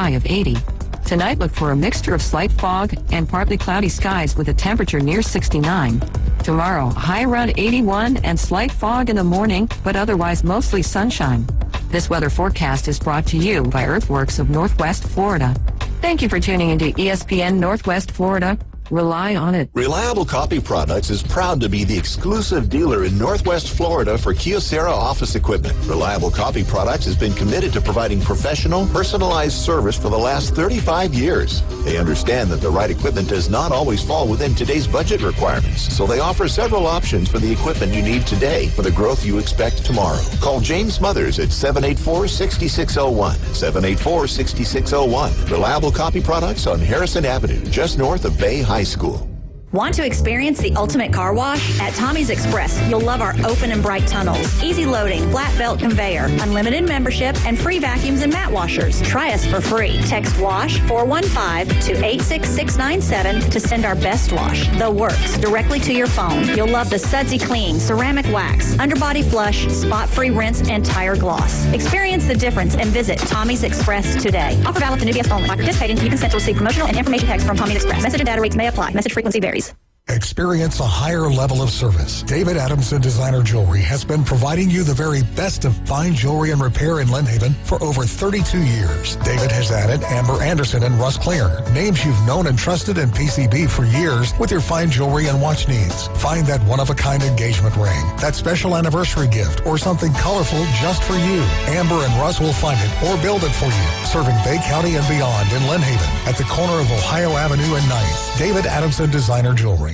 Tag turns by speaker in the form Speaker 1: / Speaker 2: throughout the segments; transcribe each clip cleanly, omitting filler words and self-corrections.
Speaker 1: high of 80. Tonight, look for a mixture of slight fog and partly cloudy skies with a temperature near 69. Tomorrow, high around 81 and slight fog in the morning, but otherwise mostly sunshine. This weather forecast is brought to you by Earthworks of Northwest Florida. Thank you for tuning into ESPN Northwest Florida. Rely on it.
Speaker 2: Reliable Copy Products is proud to be the exclusive dealer in Northwest Florida for Kyocera office equipment. Reliable Copy Products has been committed to providing professional, personalized service for the last 35 years. They understand that the right equipment does not always fall within today's budget requirements, so they offer several options for the equipment you need today for the growth you expect tomorrow. Call James Smothers at 784-6601, 784-6601. Reliable Copy Products on Harrison Avenue, just north of Bay High School.
Speaker 3: Want to experience the ultimate car wash? At Tommy's Express, you'll love our open and bright tunnels, easy loading, flat belt conveyor, unlimited membership, and free vacuums and mat washers. Try us for free. Text WASH 415 to 86697 to send our best wash, The Works, directly to your phone. You'll love the sudsy clean, ceramic wax, underbody flush, spot-free rinse, and tire gloss. Experience the difference and visit Tommy's Express today. Offer valid to new guests only. By participating, you consent to receive promotional and information text from Tommy's Express. Message and data rates may apply. Message frequency varies.
Speaker 4: Experience a higher level of service. David Adamson Designer Jewelry has been providing you the very best of fine jewelry and repair in Lynn Haven for over 32 years. David has added Amber Anderson and Russ Clare, names you've known and trusted in PCB for years with your fine jewelry and watch needs. Find that one-of-a-kind engagement ring, that special anniversary gift, or something colorful just for you. Amber and Russ will find it or build it for you. Serving Bay County and beyond in Lynn Haven at the corner of Ohio Avenue and 9th. David Adamson Designer Jewelry.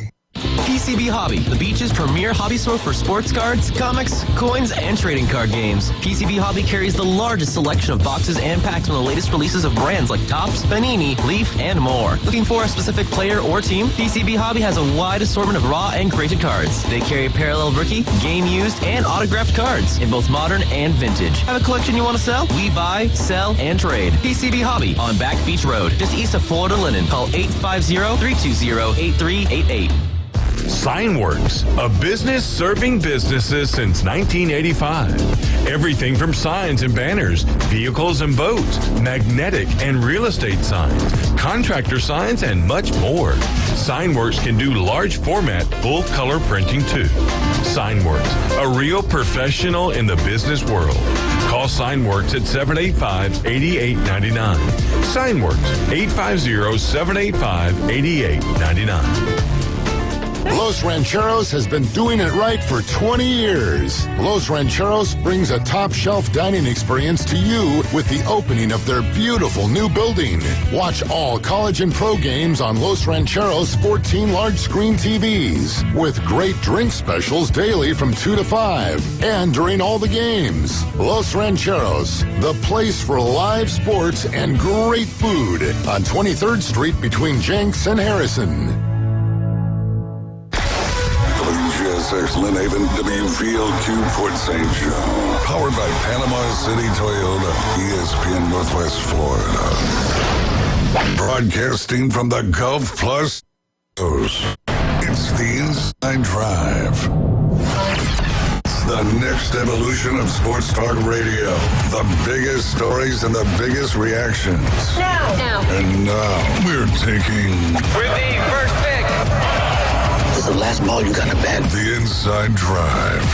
Speaker 5: PCB Hobby, the beach's premier hobby store for sports cards, comics, coins, and trading card games. PCB Hobby carries the largest selection of boxes and packs from the latest releases of brands like Topps, Panini, Leaf, and more. Looking for a specific player or team? PCB Hobby has a wide assortment of raw and graded cards. They carry parallel rookie, game used, and autographed cards in both modern and vintage. Have a collection you want to sell? We buy, sell, and trade. PCB Hobby on Back Beach Road, just east of Florida Linen. Call 850-320-8388.
Speaker 6: Signworks, a business serving businesses since 1985. Everything from signs and banners, vehicles and boats, magnetic and real estate signs, contractor signs, and much more. Signworks can do large format, full color printing too. Signworks, a real professional in the business world. Call Signworks at 785-8899. Signworks, 850-785-8899.
Speaker 7: Los Rancheros has been doing it right for 20 years. Los Rancheros brings a top-shelf dining experience to you with the opening of their beautiful new building. Watch all college and pro games on Los Rancheros' 14 large-screen TVs with great drink specials daily from 2 to 5 and during all the games. Los Rancheros, the place for live sports and great food on 23rd Street between Jenks and Harrison.
Speaker 8: WGSX Lynn Haven, WVLQ Port St. Joe. Powered by Panama City Toyota, ESPN Northwest Florida. Broadcasting from the Gulf Plus. It's the Inside Drive. It's the next evolution of sports talk radio. The biggest stories and the biggest reactions.
Speaker 9: Now.
Speaker 8: And now, we're taking...
Speaker 9: With the first pick.
Speaker 8: This is the last ball you got in the bag. The Inside Drive.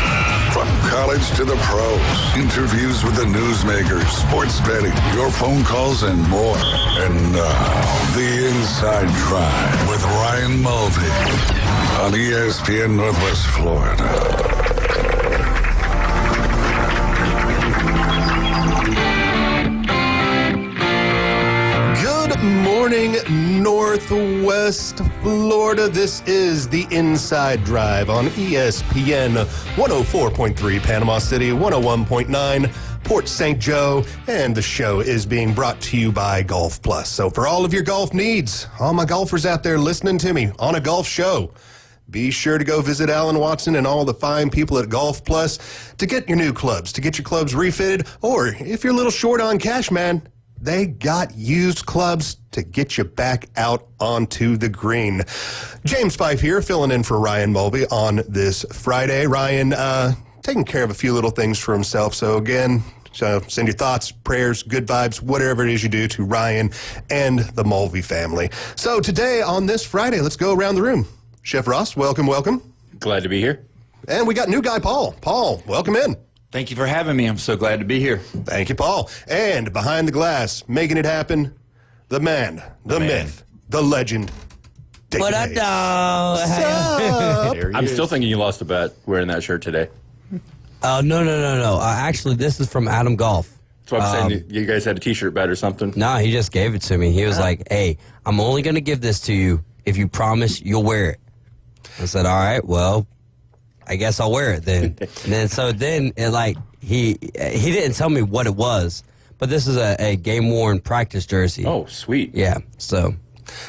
Speaker 8: From college to the pros. Interviews with the newsmakers, sports betting, your phone calls, and more. And now, the Inside Drive with Ryan Mulvey on ESPN Northwest Florida.
Speaker 10: Morning, Northwest Florida. This is the Inside Drive on ESPN 104.3 Panama City, 101.9 Port St. Joe, and the show is being brought to you by Golf Plus. So for all of your golf needs, all my golfers out there listening to me on a golf show, be sure to go visit Alan Watson and all the fine people at Golf Plus to get your new clubs, to get your clubs refitted, or if you're a little short on cash, man, they got used clubs to get you back out onto the green. James Fife here, filling in for Ryan Mulvey on this Friday. Ryan taking care of a few little things for himself. So again, So send your thoughts, prayers, good vibes, whatever it is you do to Ryan and the Mulvey family. So today on this Friday, let's go around the room. Chef Ross, welcome.
Speaker 11: Glad to be here.
Speaker 10: And we got new guy, Paul. Paul, welcome in.
Speaker 11: Thank you for having me. I'm so glad to be here.
Speaker 10: Thank you, Paul. And behind the glass, making it happen, the man, the myth, the legend, Dave.
Speaker 12: What up,
Speaker 10: Hayes.
Speaker 12: dog?
Speaker 11: I'm still thinking you lost a bet wearing that shirt today.
Speaker 12: No. Actually, this is from Adam Golf.
Speaker 11: That's why I'm saying you guys had a T-shirt bet or something.
Speaker 12: No, he just gave it to me. He was like, hey, I'm only going to give this to you if you promise you'll wear it. I said, all right, well, I guess I'll wear it then. And then he didn't tell me what it was, but this is a game-worn practice jersey.
Speaker 11: Oh, sweet.
Speaker 12: Yeah, so...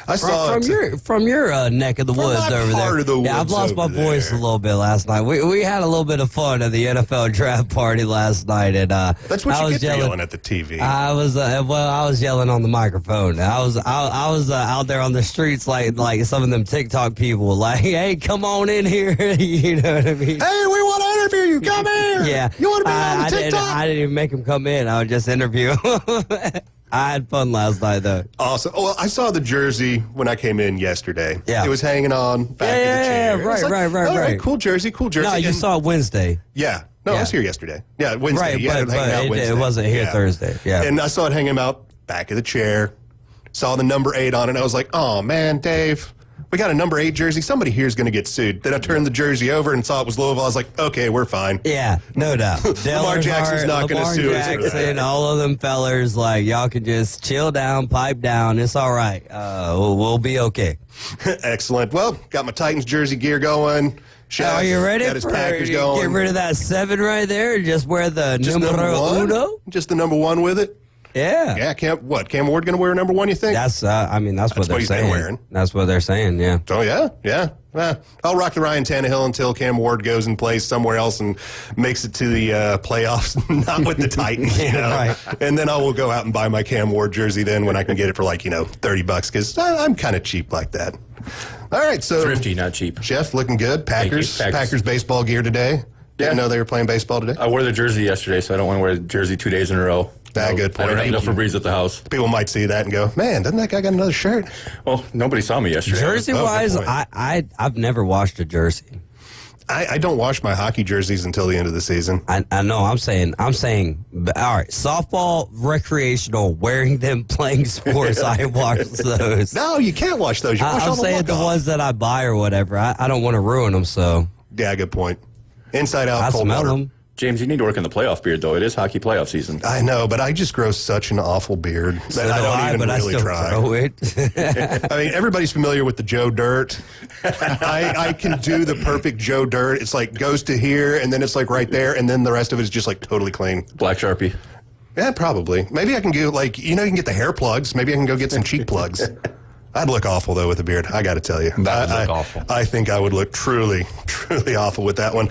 Speaker 10: I saw
Speaker 12: from your neck of the woods
Speaker 10: my
Speaker 12: over
Speaker 10: part
Speaker 12: there.
Speaker 10: of the
Speaker 12: Yeah, I've
Speaker 10: woods
Speaker 12: lost my
Speaker 10: over
Speaker 12: voice
Speaker 10: there.
Speaker 12: a little bit last night. We had a little bit of fun at the NFL draft party last night, and
Speaker 10: That's what
Speaker 12: I
Speaker 10: you
Speaker 12: was
Speaker 10: get for yelling at the TV.
Speaker 12: I was yelling on the microphone. I was out there on the streets like some of them TikTok people, like, hey, come on in here, you know what I mean?
Speaker 10: Hey, we want to interview you. Come here.
Speaker 12: Yeah,
Speaker 10: You want to be on the TikTok?
Speaker 12: I didn't even make him come in. I would just interview him. I had fun last night, though.
Speaker 10: Awesome. Oh, well, I saw the jersey when I came in yesterday.
Speaker 12: Yeah.
Speaker 10: It was hanging on back in the chair. It was
Speaker 12: right.
Speaker 10: Cool jersey.
Speaker 12: No, you
Speaker 10: And-
Speaker 12: saw it Wednesday.
Speaker 10: Yeah. No, I was here yesterday. Yeah, Wednesday.
Speaker 12: Right,
Speaker 10: Yeah,
Speaker 12: but
Speaker 10: hanging out Wednesday.
Speaker 12: it wasn't here
Speaker 10: Yeah.
Speaker 12: Thursday. Yeah.
Speaker 10: And I saw it hanging out back of the chair. Saw the number 8 on it. And I was like, oh, man, Dave, we got a number 8 jersey. Somebody here is going to get sued. Then I turned the jersey over and saw it was Louisville. I was like, okay, we're fine.
Speaker 12: Yeah, no doubt.
Speaker 10: Lamar Jackson's not going to sue us for
Speaker 12: Jackson,
Speaker 10: that.
Speaker 12: all of them fellers, like, y'all can just chill down, pipe down. It's all right. We'll be okay.
Speaker 10: Excellent. Well, got my Titans jersey gear going. Chef
Speaker 12: Are you ready
Speaker 10: got his
Speaker 12: for
Speaker 10: Packers going.
Speaker 12: get rid of that 7 right there and just wear the
Speaker 10: Just number
Speaker 12: numero
Speaker 10: 1?
Speaker 12: uno?
Speaker 10: Just the number 1 with it?
Speaker 12: Yeah.
Speaker 10: Yeah, Cam Ward going to wear number 1, you think?
Speaker 12: That's what they're
Speaker 10: he's been
Speaker 12: saying.
Speaker 10: wearing.
Speaker 12: That's what they're saying, yeah.
Speaker 10: Oh, yeah. I'll rock the Ryan Tannehill until Cam Ward goes and plays somewhere else and makes it to the playoffs, not with the Titans, you know.
Speaker 12: Right.
Speaker 10: And then I will go out and buy my Cam Ward jersey then when I can get it for $30 because I'm kind of cheap like that. All right, so
Speaker 11: Thrifty, not cheap.
Speaker 10: Chef, looking good. Packers baseball gear today. Didn't know they were playing baseball today.
Speaker 11: I wore the jersey yesterday, so I don't want to wear the jersey 2 days in a row.
Speaker 10: Good point.
Speaker 11: I don't have enough Febreze at the house.
Speaker 10: People might see that and go, man, doesn't that guy got another shirt?
Speaker 11: Well, nobody saw me yesterday.
Speaker 12: Jersey-wise,
Speaker 10: good point.
Speaker 12: I've never washed a jersey.
Speaker 10: I don't wash my hockey jerseys until the end of the season.
Speaker 12: I know. I'm saying. All right. Softball, recreational, wearing them, playing sports. I wash those.
Speaker 10: No, you can't wash those. You wash
Speaker 12: I'm
Speaker 10: all the
Speaker 12: saying
Speaker 10: luck
Speaker 12: the
Speaker 10: off.
Speaker 12: ones that I buy or whatever. I don't want to ruin them. So
Speaker 10: Yeah, good point. Inside out,
Speaker 12: I
Speaker 10: cold
Speaker 12: smell
Speaker 10: water.
Speaker 12: them.
Speaker 11: James, you need to work in the playoff beard, though. It is hockey playoff season.
Speaker 10: I know, but I just grow such an awful beard that
Speaker 12: So
Speaker 10: I don't even
Speaker 12: but
Speaker 10: really
Speaker 12: I still
Speaker 10: try.
Speaker 12: grow it.
Speaker 10: I mean, everybody's familiar with the Joe Dirt. I can do the perfect Joe Dirt. It's like goes to here, and then it's like right there, and then the rest of it is just like totally clean.
Speaker 11: Black Sharpie.
Speaker 10: Yeah, probably. Maybe I can go you can get the hair plugs. Maybe I can go get some cheek plugs. I'd look awful, though, with a beard. I got to tell you.
Speaker 11: That would look awful.
Speaker 10: I think I would look truly awful with that one.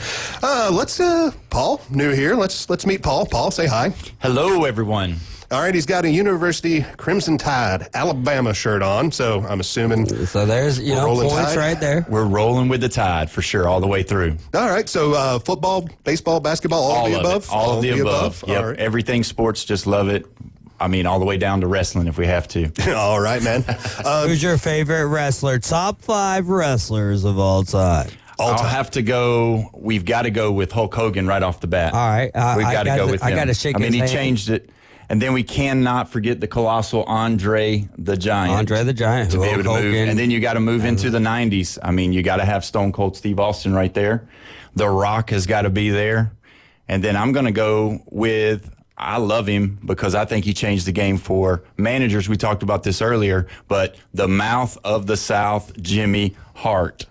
Speaker 10: Paul, new here. Let's meet Paul. Paul, say hi.
Speaker 13: Hello, everyone.
Speaker 10: All right, he's got a University Crimson Tide Alabama shirt on, so I'm assuming.
Speaker 12: So there's
Speaker 10: rolling
Speaker 12: points
Speaker 10: Tide.
Speaker 12: right there.
Speaker 13: We're rolling with the Tide for sure, all the way through.
Speaker 10: All right, so football, baseball, basketball, all of the above?
Speaker 13: All of the above. Yep.
Speaker 10: All right.
Speaker 13: Everything sports, just love it. I mean, all the way down to wrestling if we have to.
Speaker 10: All right, man.
Speaker 12: Who's your favorite wrestler? Top 5 wrestlers of all time.
Speaker 13: I'll have to go. We've got to go with Hulk Hogan right off the bat.
Speaker 12: All right.
Speaker 13: We've got to go with him.
Speaker 12: I got to shake
Speaker 13: I mean,
Speaker 12: his
Speaker 13: he
Speaker 12: hand.
Speaker 13: changed it. And then we cannot forget the colossal Andre the Giant.
Speaker 12: Andre the Giant.
Speaker 13: To be able to
Speaker 12: Hulk
Speaker 13: move.
Speaker 12: Hogan.
Speaker 13: And then you got to move into the 90s. I mean, you got to have Stone Cold Steve Austin right there. The Rock has got to be there. And then I'm going to go with, I love him because I think he changed the game for managers. We talked about this earlier, but the mouth of the South, Jimmy Hart.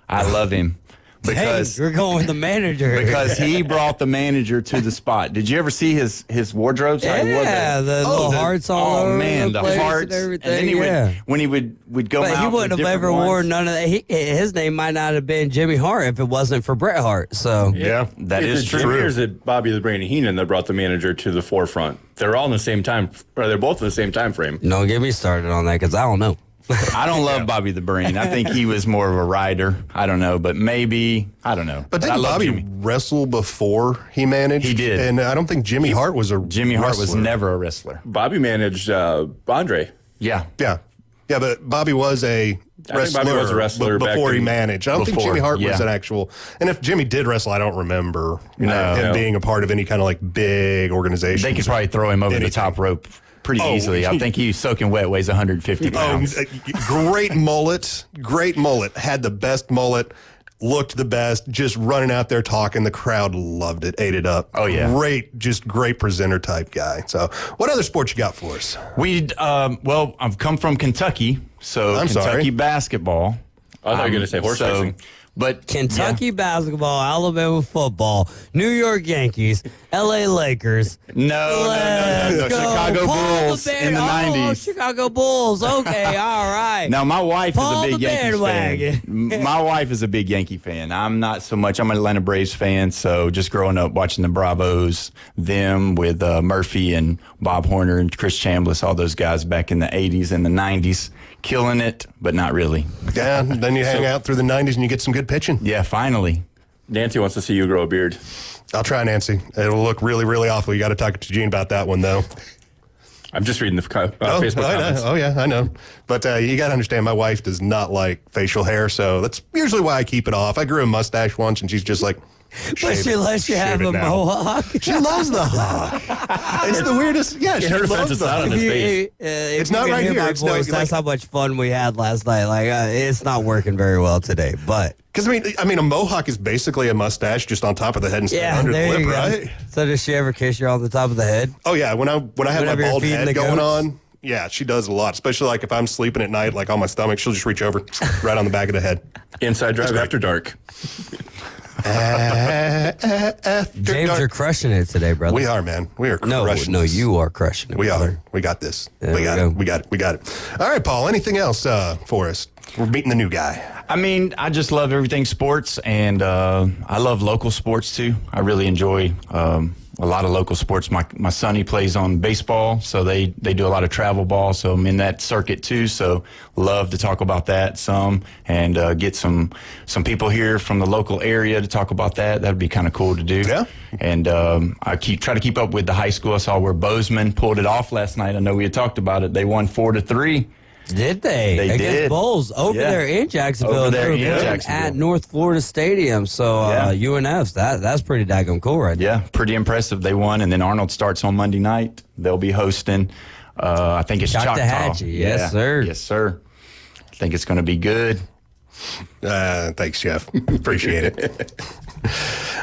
Speaker 13: I love him. Because
Speaker 12: you're going with the manager.
Speaker 13: Because he brought the manager to the spot. Did you ever see his wardrobes? How he wore
Speaker 12: Yeah, the little hearts all over
Speaker 13: man,
Speaker 12: the
Speaker 13: the
Speaker 12: place
Speaker 13: hearts.
Speaker 12: and everything.
Speaker 13: then he when he would go
Speaker 12: But
Speaker 13: out
Speaker 12: he
Speaker 13: with
Speaker 12: wouldn't have
Speaker 13: different
Speaker 12: ever
Speaker 13: ones.
Speaker 12: worn none of that. His name might not have been Jimmy Hart if it wasn't for Bret Hart. So
Speaker 10: Yeah,
Speaker 13: that
Speaker 11: Is
Speaker 13: is
Speaker 11: it Jimmy
Speaker 13: true.
Speaker 11: or is it Bobby the Brain Heenan that brought the manager to the forefront? They're all in the same time, or they're both in the same time frame.
Speaker 12: Don't get me started on that because I don't know.
Speaker 13: I don't love Bobby the Brain. I think he was more of a rider. I don't know, but maybe, I don't know.
Speaker 10: But didn't Bobby wrestle before he managed?
Speaker 13: He did.
Speaker 10: And I don't think Jimmy Hart was a
Speaker 13: Jimmy Hart
Speaker 10: wrestler.
Speaker 13: was never a wrestler.
Speaker 11: Bobby managed Andre.
Speaker 13: Yeah.
Speaker 10: Yeah, but Bobby was a wrestler,
Speaker 11: Bobby was a wrestler
Speaker 10: before he
Speaker 11: back
Speaker 10: managed. I don't think Jimmy Hart was an actual. And if Jimmy did wrestle, I don't remember him being a part of any kind of like big organization.
Speaker 13: They could probably throw him over the top rope pretty easily. I think he's soaking wet, weighs 150 pounds.
Speaker 10: Great mullet. Had the best mullet. Looked the best. Just running out there talking. The crowd loved it. Ate it up.
Speaker 13: Oh, yeah.
Speaker 10: Great presenter type guy. So what other sports you got for us?
Speaker 13: Well, I've come from Kentucky, so Kentucky basketball.
Speaker 11: I thought you were going to say horse racing.
Speaker 13: But
Speaker 12: Kentucky basketball, Alabama football, New York Yankees, LA Lakers.
Speaker 13: No. Chicago Bulls in the 90s.
Speaker 12: Chicago Bulls. Okay, all right.
Speaker 13: Now, my wife is a big Yankees
Speaker 12: bandwagon.
Speaker 13: fan. My wife is a big Yankee fan. I'm not so much. I'm an Atlanta Braves fan, so just growing up watching the Bravos, them with Murphy and Bob Horner and Chris Chambliss, all those guys back in the 80s and the 90s. Killing it, but not really.
Speaker 10: Yeah, then you hang out through the 90s and you get some good pitching.
Speaker 13: Yeah, finally.
Speaker 11: Nancy wants to see you grow a beard.
Speaker 10: I'll try, Nancy. It'll look really, really awful. You got to talk to Gene about that one, though.
Speaker 11: I'm just reading the Facebook comments.
Speaker 10: Oh, yeah, I know. But you got to understand, my wife does not like facial hair, so that's usually why I keep it off. I grew a mustache once, and she's just like,
Speaker 12: but she lets you have a mohawk.
Speaker 10: She loves the hawk. It's the weirdest. Yeah, she loves the hawk.
Speaker 12: It's
Speaker 10: not right here.
Speaker 12: That's how much fun we had last night. Like it's not working very well today, but
Speaker 10: because I mean, a mohawk is basically a mustache just on top of the head instead of under the lip, right?
Speaker 12: So does she ever kiss you on the top of the head?
Speaker 10: Oh yeah, when I have my bald head going on. Yeah, she does a lot, especially like if I'm sleeping at night, like on my stomach, she'll just reach over right on the back of the head.
Speaker 11: Inside Drive After Dark.
Speaker 12: James, you're crushing it today, brother.
Speaker 10: We are, man. We are crushing
Speaker 12: No, you are crushing it.
Speaker 10: We
Speaker 12: brother.
Speaker 10: are. We got this. We got it. All right, Paul, anything else for us? We're meeting the new guy.
Speaker 13: I mean, I just love everything sports, and I love local sports, too. I really enjoy a lot of local sports. My son, he plays on baseball, so they do a lot of travel ball, so I'm in that circuit, too, so love to talk about that some and get some people here from the local area to talk about that. That would be kind of cool to do.
Speaker 10: Yeah.
Speaker 13: And I try to keep up with the high school. I saw where Bozeman pulled it off last night. I know we had talked about it. They won 4-3.
Speaker 12: Did they?
Speaker 13: They
Speaker 12: against
Speaker 13: did.
Speaker 12: Bulls over there in Jacksonville.
Speaker 13: Over there in
Speaker 12: Jacksonville. At North Florida Stadium. So UNF's, that's pretty daggone cool right there.
Speaker 13: Yeah, pretty impressive. They won, and then Arnold starts on Monday night. They'll be hosting, I think it's Choctaw.
Speaker 12: Yes, sir.
Speaker 13: Yes, sir. I think it's going to be good.
Speaker 10: Thanks, Chef. Appreciate it.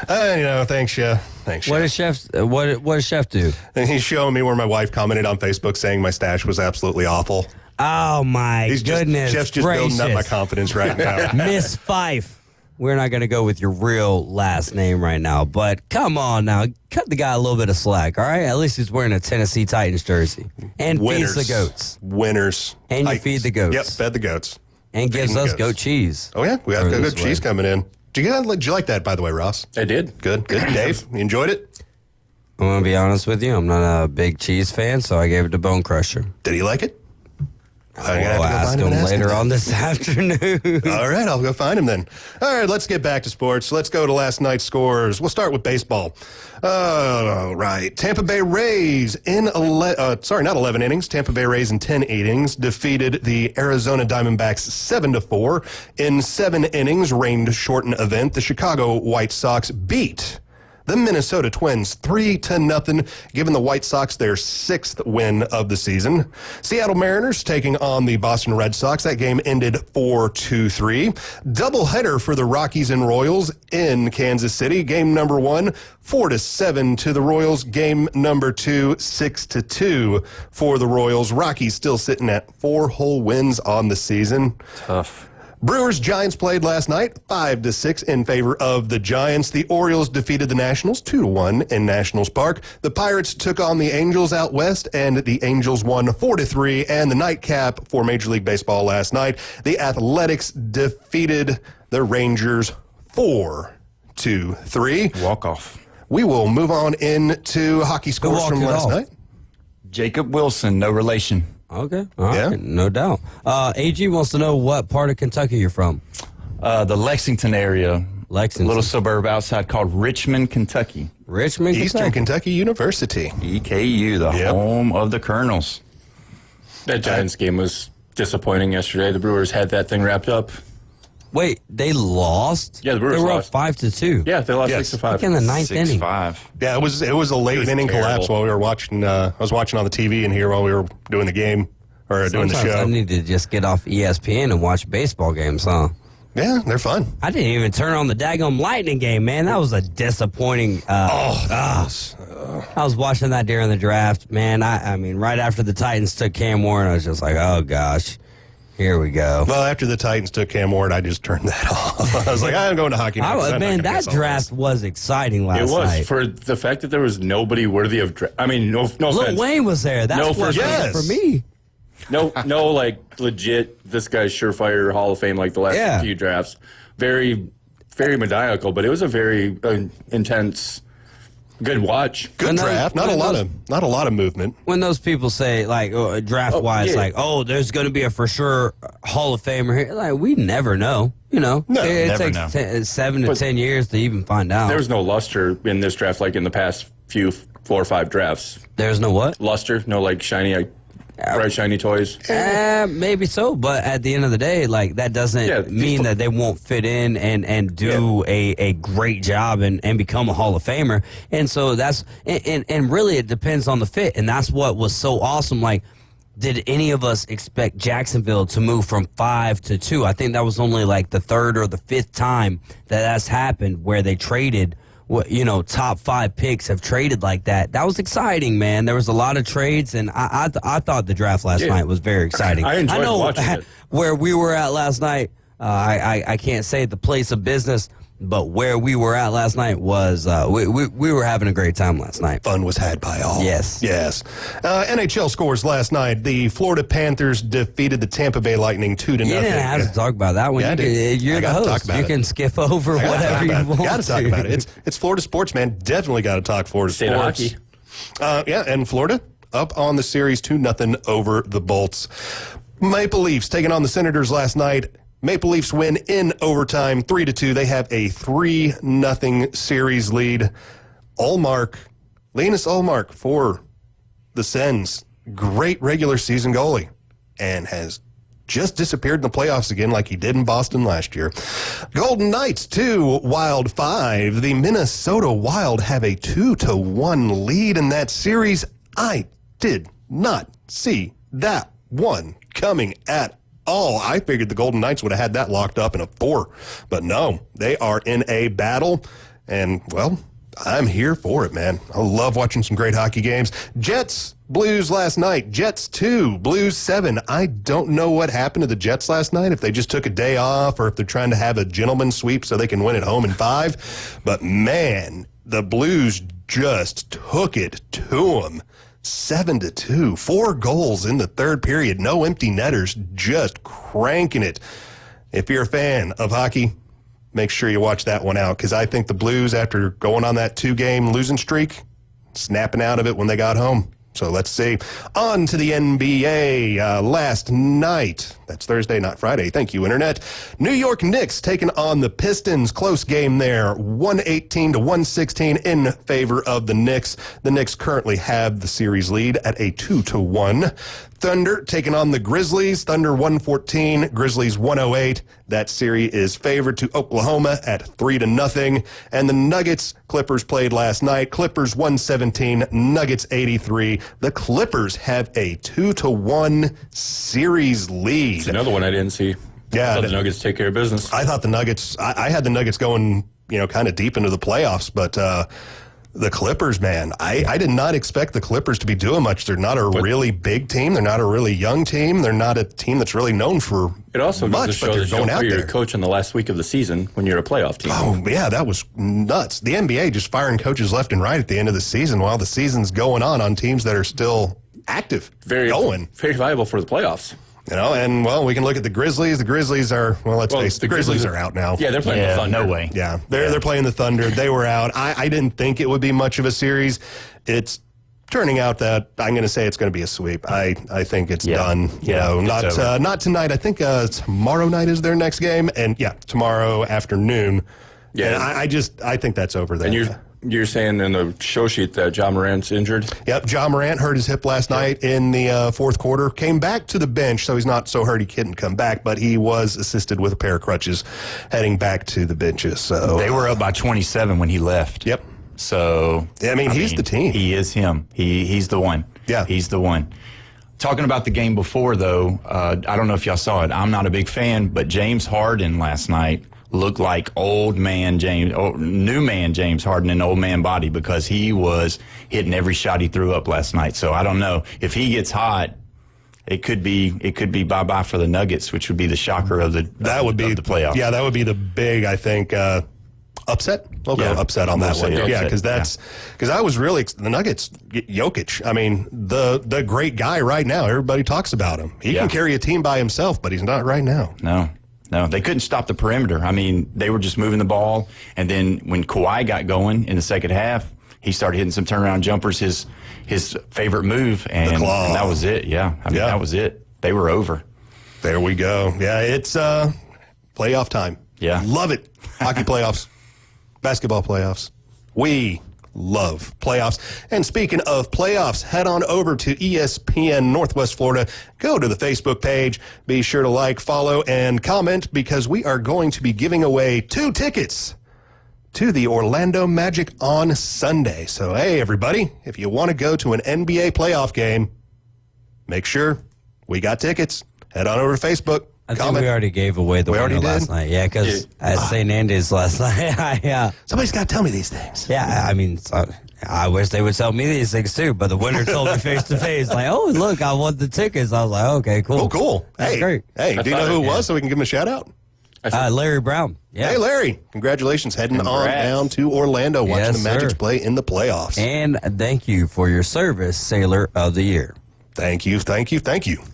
Speaker 10: Thanks, Chef. Thanks, Chef.
Speaker 12: What does Chef do?
Speaker 10: And he's showing me where my wife commented on Facebook saying my stash was absolutely awful.
Speaker 12: Oh, my goodness.
Speaker 10: Chef's just building up my confidence right now.
Speaker 12: Miss Fife. We're not going to go with your real last name right now, but come on now. Cut the guy a little bit of slack, all right? At least he's wearing a Tennessee Titans jersey. And feeds the goats.
Speaker 10: Winners.
Speaker 12: And you feed the goats.
Speaker 10: Yep, fed the goats.
Speaker 12: And gives us goat cheese.
Speaker 10: Oh, yeah. We got goat cheese coming in. Did you like that, by the way, Ross?
Speaker 11: I did.
Speaker 10: Good. Dave, you enjoyed it?
Speaker 12: I'm going to be honest with you. I'm not a big cheese fan, so I gave it to Bone Crusher.
Speaker 10: Did he like it?
Speaker 12: I'll ask him later on this afternoon.
Speaker 10: All right, I'll go find him then. All right, let's get back to sports. Let's go to last night's scores. We'll start with baseball. All right, Tampa Bay Rays in 11 innings. Tampa Bay Rays in 10 innings defeated the Arizona Diamondbacks 7-4. In 7 innings, rain-shortened event, the Chicago White Sox beat the Minnesota Twins 3-0, giving the White Sox their 6th win of the season. Seattle Mariners taking on the Boston Red Sox. That game ended 4-3. Doubleheader for the Rockies and Royals in Kansas City. Game number 1, 4-7 to the Royals. Game number 2, 6-2 for the Royals. Rockies still sitting at 4 whole wins on the season.
Speaker 11: Tough.
Speaker 10: Brewers-Giants played last night, 5-6 in favor of the Giants. The Orioles defeated the Nationals 2-1 in Nationals Park. The Pirates took on the Angels out west, and the Angels won 4-3. And the nightcap for Major League Baseball last night, the Athletics defeated the Rangers 4-3.
Speaker 13: Walk-off.
Speaker 10: We will move on into hockey scores from last night.
Speaker 13: Jacob Wilson, no relation.
Speaker 12: Okay. All right. No doubt. AG wants to know what part of Kentucky you're from.
Speaker 13: The Lexington area.
Speaker 12: Lexington.
Speaker 13: A little suburb outside called Richmond, Kentucky.
Speaker 12: Richmond,
Speaker 10: Eastern Kentucky University.
Speaker 13: EKU, the home of the Colonels.
Speaker 11: That Giants game was disappointing yesterday. The Brewers had that thing wrapped up.
Speaker 12: Wait, they lost?
Speaker 11: Yeah, the Brewers
Speaker 12: They were
Speaker 11: lost.
Speaker 12: up 5-2.
Speaker 11: Yeah, they lost 6-5.
Speaker 12: Like in the ninth inning.
Speaker 13: 6-5.
Speaker 10: Yeah, it was a late inning collapse while we were watching. I was watching on the TV in here while we were doing the game or doing the
Speaker 12: Sometimes
Speaker 10: show.
Speaker 12: I need to just get off ESPN and watch baseball games, huh?
Speaker 10: Yeah, they're fun.
Speaker 12: I didn't even turn on the daggone Lightning game, man. That was a disappointing. I was watching that during the draft, man. I mean, right after the Titans took Cam Warren, I was just like, oh gosh, here we go.
Speaker 10: Well, after the Titans took Cam Warren, I just turned that off. I was like, I'm going to hockey now.
Speaker 12: That draft was exciting last
Speaker 11: It was
Speaker 12: night.
Speaker 11: for the fact that there was nobody worthy of. I mean, no
Speaker 12: Lil
Speaker 11: offense.
Speaker 12: Wayne was there. That's what for me.
Speaker 11: No, like legit. This guy's surefire Hall of Fame. Like the last few drafts, very, very maniacal. But it was a very intense, good watch.
Speaker 10: Good draft. Not a lot of movement.
Speaker 12: When those people say like draft wise, like there's going to be a for sure Hall of Famer here, like we never know. You know, it takes 7 to 10 years to even find out.
Speaker 11: There was no luster in this draft like in the past 4 or 5 drafts.
Speaker 12: There's no what?
Speaker 11: Luster. No like shiny. Bright shiny toys.
Speaker 12: Maybe so, but at the end of the day, like that doesn't mean that they won't fit in and do a great job and become a Hall of Famer. And so that's and really it depends on the fit, and that's what was so awesome. Like, did any of us expect Jacksonville to move from 5 to 2? I think that was only like the 3rd or the 5th time that's happened where they traded. Top 5 picks have traded like that. That was exciting, man. There was a lot of trades, and I thought the draft last night was very exciting.
Speaker 11: I enjoyed watching it.
Speaker 12: Where we were at last night, I can't say the place of business, but where we were at last night was we were having a great time last night.
Speaker 10: Fun was had by all.
Speaker 12: Yes.
Speaker 10: NHL scores last night. The Florida Panthers defeated the Tampa Bay Lightning 2-0.
Speaker 12: You didn't have to talk about that one. You're the host. You can skip over whatever you want.
Speaker 10: Got to talk about it. It's Florida sports, man. Definitely got to talk Florida sports.
Speaker 11: Hockey.
Speaker 10: And Florida up on the series 2-0 over the Bolts. Maple Leafs taking on the Senators last night. Maple Leafs win in overtime, 3-2. They have a 3-0 series lead. Linus Ullmark for the Sens. Great regular season goalie. And has just disappeared in the playoffs again like he did in Boston last year. Golden Knights 2, Wild 5. The Minnesota Wild have a 2-1 lead in that series. I did not see that one coming at all. I figured the Golden Knights would have had that locked up in a 4. But no, they are in a battle. And, well, I'm here for it, man. I love watching some great hockey games. Jets, Blues last night. Jets 2, Blues 7. I don't know what happened to the Jets last night, if they just took a day off or if they're trying to have a gentleman's sweep so they can win at home in 5. But, man, the Blues just took it to them. 7-2, 4 goals in the third period. No empty netters, just cranking it. If you're a fan of hockey, make sure you watch that one out, because I think the Blues, after going on that 2-game losing streak, snapping out of it when they got home. So let's see. On to the NBA. Last night, that's Thursday, not Friday. Thank you, Internet. New York Knicks taking on the Pistons. Close game there. 118-116 in favor of the Knicks. The Knicks currently have the series lead at a 2-1. Thunder taking on the Grizzlies. Thunder 114, Grizzlies 108. That series is favored to Oklahoma at 3-0. And the Nuggets, Clippers played last night. Clippers 117, Nuggets 83. The Clippers have a 2-1 series lead.
Speaker 11: It's another one I didn't see.
Speaker 10: Yeah,
Speaker 11: I thought the Nuggets take care of business.
Speaker 10: I thought the Nuggets. I had the Nuggets going, kind of deep into the playoffs, but the Clippers, man, I did not expect the Clippers to be doing much. They're not a really big team. They're not a really young team. They're not a team that's really known for
Speaker 11: it also
Speaker 10: much,
Speaker 11: goes to
Speaker 10: but
Speaker 11: show
Speaker 10: they're
Speaker 11: that you
Speaker 10: going
Speaker 11: don't
Speaker 10: out
Speaker 11: fire
Speaker 10: there.
Speaker 11: your coach in the last week of the season when you're a playoff team.
Speaker 10: Oh, yeah, that was nuts. The NBA just firing coaches left and right at the end of the season while the season's going on teams that are still active,
Speaker 11: very viable for the playoffs.
Speaker 10: And, well, we can look at the Grizzlies. The Grizzlies are, let's face it, the Grizzlies are out now.
Speaker 11: Yeah, they're playing the Thunder.
Speaker 13: No way.
Speaker 10: Yeah, they're playing the Thunder. They were out. I didn't think it would be much of a series. It's turning out that I'm going to say it's going to be a sweep. I think it's done. Not tonight. I think tomorrow night is their next game, and tomorrow afternoon. Yeah, and I think that's over there.
Speaker 11: And you're saying in the show sheet that John Morant's injured?
Speaker 10: Yep, John Morant hurt his hip last night in the fourth quarter. Came back to the bench, so he's not so hurt he couldn't come back, but he was assisted with a pair of crutches heading back to the benches. So
Speaker 13: they were up by 27 when he left.
Speaker 10: Yep.
Speaker 13: So
Speaker 10: I mean, he's the team.
Speaker 13: He is him. He's the one. Yeah, he's the one. Talking about the game before, though, I don't know if y'all saw it. I'm not a big fan, but James Harden last night looked like new man James Harden in old man body because he was hitting every shot he threw up last night. So I don't know if he gets hot. It could be bye-bye for the Nuggets, which would be the shocker of the playoffs.
Speaker 10: Yeah, that would be the big, I think, upset. We'll go upset on that one. Yeah, because I was really the Nuggets. Jokic. I mean, the great guy right now. Everybody talks about him. He can carry a team by himself, but he's not right now.
Speaker 13: No, they couldn't stop the perimeter. I mean, they were just moving the ball, and then when Kawhi got going in the second half, he started hitting some turnaround jumpers. His favorite move, and that was it. Yeah, that was it. They were over.
Speaker 10: There we go. Yeah, it's playoff time.
Speaker 13: Yeah,
Speaker 10: love it. Hockey playoffs. Basketball playoffs. We love playoffs. And speaking of playoffs, head on over to ESPN Northwest Florida. Go to the Facebook page. Be sure to like, follow, and comment because we are going to be giving away 2 tickets to the Orlando Magic on Sunday. So, hey, everybody, if you want to go to an NBA playoff game, make sure we got tickets. Head on over to Facebook.
Speaker 12: I think we already gave away the winner last night. Yeah, because at St. Andy's last night,
Speaker 10: somebody's got to tell me these things.
Speaker 12: Yeah, I mean, I wish they would tell me these things too, but the winner told me face to face, like, oh, look, I won the tickets. I was like, okay, cool.
Speaker 10: Oh, cool.
Speaker 12: That's great.
Speaker 10: Hey, do you know who it was so we can give him a shout out?
Speaker 12: Larry Brown. Yeah.
Speaker 10: Hey, Larry. Congratulations. Heading on down to Orlando, watching the Magic play in the playoffs.
Speaker 12: And thank you for your service, Sailor of the Year.
Speaker 10: Thank you.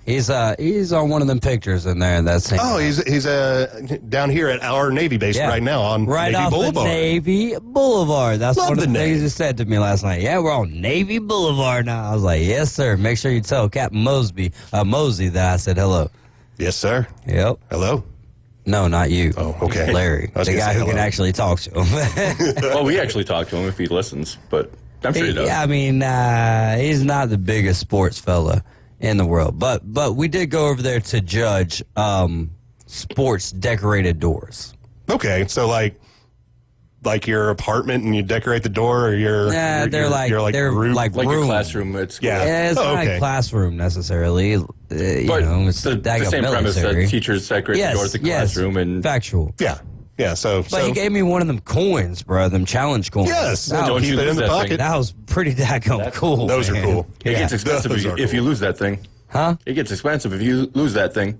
Speaker 10: He's
Speaker 12: on one of them pictures in there. That's him.
Speaker 10: Oh, he's down here at our Navy base right now on
Speaker 12: right
Speaker 10: Navy
Speaker 12: off
Speaker 10: Boulevard.
Speaker 12: Navy Boulevard. That's
Speaker 10: Love
Speaker 12: one of the
Speaker 10: the
Speaker 12: things he said to me last night. Yeah, we're on Navy Boulevard now. I was like, yes, sir. Make sure you tell Captain Mosey that I said hello.
Speaker 10: Yes, sir.
Speaker 12: Yep.
Speaker 10: Hello.
Speaker 12: No, not you.
Speaker 10: Oh, okay.
Speaker 12: Larry, the guy who can actually talk to him.
Speaker 11: Well, we actually talk to him if he listens, but I'm sure he does.
Speaker 12: Yeah, I mean, he's not the biggest sports fella in the world, but we did go over there to judge sports decorated doors.
Speaker 10: Okay, so like your apartment and you decorate the door, or
Speaker 12: they're like
Speaker 11: your classroom at school.
Speaker 12: Yeah, it's not a classroom necessarily.
Speaker 11: But it's the same premise that teachers decorate the door at the classroom and
Speaker 12: factual.
Speaker 10: Yeah, so
Speaker 12: he gave me one of them coins, bro, them challenge coins.
Speaker 10: Yes, don't keep it in the pocket.
Speaker 12: That was pretty daggone cool.
Speaker 10: Those are cool.
Speaker 11: It gets expensive if you lose that thing.
Speaker 12: Huh?
Speaker 11: It gets expensive if you lose that thing.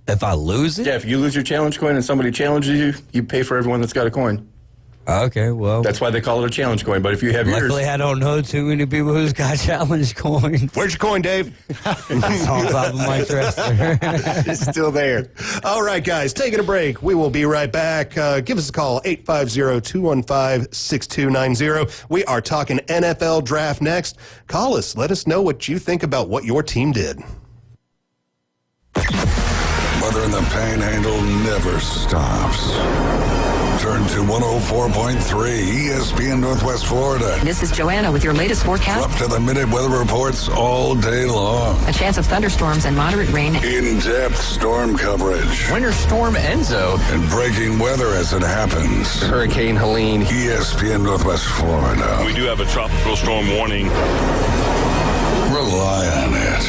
Speaker 12: If I lose it?
Speaker 11: Yeah, if you lose your challenge coin and somebody challenges you, you pay for everyone that's got a coin.
Speaker 12: Okay, well.
Speaker 11: That's why they call it a challenge coin, but if you have
Speaker 12: luckily
Speaker 11: yours.
Speaker 12: I don't know too many people who's got challenge coins.
Speaker 10: Where's your coin, Dave?
Speaker 12: It's on top of my dresser.
Speaker 10: It's still there. All right, guys, taking a break. We will be right back. Give us a call, 850-215-6290. We are talking NFL draft next. Call us. Let us know what you think about what your team did.
Speaker 8: Weather in the Panhandle never stops. Turn to 104.3 ESPN Northwest Florida.
Speaker 1: This is Joanna with your latest forecast.
Speaker 8: Up to the minute weather reports all day long.
Speaker 1: A chance of thunderstorms and moderate rain.
Speaker 8: In-depth storm coverage.
Speaker 5: Winter Storm Enzo.
Speaker 8: And breaking weather as it happens.
Speaker 11: Hurricane Helene.
Speaker 8: ESPN Northwest Florida.
Speaker 6: We do have a tropical storm warning.
Speaker 8: Rely on it.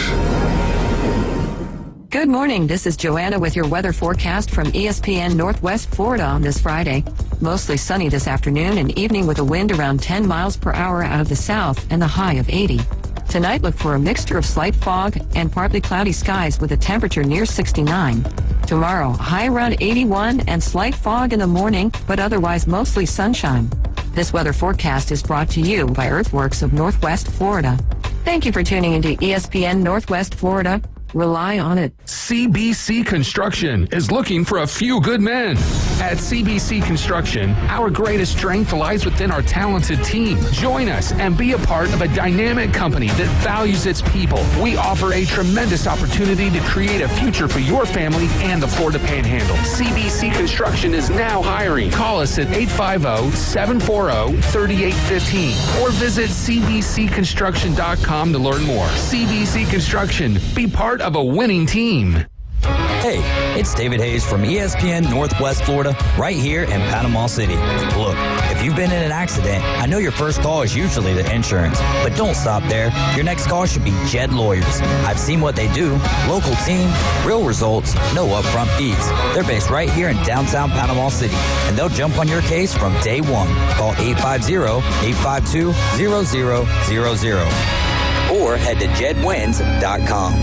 Speaker 1: Good morning. This is Joanna with your weather forecast from ESPN Northwest Florida on this Friday. Mostly sunny this afternoon and evening with a wind around 10 miles per hour out of the south and a high of 80. Tonight, look for a mixture of slight fog and partly cloudy skies with a temperature near 69. Tomorrow, high around 81 and slight fog in the morning, but otherwise mostly sunshine. This weather forecast is brought to you by Earthworks of Northwest Florida. Thank you for tuning into ESPN Northwest Florida. Rely on it.
Speaker 14: CBC Construction is looking for a few good men. At CBC Construction, our greatest strength lies within our talented team. Join us and be a part of a dynamic company that values its people. We offer a tremendous opportunity to create a future for your family and the Florida Panhandle. CBC Construction is now hiring. Call us at 850-740-3815 or visit cbcconstruction.com to learn more. CBC Construction. Be part of a winning team.
Speaker 15: Hey, it's David Hayes from ESPN Northwest Florida, right here in Panama City. Look, if you've been in an accident, I know your first call is usually the insurance, but don't stop there. Your next call should be Jed Lawyers. I've seen what they do. Local team, real results, no upfront fees. They're based right here in downtown Panama City, and they'll jump on your case from day one. Call 850-852-0000 or head to jedwins.com.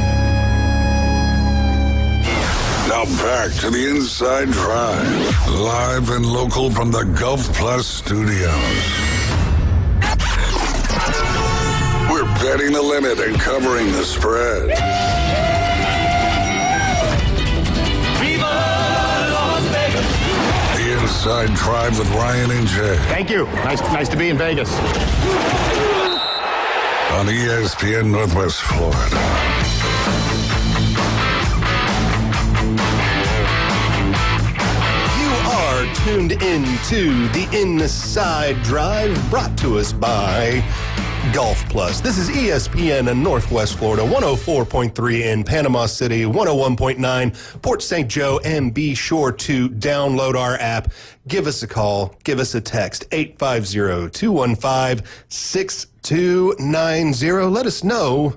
Speaker 8: Now back to the Inside Drive, live and local from the Gulf Plus studios. We're betting the limit and covering the spread.
Speaker 16: Viva Las Vegas!
Speaker 8: The Inside Drive with Ryan and Jay.
Speaker 17: Thank you. Nice to be in Vegas.
Speaker 8: On ESPN Northwest Florida.
Speaker 10: Tuned into the Inside Drive, brought to us by Golf Plus. This is ESPN Northwest Florida, 104.3 in Panama City, 101.9 Port St. Joe, and be sure to download our app. Give us a call, give us a text, 850-215-6290. Let us know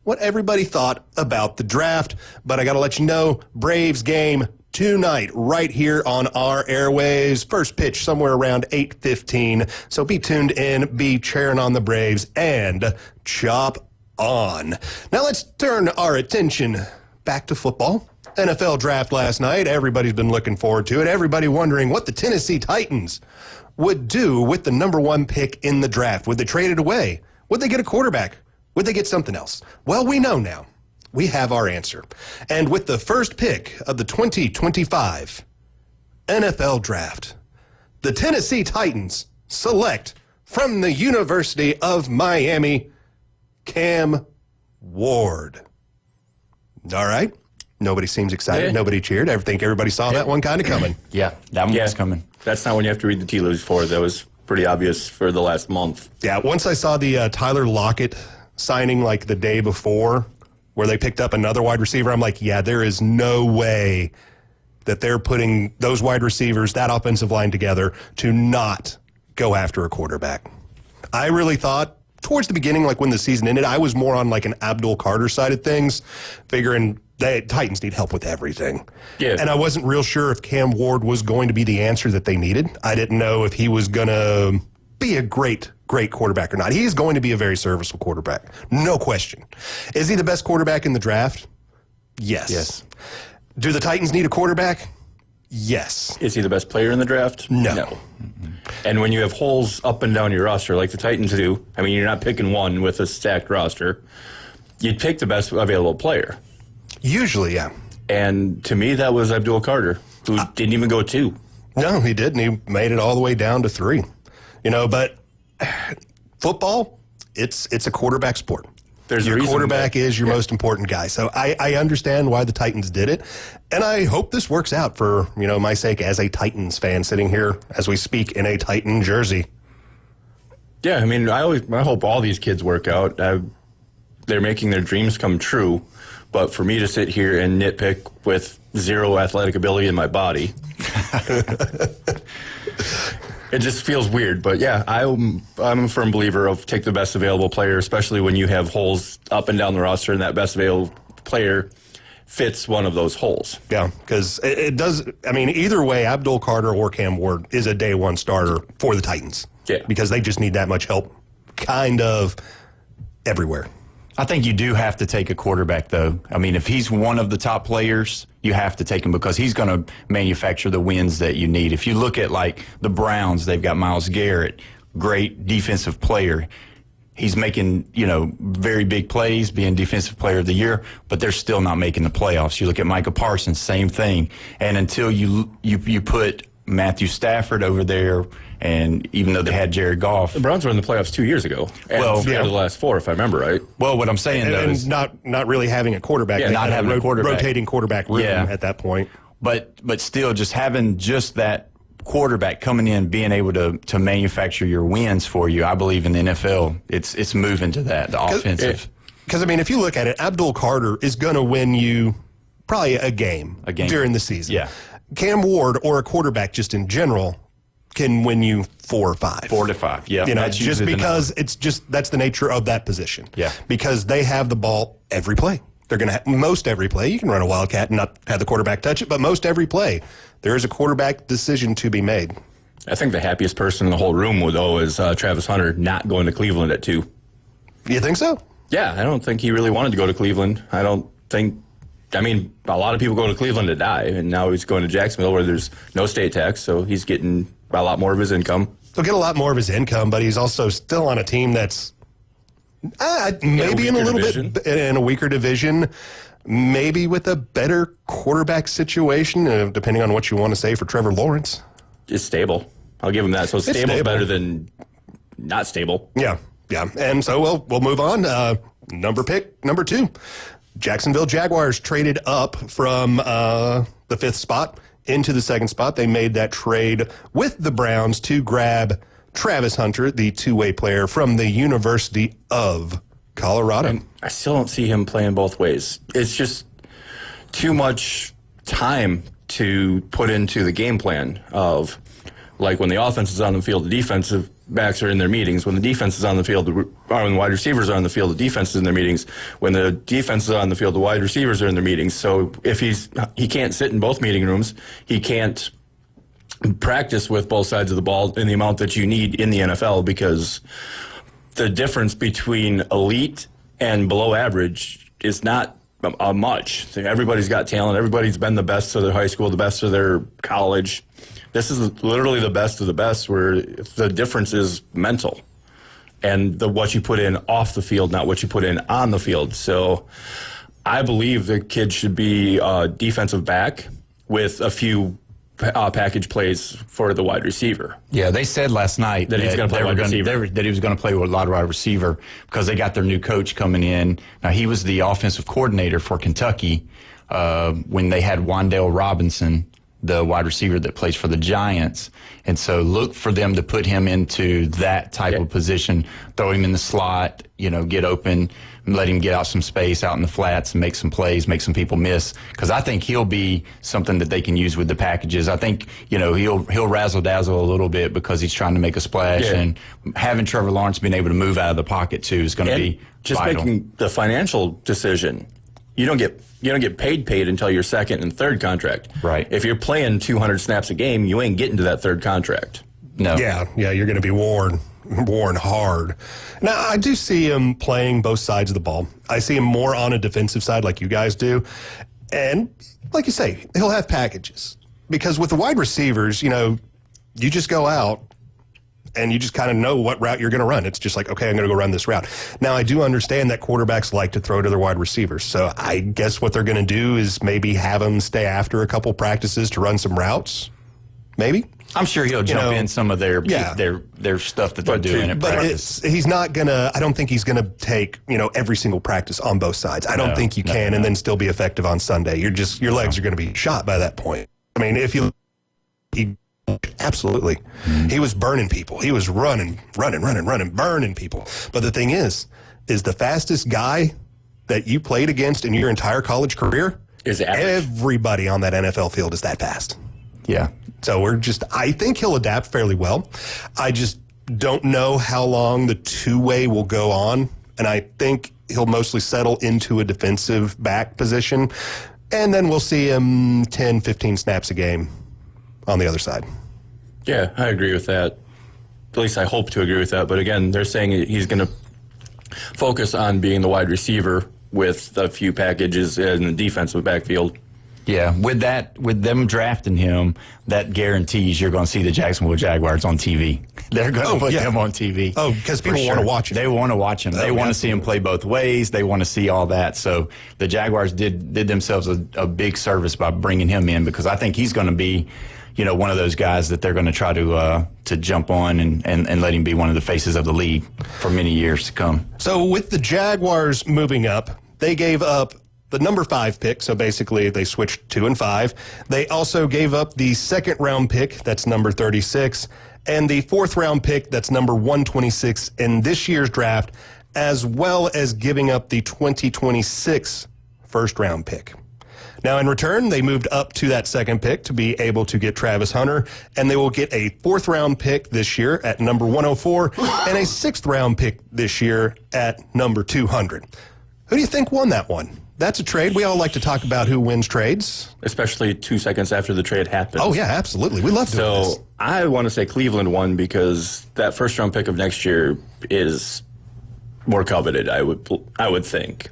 Speaker 10: what everybody thought about the draft. But I got to let you know, Braves game tonight, right here on our airwaves. First pitch somewhere around 8:15. So be tuned in, be cheering on the Braves, and chop on. Now let's turn our attention back to football. NFL draft last night. Everybody's been looking forward to it. Everybody wondering what the Tennessee Titans would do with the number one pick in the draft. Would they trade it away? Would they get a quarterback? Would they get something else? Well, we know now. We have our answer. And with the first pick of the 2025 NFL Draft, the Tennessee Titans select from the University of Miami, Cam Ward. All right. Nobody seems excited. Yeah. Nobody cheered. I think everybody saw that one kind of coming.
Speaker 13: Yeah, that one was coming.
Speaker 11: That's not one you have to read the tea leaves for. That was pretty obvious for the last month.
Speaker 10: Yeah, once I saw the Tyler Lockett signing like the day before, where they picked up another wide receiver, I'm like, yeah, there is no way that they're putting those wide receivers, that offensive line together to not go after a quarterback. I really thought towards the beginning, like when the season ended, I was more on like an Abdul Carter side of things, figuring the Titans need help with everything. Yeah. And I wasn't real sure if Cam Ward was going to be the answer that they needed. I didn't know if he was going to be a great quarterback or not. He's going to be a very serviceable quarterback. No question. Is he the best quarterback in the draft? Yes. Do the Titans need a quarterback? Yes.
Speaker 11: Is he the best player in the draft?
Speaker 10: No.
Speaker 11: And when you have holes up and down your roster like the Titans do, I mean, you're not picking one with a stacked roster. You'd pick the best available player.
Speaker 10: Usually, yeah.
Speaker 11: And to me, that was Abdul Carter, who didn't even go 2.
Speaker 10: No, he didn't. He made it all the way down to 3. You know, but football, it's a quarterback sport. Your quarterback is your most important guy. So I understand why the Titans did it, and I hope this works out for, my sake as a Titans fan sitting here as we speak in a Titan jersey.
Speaker 11: Yeah, I mean, I hope all these kids work out. They're making their dreams come true, but for me to sit here and nitpick with zero athletic ability in my body, it just feels weird. But yeah, I'm a firm believer of take the best available player, especially when you have holes up and down the roster, and that best available player fits one of those holes.
Speaker 10: Yeah, because it does. I mean, either way, Abdul Carter or Cam Ward is a day one starter for the Titans.
Speaker 11: Yeah,
Speaker 10: because they just need that much help, kind of everywhere.
Speaker 13: I think you do have to take a quarterback, though. I mean, if he's one of the top players, you have to take him because he's going to manufacture the wins that you need. If you look at, like, the Browns, they've got Myles Garrett, great defensive player. He's making, very big plays, being Defensive Player of the Year, but they're still not making the playoffs. You look at Micah Parsons, same thing. And until you put Matthew Stafford over there, and even though they had Jared Goff.
Speaker 11: The Browns were in the playoffs 2 years ago. Well, the last 4, if I remember right.
Speaker 13: Well, what I'm saying, though, is
Speaker 10: not really having a quarterback.
Speaker 13: Yeah, not having a quarterback.
Speaker 10: Rotating quarterback room at that point.
Speaker 13: But still, just having just that quarterback coming in, being able to manufacture your wins for you, I believe in the NFL, it's moving to that, the offensive.
Speaker 10: Because, if you look at it, Abdul Carter is going to win you probably a game during the season.
Speaker 13: Yeah.
Speaker 10: Cam Ward, or a quarterback just in general, can win you 4 or 5.
Speaker 13: 4 to 5, yeah.
Speaker 10: That's just because that's the nature of that position.
Speaker 13: Yeah.
Speaker 10: Because they have the ball every play. They're going to have most every play. You can run a wildcat and not have the quarterback touch it, but most every play, there is a quarterback decision to be made.
Speaker 11: I think the happiest person in the whole room, though, is Travis Hunter not going to Cleveland at 2.
Speaker 10: You think so?
Speaker 11: Yeah, I don't think he really wanted to go to Cleveland. A lot of people go to Cleveland to die, and now he's going to Jacksonville where there's no state tax, so he's getting a lot more of his income.
Speaker 10: He'll get a lot more of his income, but he's also still on a team that's maybe in a little bit in a weaker division, maybe with a better quarterback situation, depending on what you want to say for Trevor Lawrence.
Speaker 11: It's stable. I'll give him that. So stable's better than not stable.
Speaker 10: Yeah. And so we'll move on. Number 2. Jacksonville Jaguars traded up from the 5th spot into the 2nd spot. They made that trade with the Browns to grab Travis Hunter, the two-way player from the University of Colorado.
Speaker 11: And I still don't see him playing both ways. It's just too much time to put into the game plan of, like, when the offense is on the field, the defensive backs are in their meetings. When the defense is on the field, when the wide receivers are on the field, the defense is in their meetings. When the defense is on the field, the wide receivers are in their meetings. So if he can't sit in both meeting rooms, he can't practice with both sides of the ball in the amount that you need in the NFL, because the difference between elite and below average is not much. Everybody's got talent. Everybody's been the best of their high school, the best of their college. This is literally the best of the best, where the difference is mental and what you put in off the field, not what you put in on the field. So I believe the kid should be a defensive back with a few package plays for the wide receiver.
Speaker 13: Yeah, they said last night
Speaker 11: that he's going to play wide receiver.
Speaker 13: That he was going to play with a lot of wide receiver because they got their new coach coming in. Now, he was the offensive coordinator for Kentucky when they had Wan'Dale Robinson, the wide receiver that plays for the Giants. And so look for them to put him into that type of position, throw him in the slot, get open, let him get out some space out in the flats and make some plays, make some people miss. Because I think he'll be something that they can use with the packages. I think, he'll razzle-dazzle a little bit because he's trying to make a splash. Yeah. And having Trevor Lawrence being able to move out of the pocket, too, is going to be
Speaker 11: just
Speaker 13: vital.
Speaker 11: Making the financial decision. You don't get paid until your 2nd and 3rd contract.
Speaker 13: Right.
Speaker 11: If you're playing 200 snaps a game, you ain't getting to that 3rd contract.
Speaker 13: No.
Speaker 10: Yeah, you're going to be worn hard. Now, I do see him playing both sides of the ball. I see him more on a defensive side like you guys do. And like you say, he'll have packages. Because with the wide receivers, you just go out and you just kind of know what route you're going to run. It's just like, okay, I'm going to go run this route. Now, I do understand that quarterbacks like to throw to their wide receivers. So I guess what they're going to do is maybe have them stay after a couple practices to run some routes. Maybe.
Speaker 13: I'm sure he'll jump in some of their stuff that they're doing at practice.
Speaker 10: He's not going to, I don't think he's going to take, every single practice on both sides. I don't think you can and then still be effective on Sunday. Your legs are going to be shot by that point. I mean, absolutely. Mm-hmm. He was burning people. He was running, burning people. But the thing is the fastest guy that you played against in your entire college career
Speaker 11: is average.
Speaker 10: Everybody on that NFL field is that fast.
Speaker 13: Yeah.
Speaker 10: So I think he'll adapt fairly well. I just don't know how long the two-way will go on. And I think he'll mostly settle into a defensive back position. And then we'll see him 10, 15 snaps a game on the other side.
Speaker 11: Yeah, I agree with that. At least I hope to agree with that. But again, they're saying he's going to focus on being the wide receiver with a few packages in the defensive backfield.
Speaker 13: Yeah, with them drafting him, that guarantees you're going to see the Jacksonville Jaguars on TV. They're going to put them on TV.
Speaker 10: Oh, because people want to watch him.
Speaker 13: They want to watch him. They want to see him play both ways. They want to see all that. So the Jaguars did themselves a big service by bringing him in, because I think he's going to be, one of those guys that they're going to try to jump on and let him be one of the faces of the league for many years to come.
Speaker 10: So with the Jaguars moving up, they gave up the number 5 pick, so basically they switched 2 and 5. They also gave up the 2nd round pick, that's number 36, and the 4th round pick, that's number 126 in this year's draft, as well as giving up the 2026 first round pick. Now, in return, they moved up to that 2nd pick to be able to get Travis Hunter, and they will get a 4th round pick this year at number 104 and a 6th round pick this year at number 200. Who do you think won that one? That's a trade. We all like to talk about who wins trades.
Speaker 11: Especially 2 seconds after the trade happens.
Speaker 10: Oh, yeah, absolutely. We love doing this.
Speaker 11: So I want to say Cleveland won because that first round pick of next year is more coveted, I would think.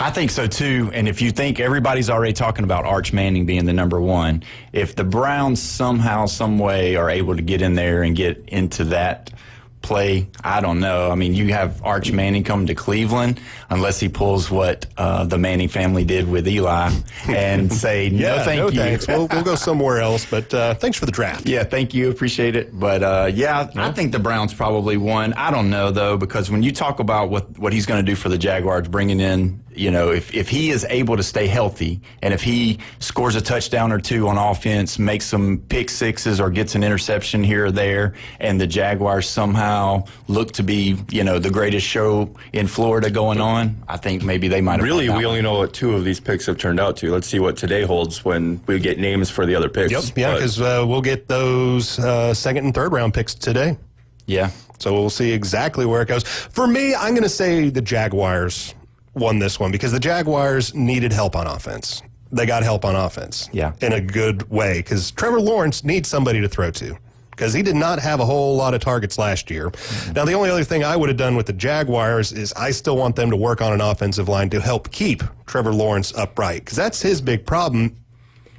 Speaker 13: I think so, too. And if you think everybody's already talking about Arch Manning being the number 1, if the Browns somehow, some way are able to get in there and get into that play, I don't know. I mean, you have Arch Manning come to Cleveland, unless he pulls what the Manning family did with Eli and say, no, thank you.
Speaker 10: Thanks. We'll go somewhere else, but thanks for the draft.
Speaker 13: Yeah, thank you. Appreciate it. But, I think the Browns probably won. I don't know, though, because when you talk about what he's going to do for the Jaguars, bringing in, if he is able to stay healthy and if he scores a touchdown or 2 on offense, makes some pick sixes or gets an interception here or there, and the Jaguars somehow look to be, the greatest show in Florida going on, I think maybe they might have.
Speaker 11: Really, we only know what 2 of these picks have turned out to. Let's see what today holds when we get names for the other picks.
Speaker 10: Yep. Yeah, because we'll get those 2nd and 3rd round picks today.
Speaker 13: Yeah.
Speaker 10: So we'll see exactly where it goes. For me, I'm going to say the Jaguars won this one because the Jaguars needed help on offense. They got help on offense.
Speaker 13: Yeah.
Speaker 10: In a good way, because Trevor Lawrence needs somebody to throw to, because he did not have a whole lot of targets last year. Mm-hmm. Now, the only other thing I would have done with the Jaguars is I still want them to work on an offensive line to help keep Trevor Lawrence upright, because that's his big problem,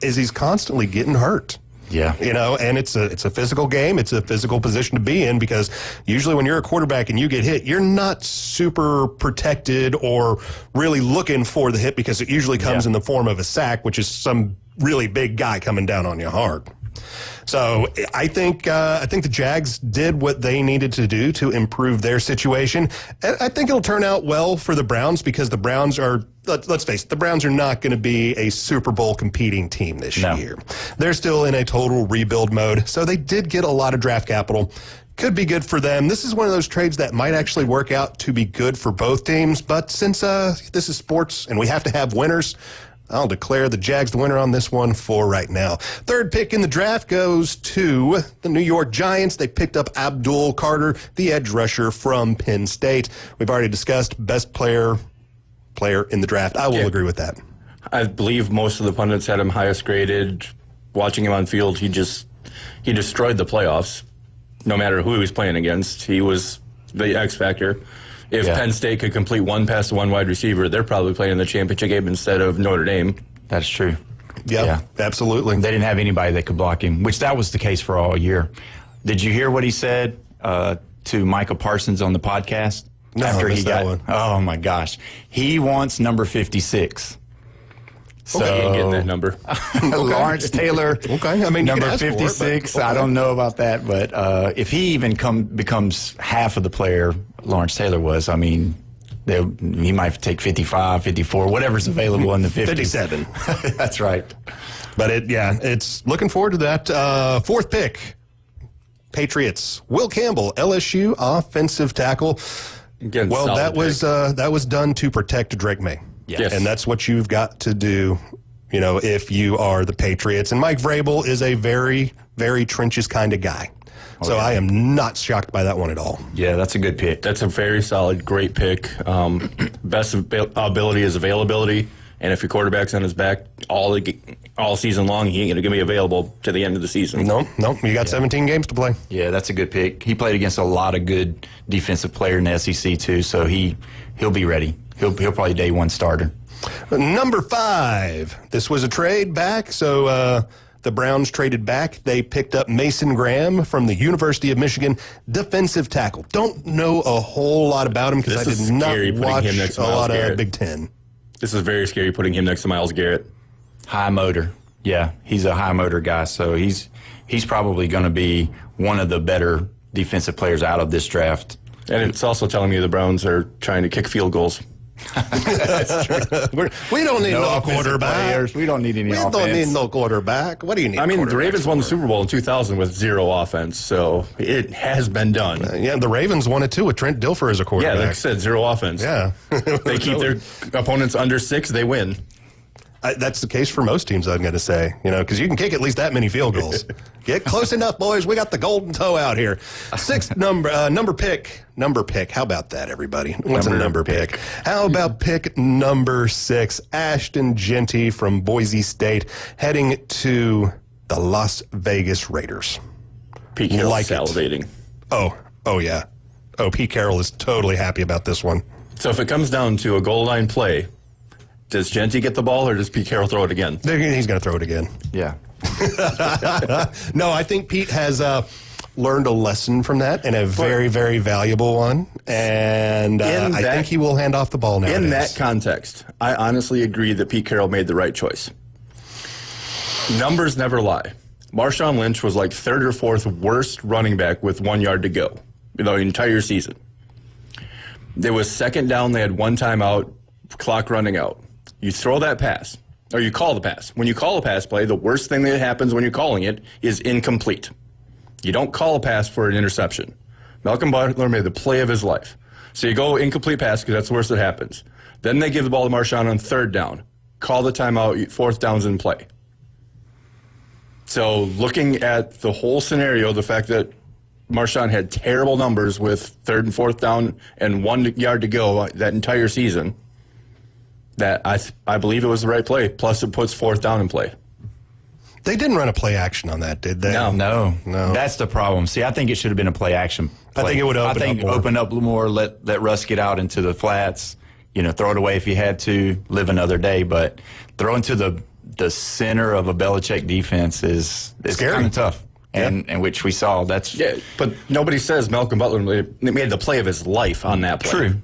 Speaker 10: is he's constantly getting hurt.
Speaker 13: Yeah.
Speaker 10: And it's a physical game. It's a physical position to be in, because usually when you're a quarterback and you get hit, you're not super protected or really looking for the hit, because it usually comes in the form of a sack, which is some really big guy coming down on you hard. So I think the Jags did what they needed to do to improve their situation. And I think it'll turn out well for the Browns, because the Browns are, let's face it, the Browns are not going to be a Super Bowl competing team this year. They're still in a total rebuild mode. So they did get a lot of draft capital. Could be good for them. This is one of those trades that might actually work out to be good for both teams. But since this is sports and we have to have winners, I'll declare the Jags the winner on this one for right now. 3rd pick in the draft goes to the New York Giants. They picked up Abdul Carter, the edge rusher from Penn State. We've already discussed best player in the draft. I will agree with that.
Speaker 11: I believe most of the pundits had him highest graded. Watching him on field, he destroyed the playoffs. No matter who he was playing against, he was the X factor. If Penn State could complete one pass to one wide receiver, they're probably playing in the championship game instead of Notre Dame.
Speaker 13: That's true.
Speaker 10: Yeah, absolutely.
Speaker 13: They didn't have anybody that could block him, which that was the case for all year. Did you hear what he said to Micah Parsons on the podcast?
Speaker 10: No,
Speaker 13: after he got
Speaker 10: one.
Speaker 13: Oh, my gosh. He wants number 56. So,
Speaker 11: he ain't getting that number.
Speaker 13: Lawrence Taylor,
Speaker 10: I mean,
Speaker 13: number 56. I don't know about that, but if he even becomes half of the player Lawrence Taylor was, I mean, he might take 55, 54, whatever's available in the 50s.
Speaker 10: 57.
Speaker 13: That's right.
Speaker 10: But it's looking forward to that. 4th pick, Patriots. Will Campbell, LSU offensive tackle.
Speaker 11: Again,
Speaker 10: well, that was done to protect Drake May.
Speaker 11: Yes.
Speaker 10: And that's what you've got to do, if you are the Patriots. And Mike Vrabel is a very, very trenches kind of guy. So I am not shocked by that one at all.
Speaker 13: Yeah, that's a good pick.
Speaker 11: That's a very solid, great pick. Best ability is availability. And if your quarterback's on his back all season long, he ain't going to be available to the end of the season.
Speaker 10: No, you got 17 games to play.
Speaker 13: Yeah, that's a good pick. He played against a lot of good defensive players in the SEC too, so he'll be ready. He'll probably day one starter.
Speaker 10: Number 5. This was a trade back, so the Browns traded back. They picked up Mason Graham from the University of Michigan, defensive tackle. Don't know a whole lot about him because I did not watch a lot of Big Ten.
Speaker 11: This is very scary putting him next to Myles Garrett.
Speaker 13: High motor. Yeah, he's a high motor guy, so he's probably going to be one of the better defensive players out of this draft.
Speaker 11: And it's also telling me the Browns are trying to kick field goals.
Speaker 10: That's true. We don't need no quarterback.
Speaker 13: Players. We don't need any offense.
Speaker 10: We don't need no quarterback. What do you need?
Speaker 11: I mean, the Ravens won the Super Bowl in 2000 with 0 offense, so it has been done.
Speaker 10: Yeah, the Ravens won it too with Trent Dilfer as a quarterback.
Speaker 11: Yeah, like I said, 0 offense.
Speaker 10: Yeah.
Speaker 11: They keep their opponents under 6, they win.
Speaker 10: That's the case for most teams, I'm going to say, because you can kick at least that many field goals. Get close enough, boys. We got the golden toe out here. 6th number pick. Number pick. How about that, everybody? What's a number pick? How about pick number 6, Ashton Jeanty from Boise State, heading to the Las Vegas Raiders.
Speaker 11: Pete Carroll salivating.
Speaker 10: Oh, yeah. Oh, Pete Carroll is totally happy about this one.
Speaker 11: So if it comes down to a goal line play, does Jeanty get the ball or does Pete Carroll throw it again?
Speaker 10: He's going to throw it again.
Speaker 13: Yeah.
Speaker 10: No, I think Pete has learned a lesson from that, and a very, very valuable one. And I think he will hand off the ball nowadays.
Speaker 11: In that context, I honestly agree that Pete Carroll made the right choice. Numbers never lie. Marshawn Lynch was like 3rd or 4th worst running back with 1 yard to go the entire season. There was 2nd down. They had 1 timeout, clock running out. You throw that pass, or you call the pass. When you call a pass play, the worst thing that happens when you're calling it is incomplete. You don't call a pass for an interception. Malcolm Butler made the play of his life. So you go incomplete pass because that's the worst that happens. Then they give the ball to Marshawn on 3rd down. Call the timeout, 4th down's in play. So looking at the whole scenario, the fact that Marshawn had terrible numbers with 3rd and 4th down and 1 yard to go that entire season, that I believe it was the right play. Plus, it puts 4th down in play.
Speaker 10: They didn't run a play action on that, did they?
Speaker 13: No. That's the problem. See, I think it should have been a play action play.
Speaker 10: I think it would
Speaker 13: open up more, let Russ get out into the flats, throw it away if he had to, live another day. But throwing to the center of a Belichick defense is kind of tough. And which we saw.
Speaker 11: But nobody says Malcolm Butler made the play of his life on that play.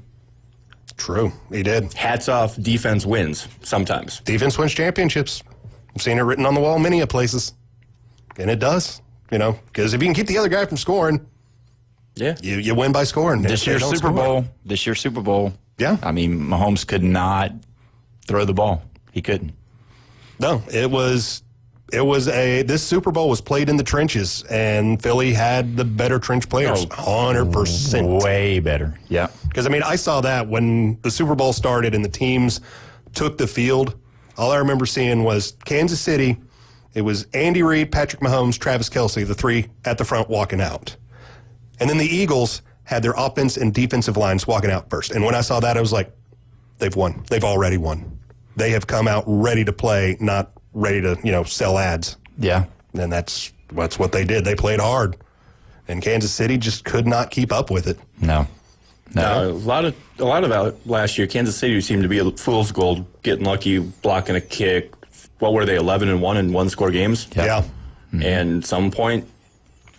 Speaker 10: True, he did.
Speaker 11: Hats off, defense wins sometimes.
Speaker 10: Defense wins championships. I've seen it written on the wall many a places. And it does, because if you can keep the other guy from scoring, you win by scoring.
Speaker 13: This year's Super Bowl,
Speaker 10: yeah.
Speaker 13: I mean, Mahomes could not throw the ball. He couldn't.
Speaker 10: No, this Super Bowl was played in the trenches, and Philly had the better trench players, 100%.
Speaker 13: Way better, yeah.
Speaker 10: Because, I saw that when the Super Bowl started and the teams took the field, all I remember seeing was Kansas City. It was Andy Reid, Patrick Mahomes, Travis Kelce, the 3 at the front walking out. And then the Eagles had their offense and defensive lines walking out first. And when I saw that, I was like, they've won. They've already won. They have come out ready to play, not ready to, sell ads.
Speaker 13: Yeah.
Speaker 10: And that's what they did. They played hard. And Kansas City just could not keep up with it.
Speaker 13: No.
Speaker 11: A lot of that last year, Kansas City seemed to be a fool's gold, getting lucky, blocking a kick. What were they, 11-1 in 1-score games?
Speaker 10: Yeah.
Speaker 11: Mm-hmm. And at some point,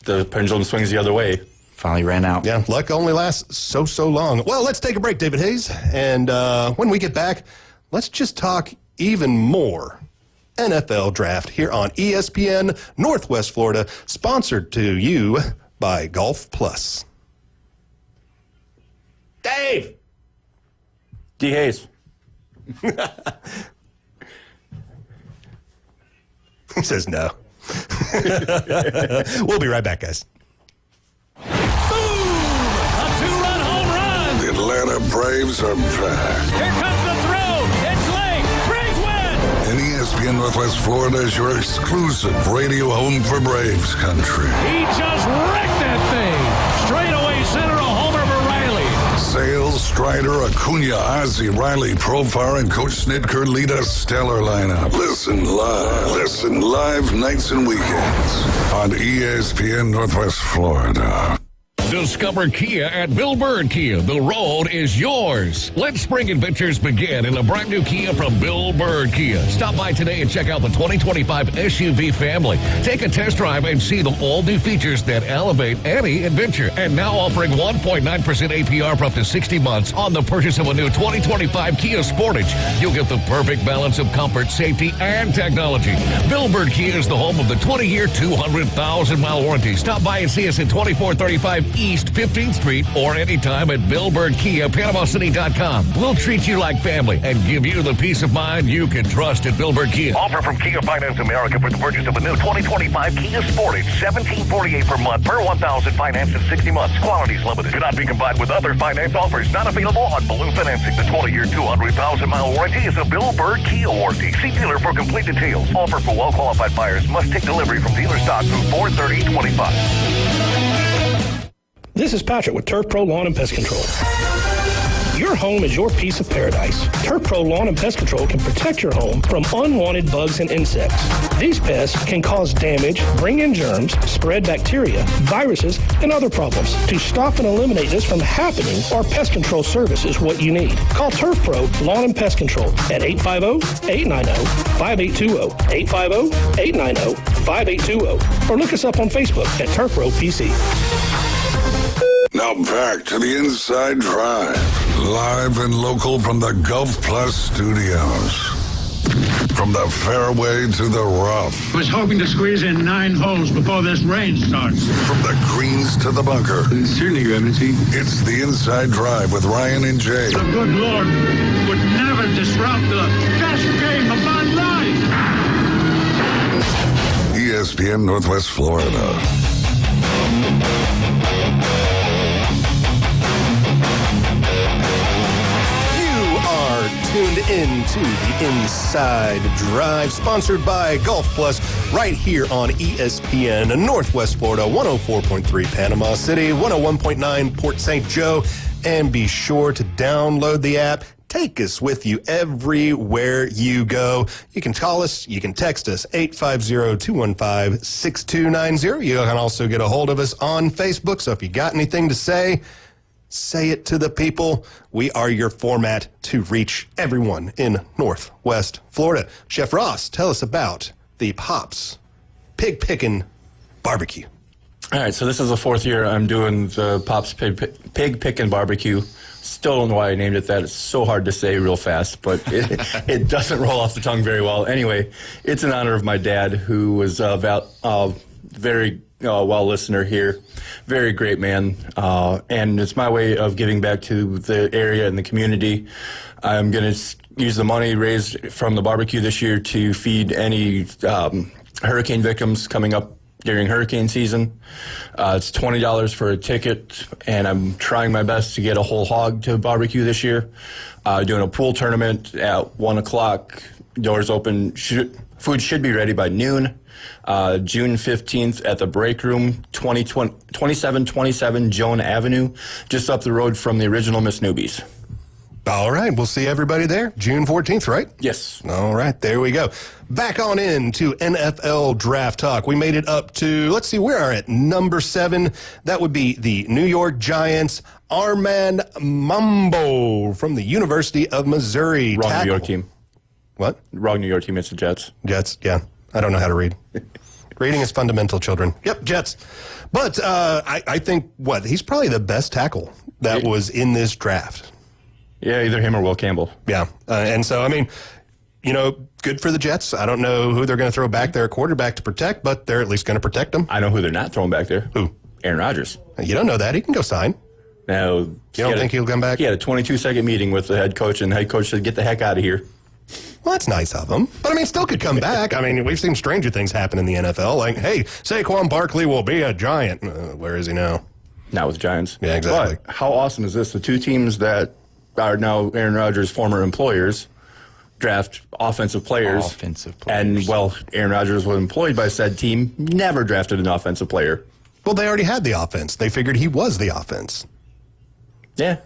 Speaker 11: the pendulum swings the other way.
Speaker 13: Finally ran out.
Speaker 10: Yeah, luck only lasts so long. Well, let's take a break, David Hayes. And when we get back, let's just talk even more NFL Draft here on ESPN Northwest Florida, sponsored to you by Golf Plus. Dave!
Speaker 11: D. Hayes.
Speaker 10: He says no. We'll be right back, guys.
Speaker 8: The Atlanta Braves are back.
Speaker 16: Here comes the throw. It's late. Braves win.
Speaker 8: And ESPN Northwest Florida is your exclusive radio home for Braves country.
Speaker 16: He just wrecked that thing. Straight away center, a homer for Riley.
Speaker 8: Sales, Strider, Acuna, Ozzie, Riley, Profar, and Coach Snitker lead a stellar lineup. Listen live nights and weekends on ESPN Northwest Florida.
Speaker 16: Discover Kia at Bill Bird Kia. The road is yours. Let spring adventures begin in a brand new Kia from Bill Bird Kia. Stop by today and check out the 2025 SUV family. Take a test drive and see the all-new features that elevate any adventure. And now offering 1.9% APR for up to 60 months on the purchase of a new 2025 Kia Sportage. You'll get the perfect balance of comfort, safety, and technology. Bill Bird Kia is the home of the 20-year, 200,000-mile warranty. Stop by and see us at 2435 East 15th Street or anytime at Bill Bird Kia, PanamaCity.com. We'll treat you like family and give you the peace of mind you can trust at Bill Bird Kia.
Speaker 18: Offer from Kia Finance America for the purchase of a new 2025 Kia Sportage, $1,748 per month per 1,000 financed in 60 months. Qualities limited. Cannot be combined with other finance offers. Not available on balloon financing. The 20-year, 200,000-mile warranty is a Bill Bird Kia warranty. See dealer for complete details. Offer for well-qualified buyers. Must take delivery from dealer stock through 4/30/25.
Speaker 19: This is Patrick with Turf Pro Lawn and Pest Control. Your home is your piece of paradise. Turf Pro Lawn and Pest Control can protect your home from unwanted bugs and insects. These pests can cause damage, bring in germs, spread bacteria, viruses, and other problems. To stop and eliminate this from happening, our pest control service is what you need. Call Turf Pro Lawn and Pest Control at 850-890-5820, 850-890-5820, or look us up on Facebook at Turf Pro PC.
Speaker 8: Now back to the Inside Drive, live and local from the Gulf Plus studios. From the fairway to the rough.
Speaker 20: Was hoping to squeeze in 9 holes before this rain starts.
Speaker 8: From the greens to the bunker.
Speaker 20: Certainly, Your Eminency.
Speaker 8: It's the Inside Drive with Ryan and Jay.
Speaker 20: The good Lord would never disrupt the best game of my life.
Speaker 8: ESPN Northwest Florida.
Speaker 10: Tuned into the Inside Drive, sponsored by Golf Plus, right here on ESPN Northwest Florida, 104.3 Panama City, 101.9 Port St. Joe, and be sure to download the app. Take us with you everywhere you go. You can call us, you can text us, 850-215-6290. You can also get a hold of us on Facebook, so if you got anything to say it to the people. We are your format to reach everyone in Northwest Florida. Chef Ross, tell us about the Pops Pig Pickin' Barbecue.
Speaker 11: All right, so this is the 4th year I'm doing the Pops Pig Pickin' Barbecue. Still don't know why I named it that. It's so hard to say real fast, but it doesn't roll off the tongue very well. Anyway, it's in honor of my dad, who was very well listener here. Very great man. And it's my way of giving back to the area and the community. I'm going to use the money raised from the barbecue this year to feed any hurricane victims coming up during hurricane season. It's $20 for a ticket, and I'm trying my best to get a whole hog to barbecue this year. Doing a pool tournament at 1 o'clock. Doors open. Food should be ready by noon. June 15th at the Break Room, 2727 Joan Avenue, just up the road from the original Miss Newbies.
Speaker 10: All right, we'll see everybody there June 14th, right?
Speaker 11: Yes.
Speaker 10: All right, there we go. Back on in to NFL Draft Talk. We made it up to, let's see, we are at number 7. That would be the New York Giants, Armand Mambo from the University of Missouri.
Speaker 11: Wrong
Speaker 10: tackle.
Speaker 11: New York team.
Speaker 10: What?
Speaker 11: Wrong New York team, it's the Jets.
Speaker 10: Jets, yeah. I don't know how to read. Reading is fundamental, children. Yep, Jets. But I think, he's probably the best tackle that was in this draft.
Speaker 11: Yeah, either him or Will Campbell.
Speaker 10: Yeah, and so, I mean, good for the Jets. I don't know who they're going to throw back their quarterback to protect, but they're at least going to protect him.
Speaker 11: I know who they're not throwing back there.
Speaker 10: Who?
Speaker 11: Aaron Rodgers.
Speaker 10: You don't know that. He can go sign.
Speaker 11: No.
Speaker 10: You don't think he'll come back?
Speaker 11: He had a 22-second meeting with the head coach, and the head coach said, get the heck out of here.
Speaker 10: Well, that's nice of him. But, I mean, still could come back. I mean, we've seen stranger things happen in the NFL. Like, hey, Saquon Barkley will be a Giant. Where is he now?
Speaker 11: Not with the Giants.
Speaker 10: Yeah, exactly.
Speaker 11: But how awesome is this? The two teams that are now Aaron Rodgers' former employers draft offensive players. And, Aaron Rodgers was employed by said team, never drafted an offensive player.
Speaker 10: Well, they already had the offense. They figured he was the offense.
Speaker 11: Yeah.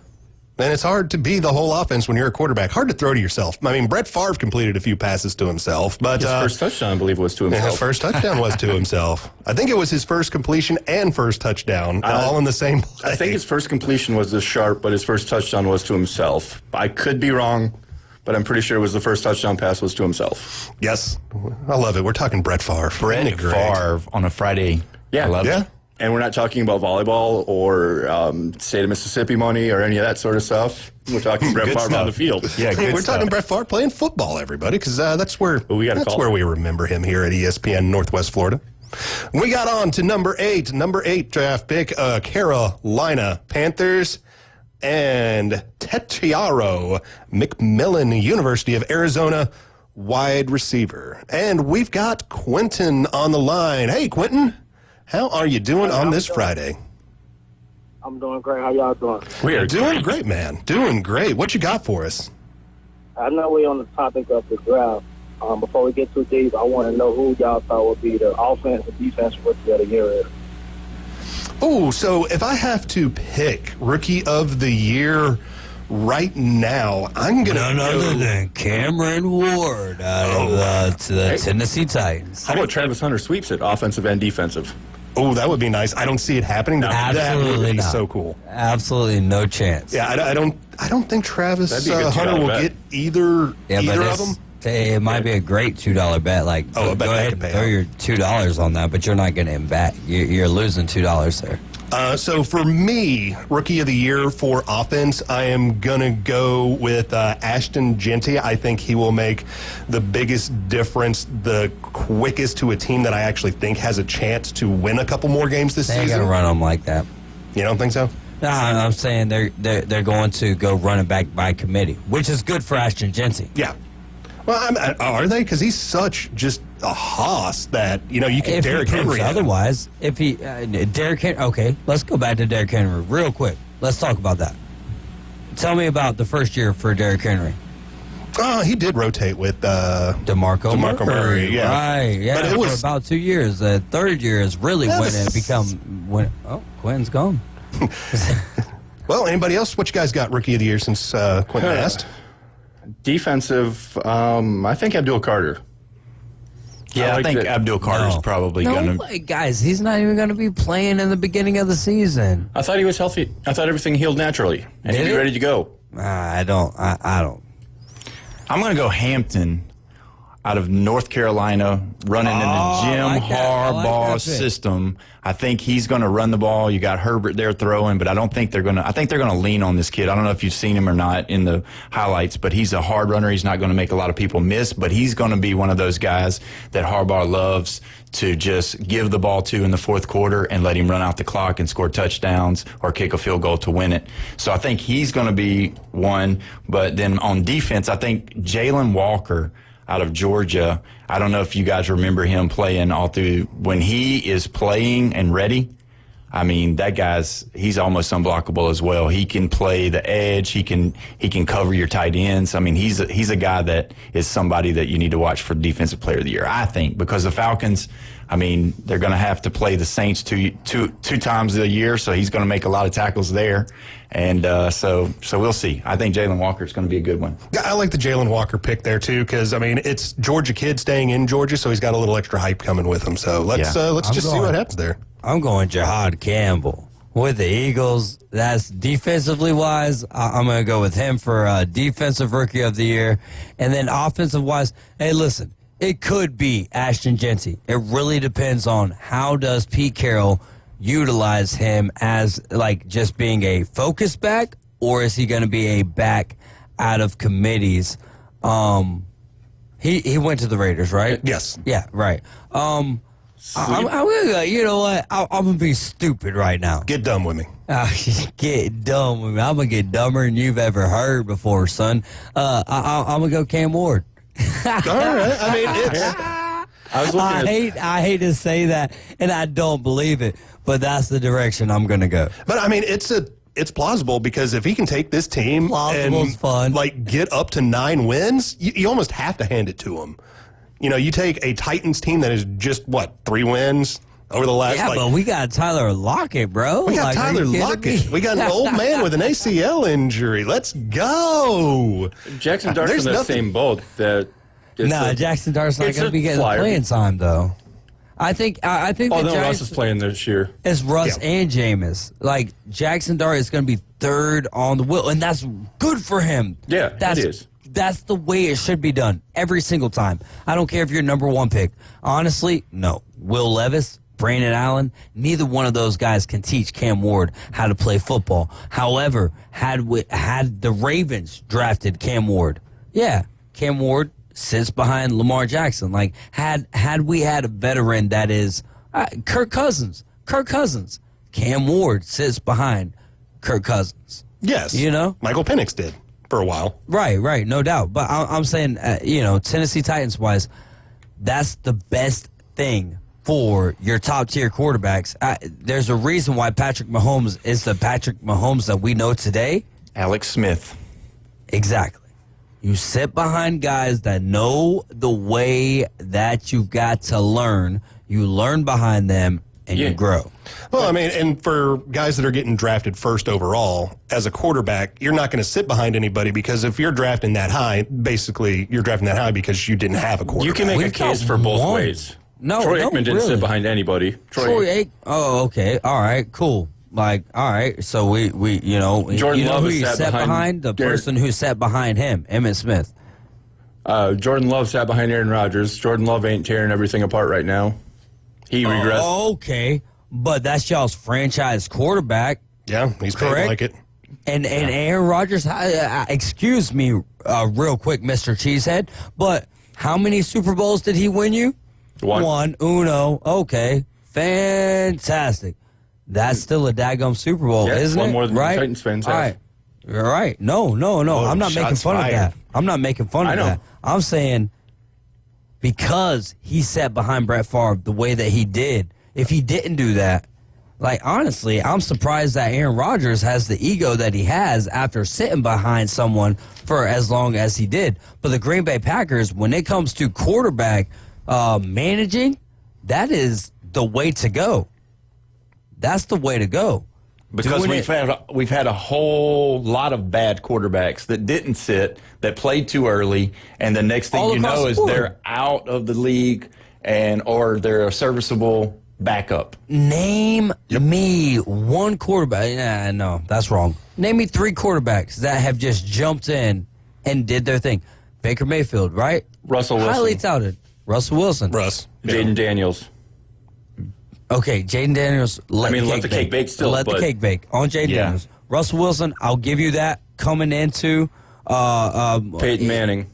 Speaker 10: And it's hard to be the whole offense when you're a quarterback. Hard to throw to yourself. I mean, Brett Favre completed a few passes to himself, but
Speaker 11: his first touchdown, I believe, was to himself.
Speaker 10: His first touchdown was to himself. I think it was his first completion and first touchdown, all in the same play.
Speaker 11: I think his first completion was to Sharp, but his first touchdown was to himself. I could be wrong, but I'm pretty sure it was the first touchdown pass was to himself.
Speaker 10: Yes, I love it. We're talking Brett Favre.
Speaker 13: Brett Favre on a Friday.
Speaker 11: Yeah,
Speaker 13: I love it.
Speaker 11: And we're not talking about volleyball or state of Mississippi money or any of that sort of stuff. We're talking Brett Favre on the field.
Speaker 10: Yeah, we're talking Brett Favre playing football, everybody, because that's where we remember him here at ESPN Northwest Florida. We got on to number 8 draft pick, Carolina Panthers, and Techiaro McMillan, University of Arizona, wide receiver. And we've got Quentin on the line. Hey, Quentin. How are you doing on this Friday?
Speaker 21: I'm doing great. How y'all doing?
Speaker 10: We are doing great, man. Doing great. What you got for us?
Speaker 21: I know we're on the topic of the draft. Before we get too deep, I want to know who y'all thought would be the offense and defense rookie of the year.
Speaker 10: Oh, so if I have to pick rookie of the year right now, I'm going to
Speaker 12: None other than Cameron Ward out of the Tennessee Titans.
Speaker 11: How about Travis Hunter sweeps it, offensive and defensive?
Speaker 10: Oh, that would be nice. I don't see it happening. But
Speaker 12: Absolutely
Speaker 10: that would be
Speaker 12: not.
Speaker 10: So cool.
Speaker 12: Absolutely no chance.
Speaker 10: Yeah, I don't think Travis Hunter will get either of them.
Speaker 12: It might be a great $2 bet. Like, go ahead and throw your $2 on that, but you're not getting it back. You're losing $2 there.
Speaker 10: So for me, rookie of the year for offense, I am going to go with Ashton Genty. I think he will make the biggest difference, the quickest to a team that I actually think has a chance to win a couple more games this season.
Speaker 12: They're going to run them like that.
Speaker 10: You don't think so?
Speaker 12: No, I'm saying they're going to go running back by committee, which is good for Ashton Genty.
Speaker 10: Yeah. Well, are they? Because he's such just a hoss that, you can
Speaker 12: if
Speaker 10: Derrick Henry.
Speaker 12: Otherwise, if he Derrick Henry, okay, let's go back to Derrick Henry real quick. Let's talk about that. Tell me about the first year for Derrick Henry.
Speaker 10: He did rotate with
Speaker 12: DeMarco
Speaker 10: Murray. Yeah.
Speaker 12: Right, yeah, but it was for about 2 years. The third year is really when it Quentin's gone.
Speaker 10: Well, anybody else? What you guys got rookie of the year since Quentin asked?
Speaker 11: Defensive, I think Abdul Carter.
Speaker 13: Yeah, I think Abdul Carter's probably going to.
Speaker 12: Guys, he's not even going to be playing in the beginning of the season.
Speaker 11: I thought he was healthy. I thought everything healed naturally, and he'd be ready to go.
Speaker 12: I don't.
Speaker 13: I'm going to go Hampton out of North Carolina, running in the Jim Harbaugh system. I think he's going to run the ball. You got Herbert there throwing, but I don't think they're going to. I think they're going to lean on this kid. I don't know if you've seen him or not in the highlights, but he's a hard runner. He's not going to make a lot of people miss, but he's going to be one of those guys that Harbaugh loves to just give the ball to in the fourth quarter and let him run out the clock and score touchdowns or kick a field goal to win it. So I think he's going to be one. But then on defense, I think Jalen Walker out of Georgia. I don't know if you guys remember him playing all through when he is playing and ready. I mean, he's almost unblockable as well. He can play the edge. He can cover your tight ends. I mean, he's a guy that is somebody that you need to watch for Defensive Player of the Year, I think, because the Falcons, I mean, they're going to have to play the Saints two times a year, so he's going to make a lot of tackles there. And so we'll see. I think Jalen Walker is going to be a good one.
Speaker 10: Yeah, I like the Jalen Walker pick there, too, because, I mean, it's Georgia kid staying in Georgia, so he's got a little extra hype coming with him. So let's just see what happens there.
Speaker 12: I'm going Jahad Campbell with the Eagles. That's defensively wise. I'm going to go with him for defensive rookie of the year. And then offensive wise, hey, listen, it could be Ashton Genty. It really depends on how does Pete Carroll utilize him as like just being a focus back, or is he going to be a back out of committees? He went to the Raiders, right?
Speaker 10: Yes.
Speaker 12: Yeah, right. I'm gonna go, you know what? I'm gonna be stupid right now.
Speaker 10: Get dumb with me.
Speaker 12: Get dumb with me. I'm gonna get dumber than you've ever heard before, son. I'm gonna go Cam Ward.
Speaker 10: All right. I mean,
Speaker 12: I hate to say that, and I don't believe it, but that's the direction I'm gonna go.
Speaker 10: But I mean, it's plausible because if he can take this team and
Speaker 12: fun.
Speaker 10: like get up to 9 wins, you almost have to hand it to him. You know, you take a Titans team that is just, 3 wins? over the last.
Speaker 12: Yeah, but we got Tyler Lockett, bro.
Speaker 10: We got Tyler Lockett. We got an old man with an ACL injury. Let's go.
Speaker 11: Jackson Dart's in the same boat.
Speaker 12: Jackson Dart's not going to be getting playing time, though. I think the
Speaker 11: Russ is playing this year.
Speaker 12: It's Russ and Jameis. Like, Jackson Dart is going to be third on the wheel, and that's good for him.
Speaker 11: Yeah, it is.
Speaker 12: That's the way it should be done every single time. I don't care if you're number one pick. Honestly, no. Will Levis, Brandon Allen, neither one of those guys can teach Cam Ward how to play football. However, had the Ravens drafted Cam Ward, Cam Ward sits behind Lamar Jackson. Like, had we had a veteran that is Kirk Cousins, Cam Ward sits behind Kirk Cousins.
Speaker 10: Yes. Michael Penix did for a while.
Speaker 12: Right, no doubt. But I'm saying, Tennessee Titans wise, that's the best thing for your top-tier quarterbacks. There's a reason why Patrick Mahomes is the Patrick Mahomes that we know today.
Speaker 13: Alex Smith.
Speaker 12: Exactly. You sit behind guys that know the way that you've got to learn. You learn behind them, and you grow.
Speaker 10: Well, I mean, and for guys that are getting drafted first overall, as a quarterback, you're not going to sit behind anybody because if you're drafting that high, basically you're drafting that high because you didn't have a quarterback.
Speaker 11: You can make a case for both ways. Troy Aikman didn't sit behind anybody.
Speaker 12: Oh, okay. All right, cool. Like, all right, so we
Speaker 11: Jordan Love
Speaker 12: who you sat behind? The person who sat behind him, Emmitt Smith.
Speaker 11: Jordan Love sat behind Aaron Rodgers. Jordan Love ain't tearing everything apart right now. He regressed.
Speaker 12: Oh, okay, but that's y'all's franchise quarterback.
Speaker 10: Yeah, he's playing like it.
Speaker 12: And Aaron Rodgers, excuse me real quick, Mr. Cheesehead, but how many Super Bowls did he win you? One. Uno. Okay, fantastic. That's still a daggum Super Bowl, isn't it?
Speaker 11: One more than the Titans fans have.
Speaker 12: All right. You're right. No. I'm not making fun of that. I'm not making fun of that. I'm saying because he sat behind Brett Favre the way that he did, if he didn't do that, like, honestly, I'm surprised that Aaron Rodgers has the ego that he has after sitting behind someone for as long as he did. But the Green Bay Packers, when it comes to quarterback managing, that is the way to go. That's the way to go.
Speaker 13: Because we've had a whole lot of bad quarterbacks that didn't sit, that played too early, and the next thing you know is they're out of the league or they're a serviceable backup.
Speaker 12: Name me one quarterback. No, that's wrong. Name me three quarterbacks that have just jumped in and did their thing. Baker Mayfield, right?
Speaker 11: Russell Wilson.
Speaker 12: Highly touted. Russell Wilson.
Speaker 11: Jaden Daniels.
Speaker 12: Okay, Jaden Daniels.
Speaker 11: Let the cake bake still.
Speaker 12: Let the cake bake on Jaden Daniels. Russell Wilson, I'll give you that. Coming into
Speaker 11: Peyton Manning.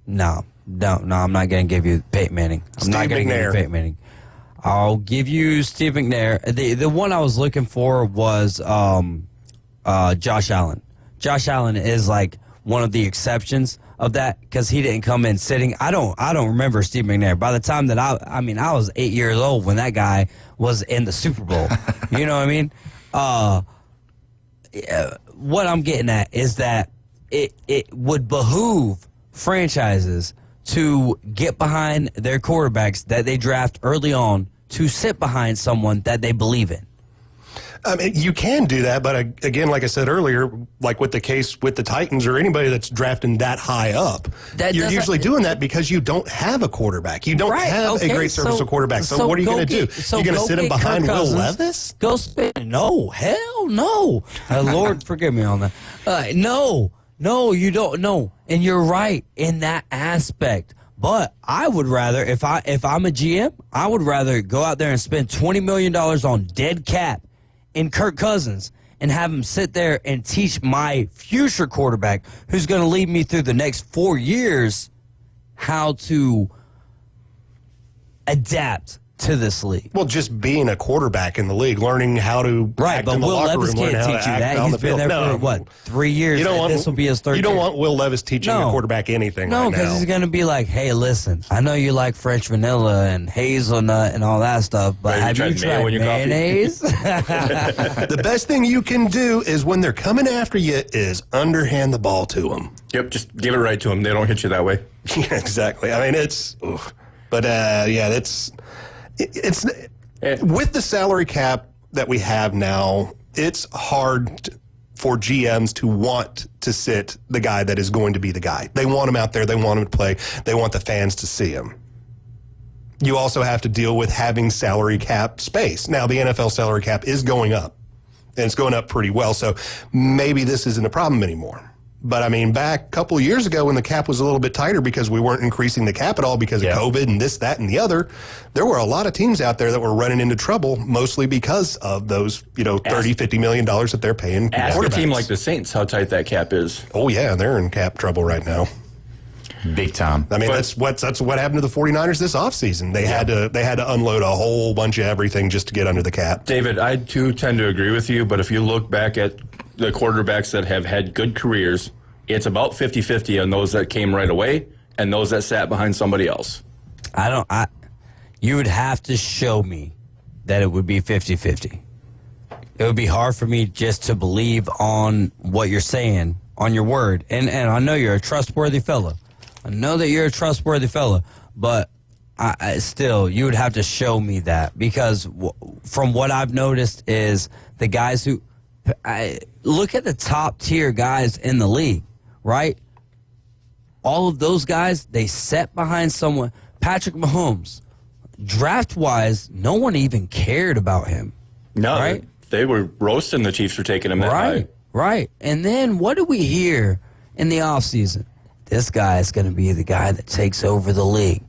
Speaker 12: No, I'm not going to give you Peyton Manning. I'm not going to give you Peyton Manning. I'll give you Steve McNair. The one I was looking for was Josh Allen. Josh Allen is like one of the exceptions of that because he didn't come in sitting. I don't remember Steve McNair. By the time that I was 8 years old when that guy was in the Super Bowl. You know what I mean? What I'm getting at is that it would behoove franchises to get behind their quarterbacks that they draft early on to sit behind someone that they believe in.
Speaker 10: I mean, you can do that, but again, like I said earlier, like with the case with the Titans or anybody that's drafting that high up, you're usually doing that because you don't have a quarterback. You don't have a great serviceable quarterback. So what are you going to do? You're going to sit him behind Will Levis?
Speaker 12: Go spin. No, hell no. Lord, forgive me on that. No, you don't. No, and you're right in that aspect. But I would rather, if I'm a GM, I would rather go out there and spend $20 million on dead cap in Kirk Cousins and have him sit there and teach my future quarterback who's going to lead me through the next 4 years how to adapt to this league.
Speaker 10: Well, just being a quarterback in the league, learning how to act in the locker room, learn how to act on the field.
Speaker 12: He's been there for, what, 3 years? This will be his third year.
Speaker 10: You don't want Will Levis teaching a quarterback anything right now.
Speaker 12: No, because he's going to be like, hey, listen, I know you like French vanilla and hazelnut and all that stuff, but have you tried mayonnaise?
Speaker 10: The best thing you can do is when they're coming after you is underhand the ball to them.
Speaker 11: Yep, just give it right to them. They don't hit you that way.
Speaker 10: Yeah, exactly. I mean, it's... Oof. But, yeah, it's...
Speaker 11: And
Speaker 10: With the salary cap that we have now, it's hard for GMs to want to sit the guy that is going to be the guy. They want him out there. They want him to play. They want the fans to see him. You also have to deal with having salary cap space. Now, the NFL salary cap is going up, and it's going up pretty well, so maybe this isn't a problem anymore. But, I mean, back a couple of years ago when the cap was a little bit tighter because we weren't increasing the cap at all because of COVID and this, that, and the other, there were a lot of teams out there that were running into trouble, mostly because of those, $30, $50 million that they're paying.
Speaker 11: Ask a team like the Saints how tight that cap is.
Speaker 10: Oh, yeah, they're in cap trouble right now.
Speaker 13: Big time.
Speaker 10: I mean, that's what happened to the 49ers this offseason. They had to unload a whole bunch of everything just to get under the cap.
Speaker 11: David, I too tend to agree with you, but if you look back at the quarterbacks that have had good careers, it's about 50-50 on those that came right away and those that sat behind somebody else.
Speaker 12: You would have to show me that it would be 50-50. It would be hard for me just to believe on what you're saying, on your word. And I know you're a trustworthy fella. I know that you're a trustworthy fella, but I still, you would have to show me that because from what I've noticed is the guys who look at the top tier guys in the league, right? All of those guys, they sat behind someone. Patrick Mahomes, draft-wise, no one even cared about him.
Speaker 11: No,
Speaker 12: right?
Speaker 11: They were roasting the Chiefs for taking him that high.
Speaker 12: Right. And then what do we hear in the offseason? This guy is going to be the guy that takes over the league.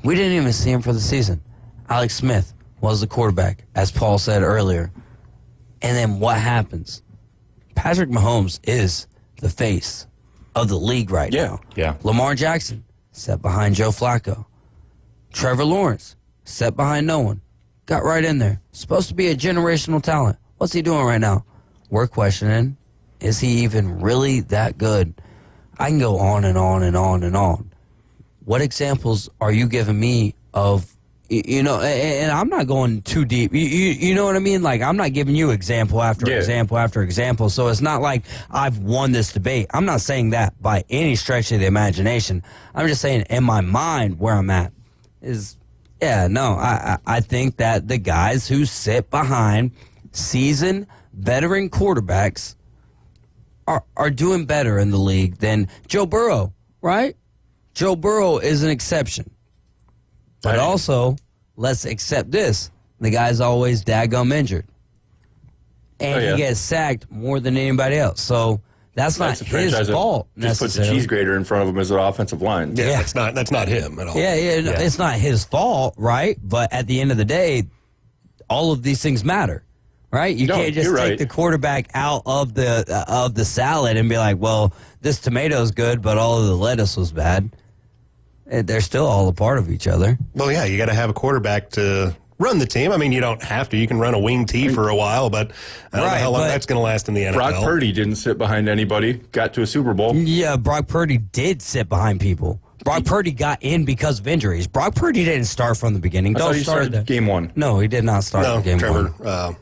Speaker 12: We didn't even see him for the season. Alex Smith was the quarterback, as Paul said earlier. And then what happens? Patrick Mahomes is the face of the league right now.
Speaker 13: Yeah.
Speaker 12: Lamar Jackson sat behind Joe Flacco. Trevor Lawrence sat behind no one. Got right in there. Supposed to be a generational talent. What's he doing right now? We're questioning, is he even really that good? I can go on and on and on and on. What examples are you giving me of, and I'm not going too deep. You know what I mean? Like, I'm not giving you example after example after example. So it's not like I've won this debate. I'm not saying that by any stretch of the imagination. I'm just saying in my mind where I'm at is, I think that the guys who sit behind seasoned veteran quarterbacks are doing better in the league than Joe Burrow, right? Joe Burrow is an exception. But also, let's accept this. The guy's always daggum injured. And he gets sacked more than anybody else. So that's not his fault.
Speaker 11: Just puts a cheese grater in front of him as an offensive line.
Speaker 10: Yeah, that's not him at all.
Speaker 12: Yeah, it's not his fault, right? But at the end of the day, all of these things matter. Right? You can't just take the quarterback out of the salad and be like, well, this tomato's good, but all of the lettuce was bad. They're still all a part of each other.
Speaker 10: Well, yeah, you got to have a quarterback to run the team. I mean, you don't have to. You can run a wing T for a while, but I don't know how long that's going to last in the NFL.
Speaker 11: Brock Purdy didn't sit behind anybody, got to a Super Bowl.
Speaker 12: Yeah, Brock Purdy did sit behind people. Brock Purdy got in because of injuries. Brock Purdy didn't start from the beginning.
Speaker 11: I thought he started game one.
Speaker 12: No, he did not start game
Speaker 10: one.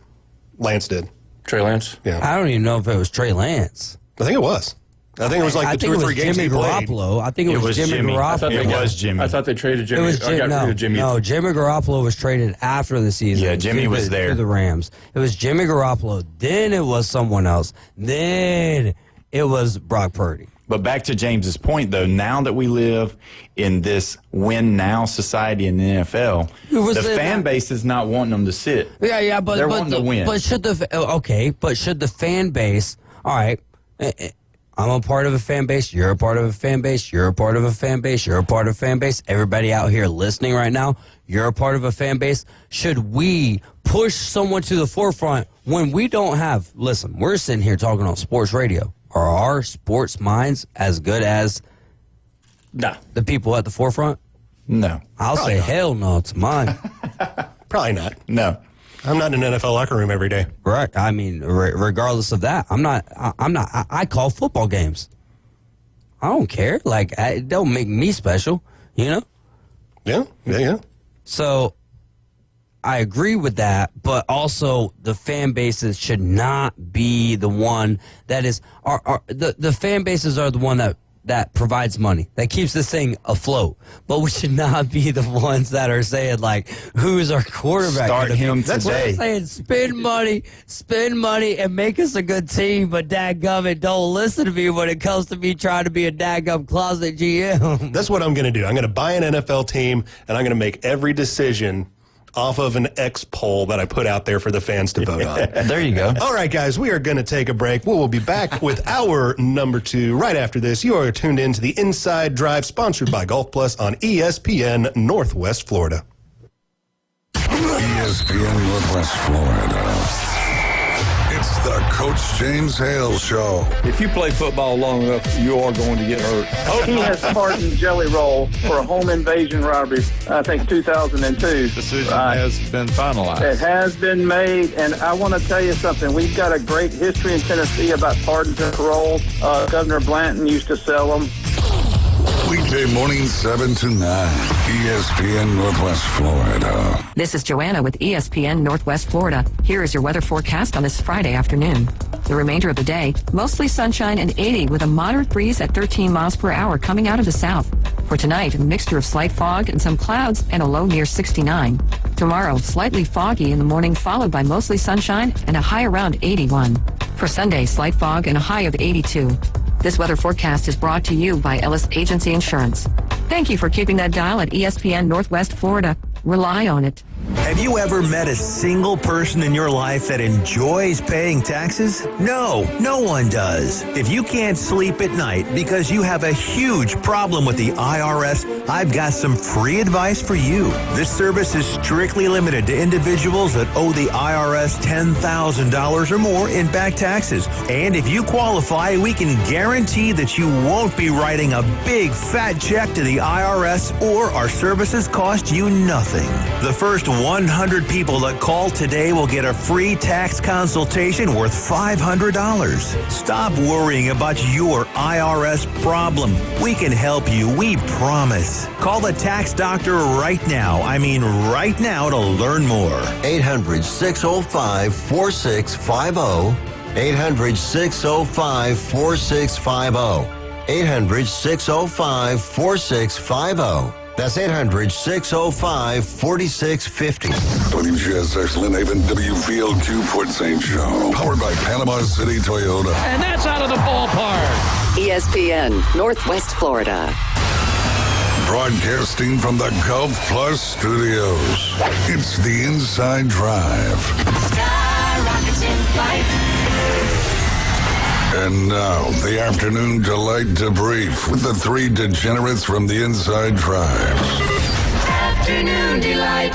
Speaker 10: Lance did.
Speaker 11: Trey Lance?
Speaker 10: Yeah.
Speaker 12: I don't even know if it was Trey Lance.
Speaker 10: I think it was. I think it was like the 2 or 3 games he played.
Speaker 12: I think it was Jimmy Garoppolo.
Speaker 13: It was Jimmy.
Speaker 11: I thought they traded Jimmy.
Speaker 12: It was
Speaker 11: got rid of Jimmy.
Speaker 12: No, Jimmy Garoppolo was traded after the season.
Speaker 13: Yeah, Jimmy was there.
Speaker 12: To the Rams. It was Jimmy Garoppolo. Then it was someone else. Then it was Brock Purdy.
Speaker 13: But back to James's point, though, now that we live in this win-now society in the NFL, the fan base is not wanting them to sit.
Speaker 12: Yeah, but
Speaker 13: they're wanting to win.
Speaker 12: But should the fan base? All right, I'm a part of a fan base. You're a part of a fan base. You're a part of a fan base. You're a part of a fan base. Everybody out here listening right now, you're a part of a fan base. Should we push someone to the forefront when we don't have? Listen, we're sitting here talking on sports radio. Are our sports minds as good as the people at the forefront?
Speaker 13: No.
Speaker 12: I'll say hell no to mine.
Speaker 10: Probably not.
Speaker 13: No.
Speaker 10: I'm not in an NFL locker room every day.
Speaker 12: Right. I mean, regardless of that, I call football games. I don't care. Like, it don't make me special, you know?
Speaker 10: Yeah.
Speaker 12: So I agree with that, but also the fan bases should not be the one that is the fan bases are the one that that provides money, that keeps this thing afloat. But we should not be the ones that are saying, like, who's our quarterback?
Speaker 13: Start him today.
Speaker 12: We're saying spend money, and make us a good team, but dadgummit, don't listen to me when it comes to me trying to be a dadgum closet GM.
Speaker 10: That's what I'm going to do. I'm going to buy an NFL team, and I'm going to make every decision off of an X poll that I put out there for the fans to vote on.
Speaker 13: There you go.
Speaker 10: All right, guys, we are going to take a break. We will be back with our number 2 right after this. You are tuned in to the Inside Drive, sponsored by Golf Plus on ESPN Northwest Florida.
Speaker 8: ESPN Northwest Florida. It's the Coach James Hale Show.
Speaker 2: If you play football long enough, you are going to get hurt.
Speaker 21: He has pardoned Jelly Roll for a home invasion robbery, I think 2002.
Speaker 2: Decision has been finalized.
Speaker 21: It has been made, and I want to tell you something. We've got a great history in Tennessee about pardons and paroles. Governor Blanton used to sell them.
Speaker 8: Weekday morning 7 to 9. ESPN Northwest Florida.
Speaker 1: This is Joanna with ESPN Northwest Florida. Here is your weather forecast on this Friday afternoon. The remainder of the day, mostly sunshine and 80 with a moderate breeze at 13 miles per hour coming out of the south. For tonight, a mixture of slight fog and some clouds and a low near 69. Tomorrow, slightly foggy in the morning followed by mostly sunshine and a high around 81. For Sunday, slight fog and a high of 82. This weather forecast is brought to you by Ellis Agency Insurance. Thank you for keeping that dial at ESPN Northwest Florida. Rely on it.
Speaker 22: Have you ever met a single person in your life that enjoys paying taxes? No, no one does. If you can't sleep at night because you have a huge problem with the IRS, I've got some free advice for you. This service is strictly limited to individuals that owe the IRS $10,000 or more in back taxes. And if you qualify, we can guarantee that you won't be writing a big fat check to the IRS, or our services cost you nothing. The first 100 people that call today will get a free tax consultation worth $500. Stop worrying about your IRS problem. We can help you, we promise. Call the tax doctor right now. I mean right now, to learn more.
Speaker 23: 800-605-4650. 800-605-4650. 800-605-4650. That's 800-605-4650.
Speaker 8: WGSX Lynn Haven, WVLQ Port St. Joe. Powered by Panama City Toyota.
Speaker 16: And that's out of the ballpark.
Speaker 24: ESPN Northwest Florida.
Speaker 8: Broadcasting from the Golf Plus studios. It's the Inside Drive.
Speaker 25: Sky rockets in flight.
Speaker 8: And now, the afternoon delight debrief with the 3 degenerates from the Inside Drive.
Speaker 25: Afternoon delight.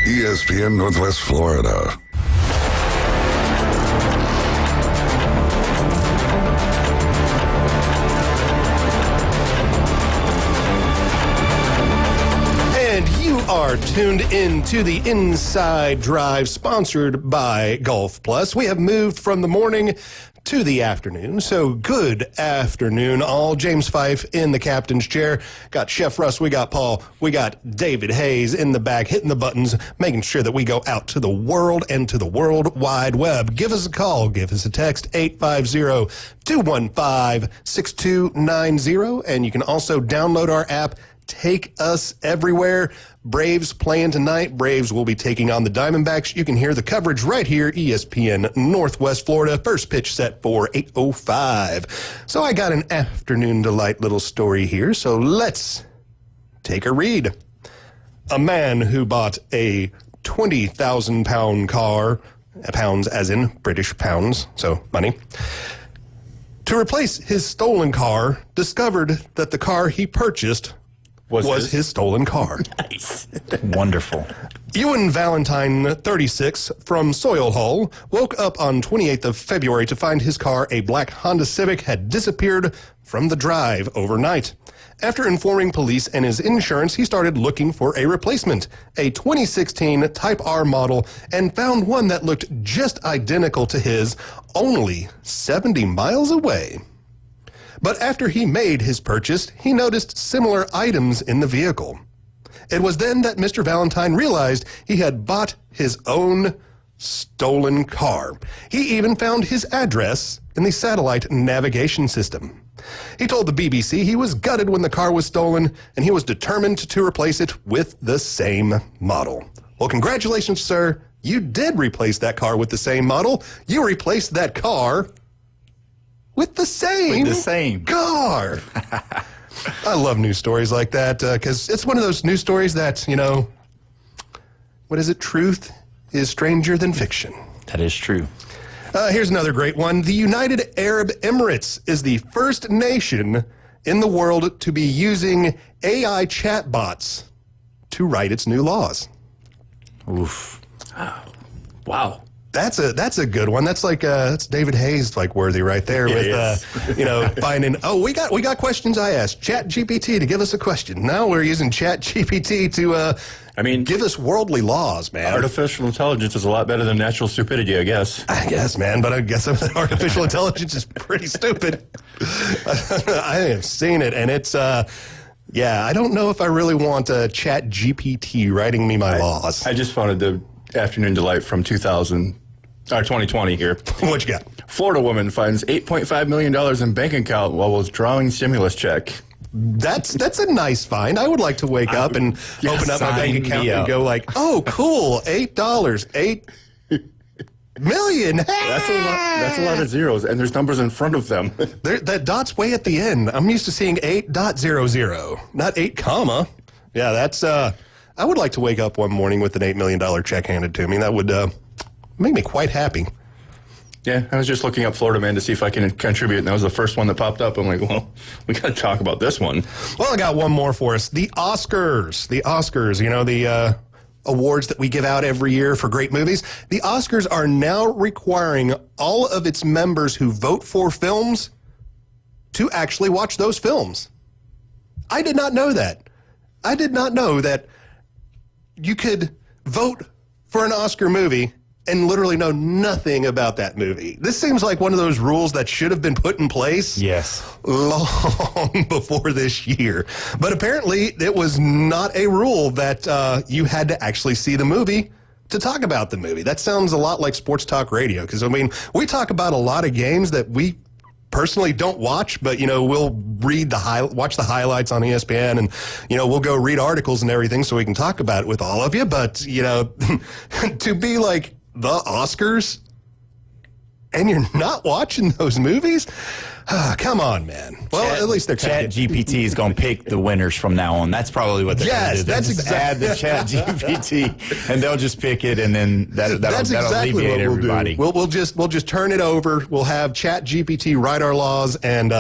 Speaker 8: ESPN Northwest Florida.
Speaker 10: And you are tuned in to the Inside Drive, sponsored by Golf Plus. We have moved from the morning to the afternoon. So good afternoon, all. James Fife in the captain's chair. Got Chef Russ, we got Paul, we got David Hayes in the back, hitting the buttons, making sure that we go out to the world and to the World Wide Web. Give us a call, give us a text, 850-215-6290. And you can also download our app, Take Us Everywhere. Braves playing tonight. Braves will be taking on the Diamondbacks. You can hear the coverage right here, ESPN Northwest Florida. First pitch set for 8:05. So I got an afternoon delight little story here. So let's take a read. A man who bought a 20,000-pound car, pounds as in British pounds, so money, to replace his stolen car, discovered that the car he purchased was his stolen car.
Speaker 13: Nice. Wonderful.
Speaker 10: Ewan Valentine, 36, from Soil Hall, woke up on 28th of February to find his car, a black Honda Civic, had disappeared from the drive overnight. After informing police and his insurance, he started looking for a replacement, a 2016 Type R model, and found one that looked just identical to his, only 70 miles away. But after he made his purchase, he noticed similar items in the vehicle. It was then that Mr. Valentine realized he had bought his own stolen car. He even found his address in the satellite navigation system. He told the BBC he was gutted when the car was stolen, and he was determined to replace it with the same model. Well, congratulations, sir. You did replace that car with the same model. You replaced that car with the same car. I love news stories like that because it's one of those news stories that, what is it? Truth is stranger than fiction.
Speaker 13: That is true.
Speaker 10: Here's another great one. The United Arab Emirates is the first nation in the world to be using AI chatbots to write its new laws.
Speaker 13: Oof.
Speaker 11: Wow.
Speaker 10: That's a good one. That's like that's David Hayes worthy right there with finding. Oh, we got questions. I asked ChatGPT to give us a question. Now we're using ChatGPT to give us worldly laws, man.
Speaker 11: Artificial intelligence is a lot better than natural stupidity, I guess.
Speaker 10: I guess, man, but I guess artificial intelligence is pretty stupid. I have seen it, and it's I don't know if I really want ChatGPT writing me my laws.
Speaker 11: I just found the afternoon delight from 2020 here.
Speaker 10: What you got?
Speaker 11: Florida woman finds $8.5 million in bank account while withdrawing stimulus check.
Speaker 10: That's a nice find. I would like to wake up and open up my bank account and go oh, cool, $8, $8 million.
Speaker 11: That's a lot of zeros, and there's numbers in front of them.
Speaker 10: That dot's way at the end. I'm used to seeing 8.00, not 8 comma. Yeah, that's. I would like to wake up one morning with an $8 million check handed to me. That would make me quite happy.
Speaker 11: Yeah, I was just looking up Florida Man to see if I can contribute, and that was the first one that popped up. I'm like, well, we got to talk about this one.
Speaker 10: Well, I got one more for us. The Oscars. The awards that we give out every year for great movies. The Oscars are now requiring all of its members who vote for films to actually watch those films. I did not know that. I did not know that you could vote for an Oscar movie and literally know nothing about that movie. This seems like one of those rules that should have been put in place long before this year. But apparently it was not a rule that you had to actually see the movie to talk about the movie. That sounds a lot like sports talk radio because, we talk about a lot of games that we personally don't watch, but we'll watch the highlights on ESPN, and we'll go read articles and everything so we can talk about it with all of you. But to be like the Oscars and you're not watching those movies, come on, man. Well, at least they're
Speaker 13: ChatGPT is going to pick the winners from now on. That's probably what they're going to do.
Speaker 10: That's exactly.
Speaker 13: Add the ChatGPT, and they'll just pick it, and then that'll
Speaker 10: exactly
Speaker 13: alleviate everybody.
Speaker 10: We'll just turn it over. We'll have ChatGPT write our laws and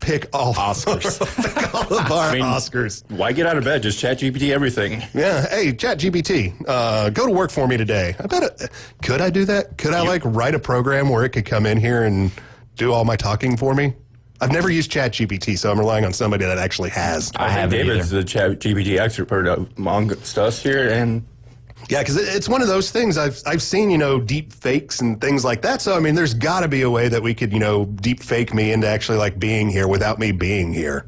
Speaker 10: pick all
Speaker 13: Oscars.
Speaker 10: pick all of our Oscars.
Speaker 11: Why get out of bed? Just ChatGPT everything.
Speaker 10: Yeah. Hey, ChatGPT, go to work for me today. Could I do that? Could I write a program where it could come in here and do all my talking for me? I've never used ChatGPT, so I'm relying on somebody that actually has.
Speaker 11: I have David's the ChatGPT expert amongst us here, and
Speaker 10: yeah, because it's one of those things I've seen, deep fakes and things like that. So there's got to be a way that we could, deep fake me into actually being here without me being here.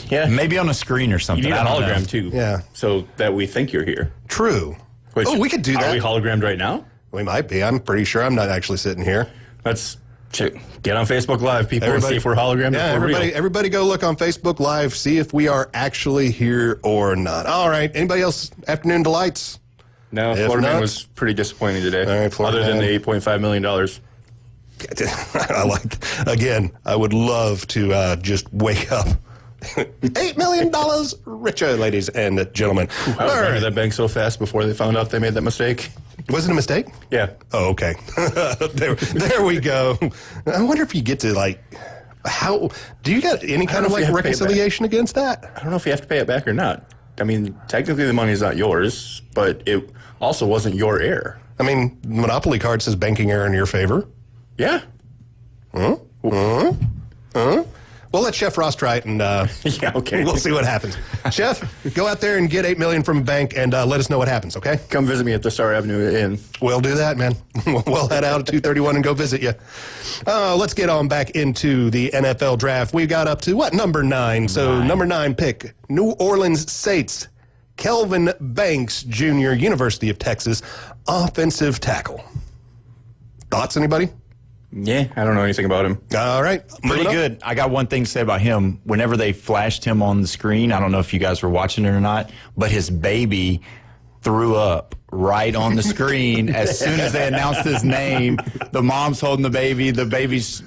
Speaker 11: Yeah,
Speaker 13: maybe on a screen or something.
Speaker 11: You need a hologram too.
Speaker 10: Yeah,
Speaker 11: so that we think you're here.
Speaker 10: True. We could do that.
Speaker 11: Are we hologrammed right now?
Speaker 10: We might be. I'm pretty sure I'm not actually sitting here.
Speaker 11: Let's get on Facebook Live, people, and see if we're hologrammed.
Speaker 10: Yeah, everybody go look on Facebook Live, see if we are actually here or not. All right. Anybody else? Afternoon delights?
Speaker 11: No, Florida Man was pretty disappointing today. All right, Florida Man. Other than the $8.5 million.
Speaker 10: Again, I would love to just wake up. $8 million richer, ladies and gentlemen.
Speaker 11: I was running that bank so fast before they found out they made that mistake.
Speaker 10: Was it a mistake?
Speaker 11: Yeah.
Speaker 10: Oh, okay. there we go. I wonder if you get to how do you got any kind of reconciliation against that?
Speaker 11: I don't know if you have to pay it back or not. Technically the money is not yours, but it also wasn't your error.
Speaker 10: Monopoly card says banking error in your favor.
Speaker 11: Yeah.
Speaker 10: We'll let Chef Ross try it, and
Speaker 11: yeah, okay.
Speaker 10: We'll see what happens. Chef, go out there and get $8 million from a bank, and let us know what happens. Okay?
Speaker 11: Come visit me at the Star Avenue Inn.
Speaker 10: We'll do that, man. We'll head out at 2:31 and go visit you. Let's get on back into the NFL draft. We got up to number 9. So number 9 pick, New Orleans Saints, Kelvin Banks Jr., University of Texas, offensive tackle. Thoughts, anybody?
Speaker 11: Yeah, I don't know anything about him.
Speaker 10: All right.
Speaker 13: Pretty good. I got one thing to say about him. Whenever they flashed him on the screen, I don't know if you guys were watching it or not, but his baby threw up right on the screen as soon as they announced his name. The mom's holding the baby's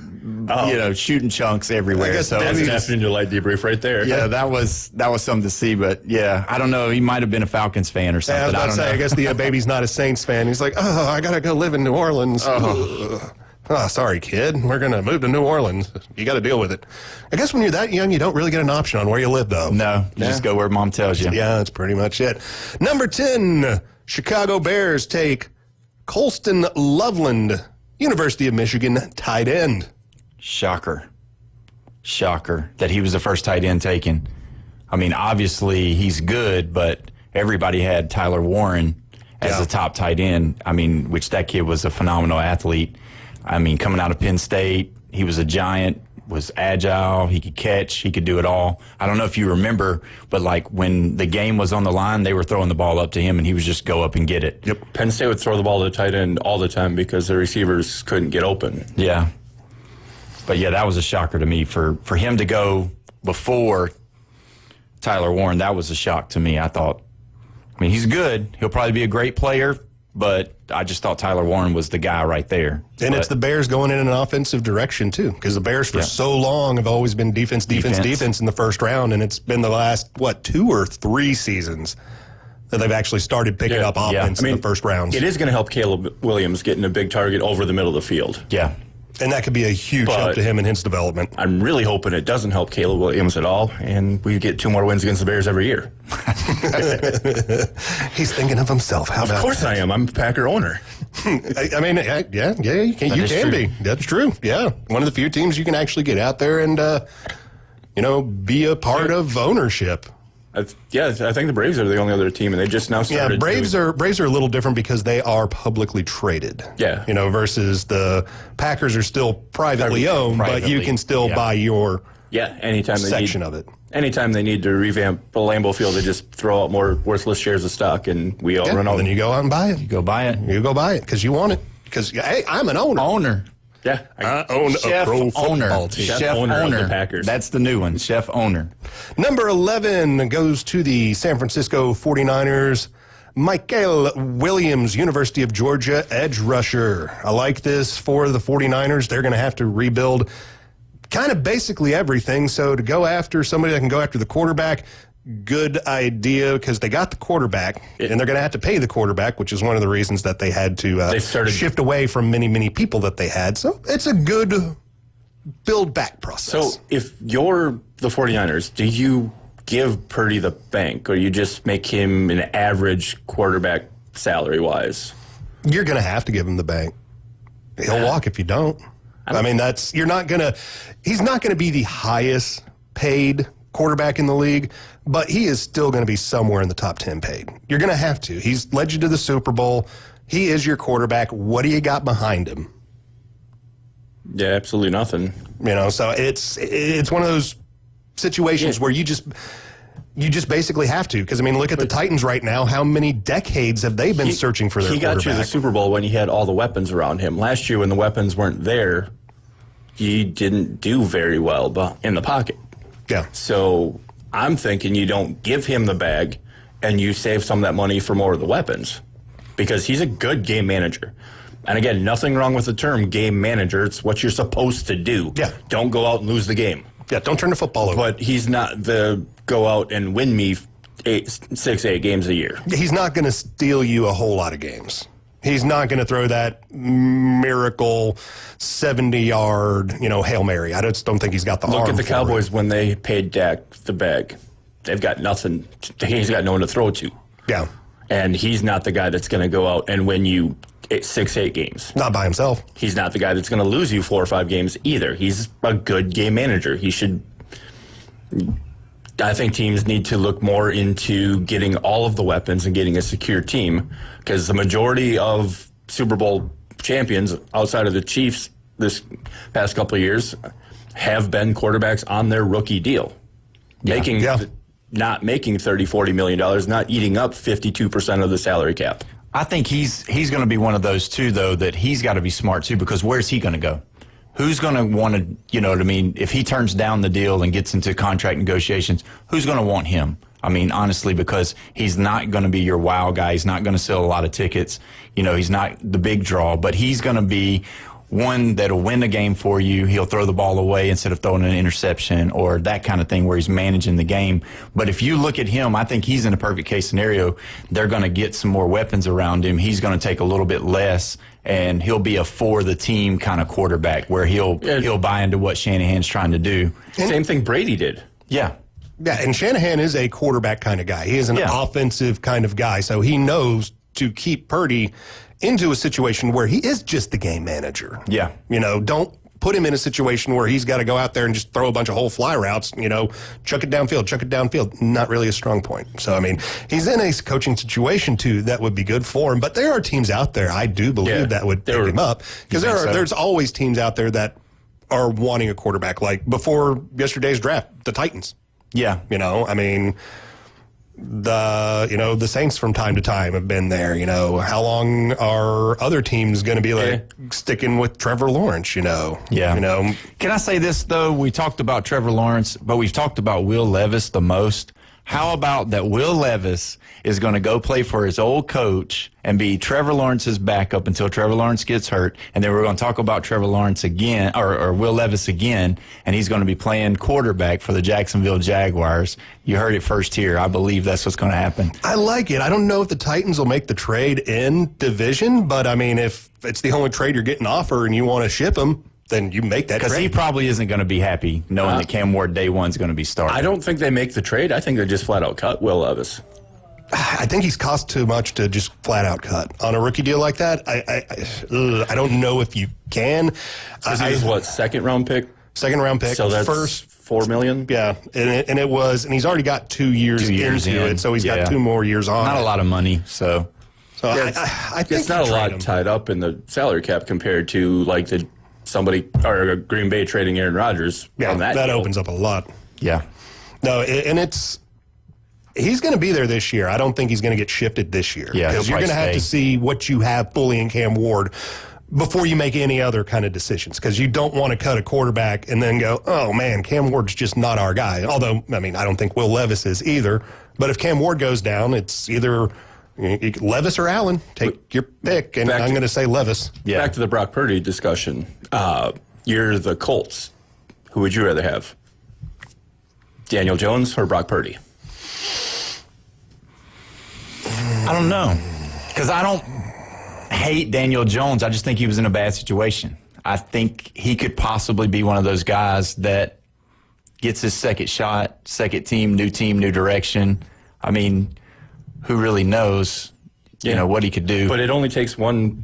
Speaker 13: shooting chunks everywhere.
Speaker 11: I guess that's an afternoon delight debrief right there.
Speaker 13: Yeah, that was something to see. But yeah, I don't know. He might have been a Falcons fan or something.
Speaker 10: I don't know. I guess the baby's not a Saints fan. He's like, I gotta go live in New Orleans. Oh, sorry, kid. We're going to move to New Orleans. You got to deal with it. I guess when you're that young, you don't really get an option on where you live, though.
Speaker 13: No, you just go where mom tells you.
Speaker 10: Yeah, that's pretty much it. Number 10, Chicago Bears take Colston Loveland, University of Michigan, tight end.
Speaker 13: Shocker that he was the first tight end taken. I mean, obviously he's good, but everybody had Tyler Warren as the top tight end. I mean, which that kid was a phenomenal athlete. I mean, coming out of Penn State, he was a giant, was agile, he could catch, he could do it all. I don't know if you remember, but like when the game was on the line, they were throwing the ball up to him and he was just go up and get it.
Speaker 11: Yep. Penn State would throw the ball to the tight end all the time because the receivers couldn't get open.
Speaker 13: Yeah. But yeah, that was a shocker to me. For him to go before Tyler Warren, that was a shock to me. I mean, he's good. He'll probably be a great player, but I just thought Tyler Warren was the guy right there.
Speaker 10: And it's the Bears going in an offensive direction, too, because the Bears for so long have always been defense in the first round, and it's been the last, 2 or 3 seasons that they've actually started picking up offense in the first rounds.
Speaker 11: It is going to help Caleb Williams getting a big target over the middle of the field.
Speaker 13: Yeah.
Speaker 10: And that could be a huge help to him in his development.
Speaker 11: I'm really hoping it doesn't help Caleb Williams at all, and we get 2 more wins against the Bears every year.
Speaker 10: He's thinking of himself. How about
Speaker 11: Of course
Speaker 10: that?
Speaker 11: I am. I'm a Packer owner.
Speaker 10: I mean, you can be. That's true. Yeah. One of the few teams you can actually get out there and, be a part of ownership.
Speaker 11: I think the Braves are the only other team, and they just now started.
Speaker 10: Yeah, Braves are a little different because they are publicly traded.
Speaker 11: Yeah.
Speaker 10: Versus the Packers are still privately owned, but you can still buy your
Speaker 11: anytime
Speaker 10: section of it.
Speaker 11: Anytime they need to revamp a Lambeau Field, they just throw out more worthless shares of stock, and we all run out.
Speaker 10: Then you go out and buy it.
Speaker 13: You go buy it.
Speaker 10: You go buy it because you want it. Because, hey, I'm an owner.
Speaker 11: Yeah,
Speaker 10: I own a pro football team.
Speaker 13: Chef owner of the Packers. That's the new one, chef owner.
Speaker 10: Number 11 goes to the San Francisco 49ers. Michael Williams, University of Georgia, edge rusher. I like this for the 49ers. They're going to have to rebuild kind of basically everything. So to go after somebody that can go after the quarterback, good idea because they got the quarterback and they're going to have to pay the quarterback, which is one of the reasons that they had to shift away from many people that they had. So it's a good build back process.
Speaker 11: So if you're the 49ers, do you give Purdy the bank or you just make him an average quarterback salary wise?
Speaker 10: You're going to have to give him the bank. He'll walk if you don't. I mean, he's not going to be the highest paid quarterback in the league, but he is still going to be somewhere in the top 10 paid. You're going to have to. He's led you to the Super Bowl. He is your quarterback. What do you got behind him?
Speaker 11: Yeah, absolutely nothing.
Speaker 10: So it's one of those situations where you just basically have to. Because, look at the Titans right now. How many decades have they been searching for their quarterback?
Speaker 11: He got you the Super Bowl when he had all the weapons around him. Last year when the weapons weren't there, he didn't do very well in the pocket.
Speaker 10: Yeah.
Speaker 11: So I'm thinking you don't give him the bag and you save some of that money for more of the weapons because he's a good game manager. And again, nothing wrong with the term game manager. It's what you're supposed to do.
Speaker 10: Yeah.
Speaker 11: Don't go out and lose the game.
Speaker 10: Yeah, don't turn the football over.
Speaker 11: But he's not the go out and win me 6-8 games a year.
Speaker 10: He's not going to steal you a whole lot of games. He's not going to throw that miracle 70-yard, Hail Mary. I just don't think he's got the arm.
Speaker 11: Look at the Cowboys when they paid Dak the bag. They've got nothing. He's got no one to throw to.
Speaker 10: Yeah.
Speaker 11: And he's not the guy that's going to go out and win you 6-8 games.
Speaker 10: Not by himself.
Speaker 11: He's not the guy that's going to lose you 4 or 5 games either. He's a good game manager. I think teams need to look more into getting all of the weapons and getting a secure team because the majority of Super Bowl champions outside of the Chiefs this past couple of years have been quarterbacks on their rookie deal. Not making $30-40 million, not eating up 52% of the salary cap.
Speaker 13: I think he's going to be one of those too, though, that he's got to be smart too, because where's he going to go? who's going to want to, you know what I mean? If he turns down the deal and gets into contract negotiations, who's going to want him? I mean, honestly, because he's not going to be your wow guy. He's not going to sell a lot of tickets. You know, he's not the big draw, but he's going to be one that'll win the game for you. He'll throw the ball away instead of throwing an interception or that kind of thing where he's managing the game. But if you look at him, I think he's in a perfect case scenario. They're going to get some more weapons around him. He's going to take a little bit less, and he'll be a for the team kind of quarterback where he'll buy into what Shanahan's trying to do.
Speaker 11: Same thing Brady did.
Speaker 13: Yeah.
Speaker 10: Yeah, and Shanahan is a quarterback kind of guy. He is an offensive kind of guy, so he knows to keep Purdy into a situation where he is just the game manager.
Speaker 13: Yeah.
Speaker 10: You know, don't put him in a situation where he's got to go out there and just throw a bunch of whole fly routes, you know, chuck it downfield. Not really a strong point. So, I mean, he's in a coaching situation, too, that would be good for him. But there are teams out there, I do believe, that would pick him up. Because there's always teams out there that are wanting a quarterback. Like before yesterday's draft, the Titans.
Speaker 13: Yeah.
Speaker 10: You know, I mean, the Saints from time to time have been there. You know, how long are other teams going to be sticking with Trevor Lawrence, you know?
Speaker 13: Yeah.
Speaker 10: You know,
Speaker 13: can I say this, though? We talked about Trevor Lawrence, but we've talked about Will Levis the most. How about that Will Levis is going to go play for his old coach and be Trevor Lawrence's backup until Trevor Lawrence gets hurt, and then we're going to talk about Trevor Lawrence again, or Will Levis again, and he's going to be playing quarterback for the Jacksonville Jaguars. You heard it first here. I believe that's what's going to happen.
Speaker 10: I like it. I don't know if the Titans will make the trade in division, but I mean, if it's the only trade you're getting offer and you want to ship him, then you make that trade.
Speaker 13: Because he probably isn't going to be happy knowing that Cam Ward day one's going to be starting.
Speaker 11: I don't think they make the trade. I think they just flat out cut Will Levis.
Speaker 10: I think he's cost too much to just flat out cut on a rookie deal like that. I don't know if you can.
Speaker 11: Because he was what, second round pick?
Speaker 10: Second round pick.
Speaker 11: So that's
Speaker 10: first
Speaker 11: $4 million.
Speaker 10: Yeah, and he's already got 2 years, into it, so he's got 2 more years on.
Speaker 13: Not a lot of money, so.
Speaker 10: I think
Speaker 11: it's not a lot tied up in the salary cap compared to like somebody or Green Bay trading Aaron Rodgers.
Speaker 10: Yeah,
Speaker 11: on that deal.
Speaker 10: opens up a lot.
Speaker 13: Yeah.
Speaker 10: No, he's going to be there this year. I don't think he's going to get shifted this year.
Speaker 13: Yeah,
Speaker 10: because you're going to have to see what you have fully in Cam Ward before you make any other kind of decisions. Because you don't want to cut a quarterback and then go, oh man, Cam Ward's just not our guy. Although, I mean, I don't think Will Levis is either. But if Cam Ward goes down, it's either Levis or Allen. Take your pick, and I'm going to say Levis.
Speaker 11: Yeah. Back to the Brock Purdy discussion. You're the Colts. Who would you rather have? Daniel Jones or Brock Purdy?
Speaker 13: I don't know. Because I don't hate Daniel Jones. I just think he was in a bad situation. I think he could possibly be one of those guys that gets his second shot, second team, new direction. I mean, who really knows, you know, what he could do.
Speaker 11: But it only takes one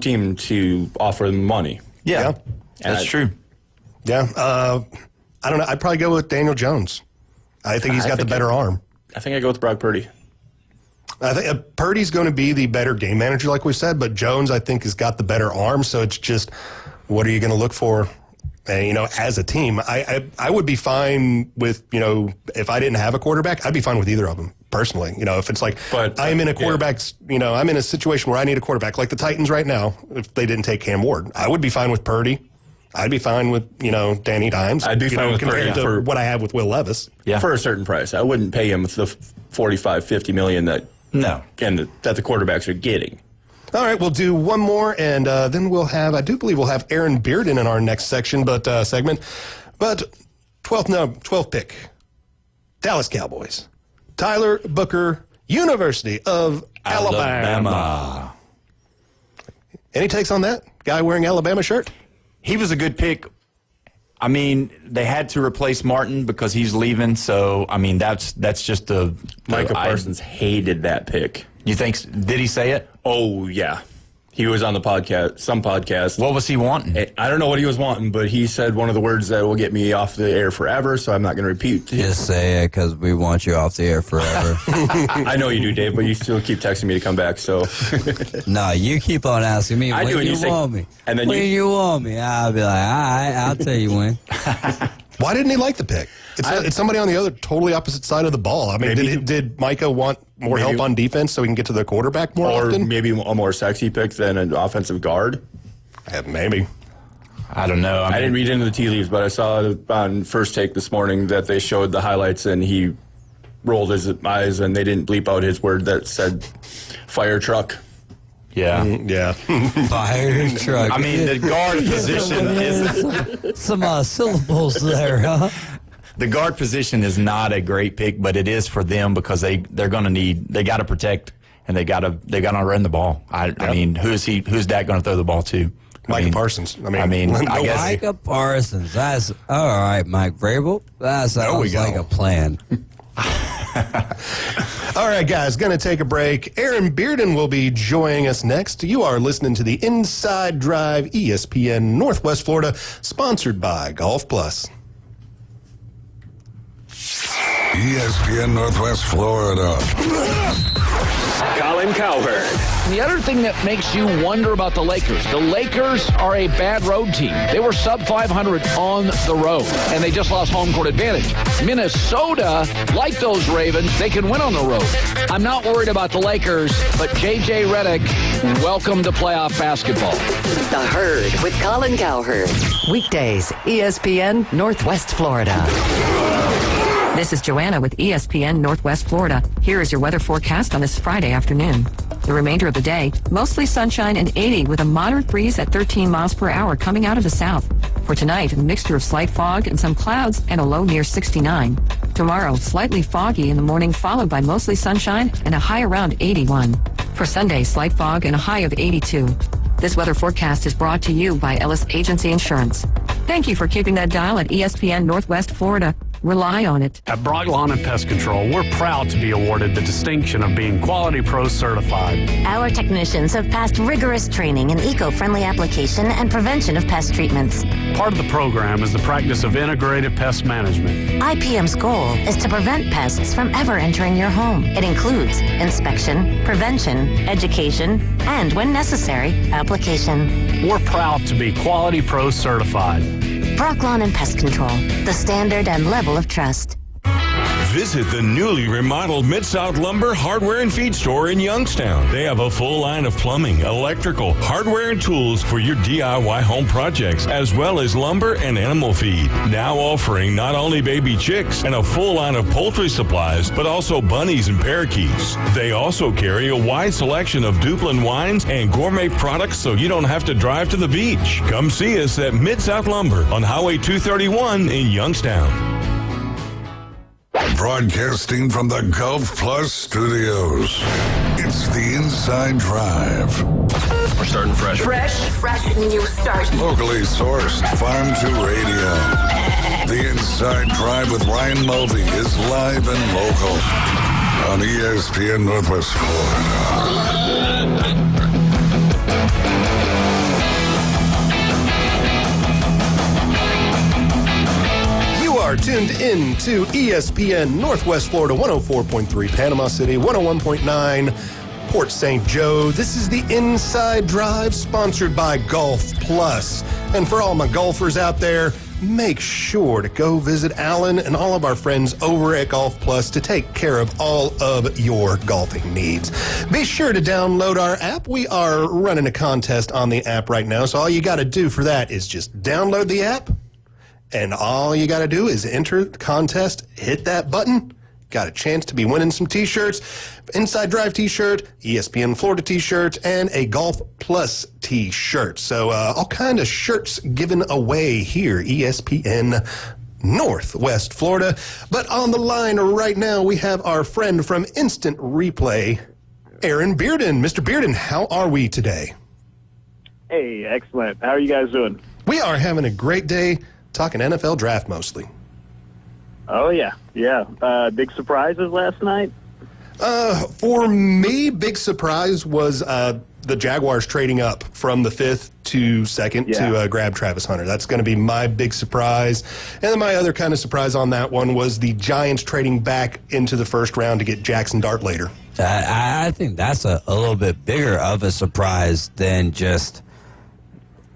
Speaker 11: team to offer them money.
Speaker 13: Yeah. That's true.
Speaker 10: Yeah. I don't know. I'd probably go with Daniel Jones. I think he's got the better arm.
Speaker 11: I think I go with Brock Purdy.
Speaker 10: I think Purdy's going to be the better game manager, like we said, but Jones, I think, has got the better arm. So it's just, what are you going to look for, as a team? I would be fine with, if I didn't have a quarterback, I'd be fine with either of them, personally. If it's like, I'm in a quarterback's, I'm in a situation where I need a quarterback, like the Titans right now, if they didn't take Cam Ward. I would be fine with Purdy. I'd be fine with, Danny Dimes.
Speaker 11: I'd be fine with
Speaker 10: compared
Speaker 11: Purdy
Speaker 10: to what I have with Will Levis.
Speaker 11: Yeah. For a certain price. I wouldn't pay him the $45-50 million that the quarterbacks are getting.
Speaker 10: All right, we'll do one more, and then I do believe we'll have Aaron Bearden in our next segment. But 12th pick, Dallas Cowboys. Tyler Booker, University of Alabama. Any takes on that? Guy wearing Alabama shirt?
Speaker 13: He was a good pick. I mean, they had to replace Martin because he's leaving. So, I mean, that's just the
Speaker 11: Micah Parsons hated that pick.
Speaker 13: You think? Did he say it?
Speaker 11: Oh, yeah. He was on the podcast, some podcast.
Speaker 13: What was he wanting?
Speaker 11: I don't know what he was wanting, but he said one of the words that will get me off the air forever, so I'm not going to repeat.
Speaker 12: Just say it because we want you off the air forever.
Speaker 11: I know you do, Dave, but you still keep texting me to come back, so.
Speaker 12: No, you keep on asking me when you want me.
Speaker 11: And then
Speaker 12: when you want me. I'll be like, all right, I'll tell you when.
Speaker 10: Why didn't he like the pick? It's somebody on the other totally opposite side of the ball. I mean, did Micah want more help on defense so he can get to the quarterback more often?
Speaker 11: Or maybe a more sexy pick than an offensive guard?
Speaker 10: Yeah, maybe.
Speaker 13: I don't know.
Speaker 11: I didn't read into the tea leaves, but I saw on First Take this morning that they showed the highlights, and he rolled his eyes, and they didn't bleep out his word that said fire truck.
Speaker 13: Yeah.
Speaker 10: Yeah.
Speaker 12: Fire truck.
Speaker 13: I mean, the guard position is...
Speaker 12: Some syllables there, huh?
Speaker 13: The guard position is not a great pick, but it is for them because they're going to they got to protect, and they got to run the ball. I mean, who's Dak going to throw the ball to?
Speaker 10: Micah Parsons.
Speaker 13: I guess
Speaker 12: Micah Parsons. That's all right, Mike Vrabel. That sounds like a plan.
Speaker 10: All right, guys, going to take a break. Aaron Bearden will be joining us next. You are listening to the Inside Drive, ESPN Northwest Florida, sponsored by Golf Plus.
Speaker 8: ESPN Northwest Florida.
Speaker 3: Colin Cowherd. The other thing that makes you wonder about the Lakers are a bad road team. They were sub 500 on the road, and they just lost home court advantage. Minnesota, like those Ravens, they can win on the road. I'm not worried about the Lakers, but J.J. Redick, welcome to playoff basketball.
Speaker 24: The Herd with Colin Cowherd. Weekdays, ESPN Northwest Florida.
Speaker 1: This is Joanna with ESPN Northwest Florida. Here is your weather forecast on this Friday afternoon. The remainder of the day, mostly sunshine and 80 with a moderate breeze at 13 miles per hour coming out of the south. For tonight, a mixture of slight fog and some clouds and a low near 69. Tomorrow, slightly foggy in the morning followed by mostly sunshine and a high around 81. For Sunday, slight fog and a high of 82. This weather forecast is brought to you by Ellis Agency Insurance. Thank you for keeping that dial at ESPN Northwest Florida. Rely on it.
Speaker 4: At Brock Lawn and Pest Control, we're proud to be awarded the distinction of being Quality Pro certified.
Speaker 5: Our technicians have passed rigorous training in eco-friendly application and prevention of pest treatments.
Speaker 4: Part of the program is the practice of integrated pest management.
Speaker 5: IPM's goal is to prevent pests from ever entering your home. It includes inspection, prevention, education, and, when necessary, application.
Speaker 4: We're proud to be Quality Pro certified.
Speaker 5: Brock Lawn and Pest Control, the standard and level of trust.
Speaker 6: Visit the newly remodeled Mid-South Lumber Hardware and Feed Store in Youngstown. They have a full line of plumbing, electrical, hardware, and tools for your DIY home projects, as well as lumber and animal feed. Now offering not only baby chicks and a full line of poultry supplies, but also bunnies and parakeets. They also carry a wide selection of Duplin wines and gourmet products so you don't have to drive to the beach. Come see us at Mid-South Lumber on Highway 231 in Youngstown.
Speaker 8: Broadcasting from the Golf Plus studios, it's the Inside Drive.
Speaker 3: We're starting fresh.
Speaker 25: Fresh new start.
Speaker 8: Locally sourced, farm to radio. The Inside Drive with Ryan Mulvey is live and local on ESPN Northwest Florida.
Speaker 10: Are tuned in to ESPN Northwest Florida, 104.3 Panama City, 101.9 Port St. Joe. This is the Inside Drive, sponsored by Golf Plus. And for all my golfers out there, make sure to go visit Alan and all of our friends over at Golf Plus to take care of all of your golfing needs. Be sure to download our app. We are running a contest on the app right now, so all you got to do for that is just download the app. And all you got to do is enter the contest, hit that button. Got a chance to be winning some T-shirts, Inside Drive T-shirt, ESPN Florida T-shirt, and a Golf Plus T-shirt. So all kind of shirts given away here, ESPN Northwest Florida. But on the line right now, we have our friend from Instant Replay, Aaron Bearden. Mr. Bearden, how are we today?
Speaker 7: Hey, excellent. How are you guys doing?
Speaker 10: We are having a great day. Talking NFL draft mostly.
Speaker 7: Oh, yeah. Big surprises last night?
Speaker 10: For me, big surprise was the Jaguars trading up from the 5th to 2nd to grab Travis Hunter. That's going to be my big surprise. And then my other kind of surprise on that one was the Giants trading back into the first round to get Jackson Dart later.
Speaker 12: I think that's a little bit bigger of a surprise than just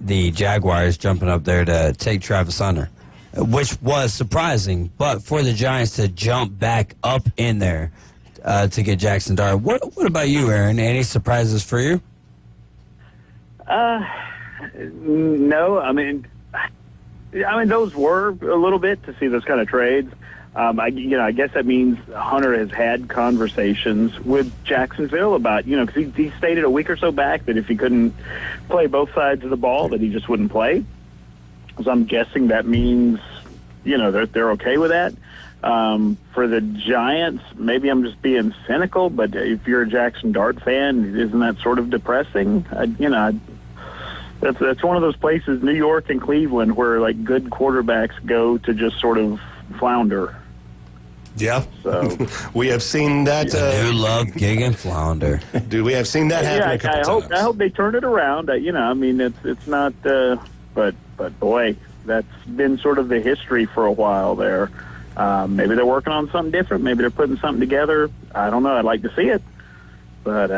Speaker 12: the Jaguars jumping up there to take Travis Hunter, which was surprising. But for the Giants to jump back up in there to get Jackson Dart, what about you, Aaron? Any surprises for you?
Speaker 7: No. I mean, I mean, those were a little bit to see those kind of trades. I guess that means Hunter has had conversations with Jacksonville about, because he stated a week or so back that if he couldn't play both sides of the ball, that he just wouldn't play. So I'm guessing that means, they're okay with that. For the Giants, maybe I'm just being cynical, but if you're a Jackson Dart fan, isn't that sort of depressing? That's one of those places, New York and Cleveland, where like good quarterbacks go to just sort of flounder.
Speaker 10: Yeah,
Speaker 7: so
Speaker 10: we have seen that.
Speaker 12: I do love gig and flounder.
Speaker 10: We have seen that happen a couple times.
Speaker 7: I hope they turn it around. It's not. But boy, that's been sort of the history for a while there. Maybe they're working on something different. Maybe they're putting something together. I don't know. I'd like to see it, but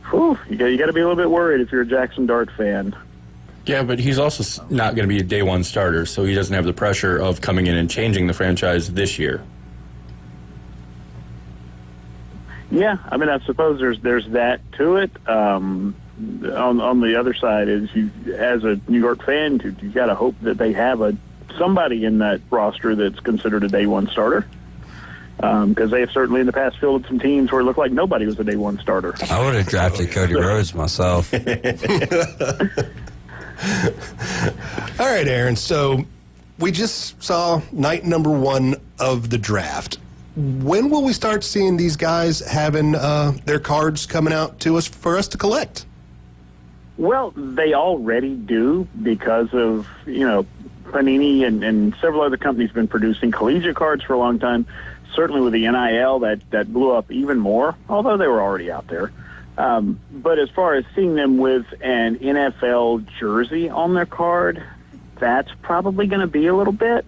Speaker 7: you got to be a little bit worried if you're a Jackson Dart fan.
Speaker 11: Yeah, but he's also not going to be a day one starter, so he doesn't have the pressure of coming in and changing the franchise this year.
Speaker 7: Yeah, I mean, I suppose there's that to it. On the other side is, as a New York fan, you got to hope that they have somebody in that roster that's considered a day one starter. Because they have certainly in the past fielded some teams where it looked like nobody was a day one starter.
Speaker 12: I would have drafted Cody Rhodes myself.
Speaker 10: All right, Aaron. So we just saw night number 1 of the draft. When will we start seeing these guys having their cards coming out to us for us to collect?
Speaker 7: Well, they already do because of, Panini and several other companies have been producing collegiate cards for a long time. Certainly with the NIL, that blew up even more, although they were already out there. But as far as seeing them with an NFL jersey on their card, that's probably going to be a little bit.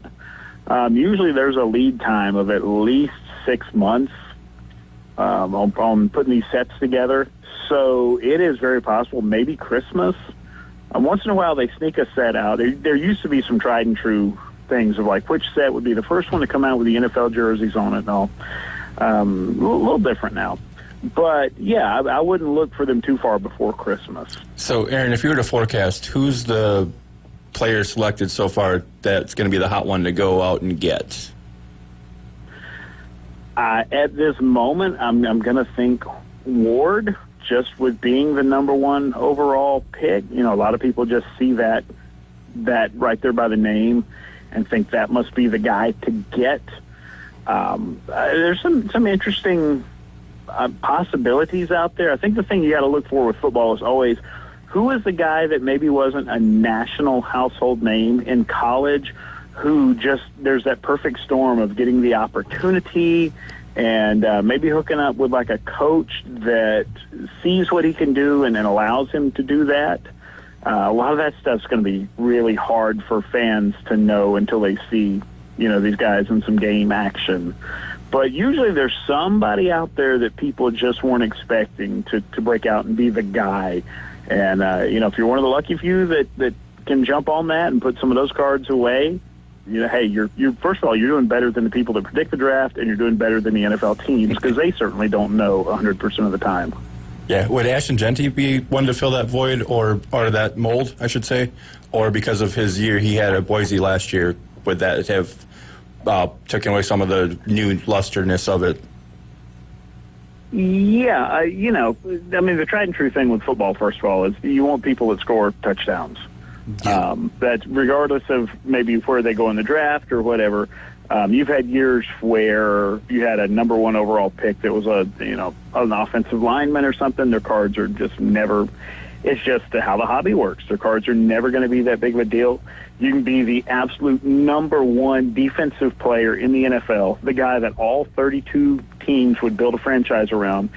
Speaker 7: Usually there's a lead time of at least 6 months on putting these sets together. So it is very possible, maybe Christmas. Once in a while they sneak a set out. There used to be some tried and true things of like which set would be the first one to come out with the NFL jerseys on it and all. A little different now. But, yeah, I wouldn't look for them too far before Christmas.
Speaker 11: So, Aaron, if you were to forecast, who's the player selected so far that's going to be the hot one to go out and get?
Speaker 7: At this moment, I'm going to think Ward, just with being the number 1 overall pick. A lot of people just see that right there by the name and think that must be the guy to get. There's some interesting possibilities out there. I think the thing you got to look for with football is always who is the guy that maybe wasn't a national household name in college, who just there's that perfect storm of getting the opportunity and maybe hooking up with like a coach that sees what he can do and allows him to do that. A lot of that stuff's going to be really hard for fans to know until they see, these guys in some game action. But usually there's somebody out there that people just weren't expecting to break out and be the guy. And, if you're one of the lucky few that can jump on that and put some of those cards away, hey, you're first of all, you're doing better than the people that predict the draft, and you're doing better than the NFL teams because they certainly don't know 100% of the time.
Speaker 11: Yeah, would Ashton Genty be one to fill that void or that mold, I should say? Or because of his year he had at Boise last year, would that have taken away some of the new lusterness of it?
Speaker 7: Yeah, the tried and true thing with football, first of all, is you want people that score touchdowns. Yeah. That regardless of maybe where they go in the draft or whatever, you've had years where you had a number 1 overall pick that was an offensive lineman or something. Their cards are just never. It's just how the hobby works. Their cards are never going to be that big of a deal. You can be the absolute number 1 defensive player in the NFL, the guy that all 32 teams would build a franchise around,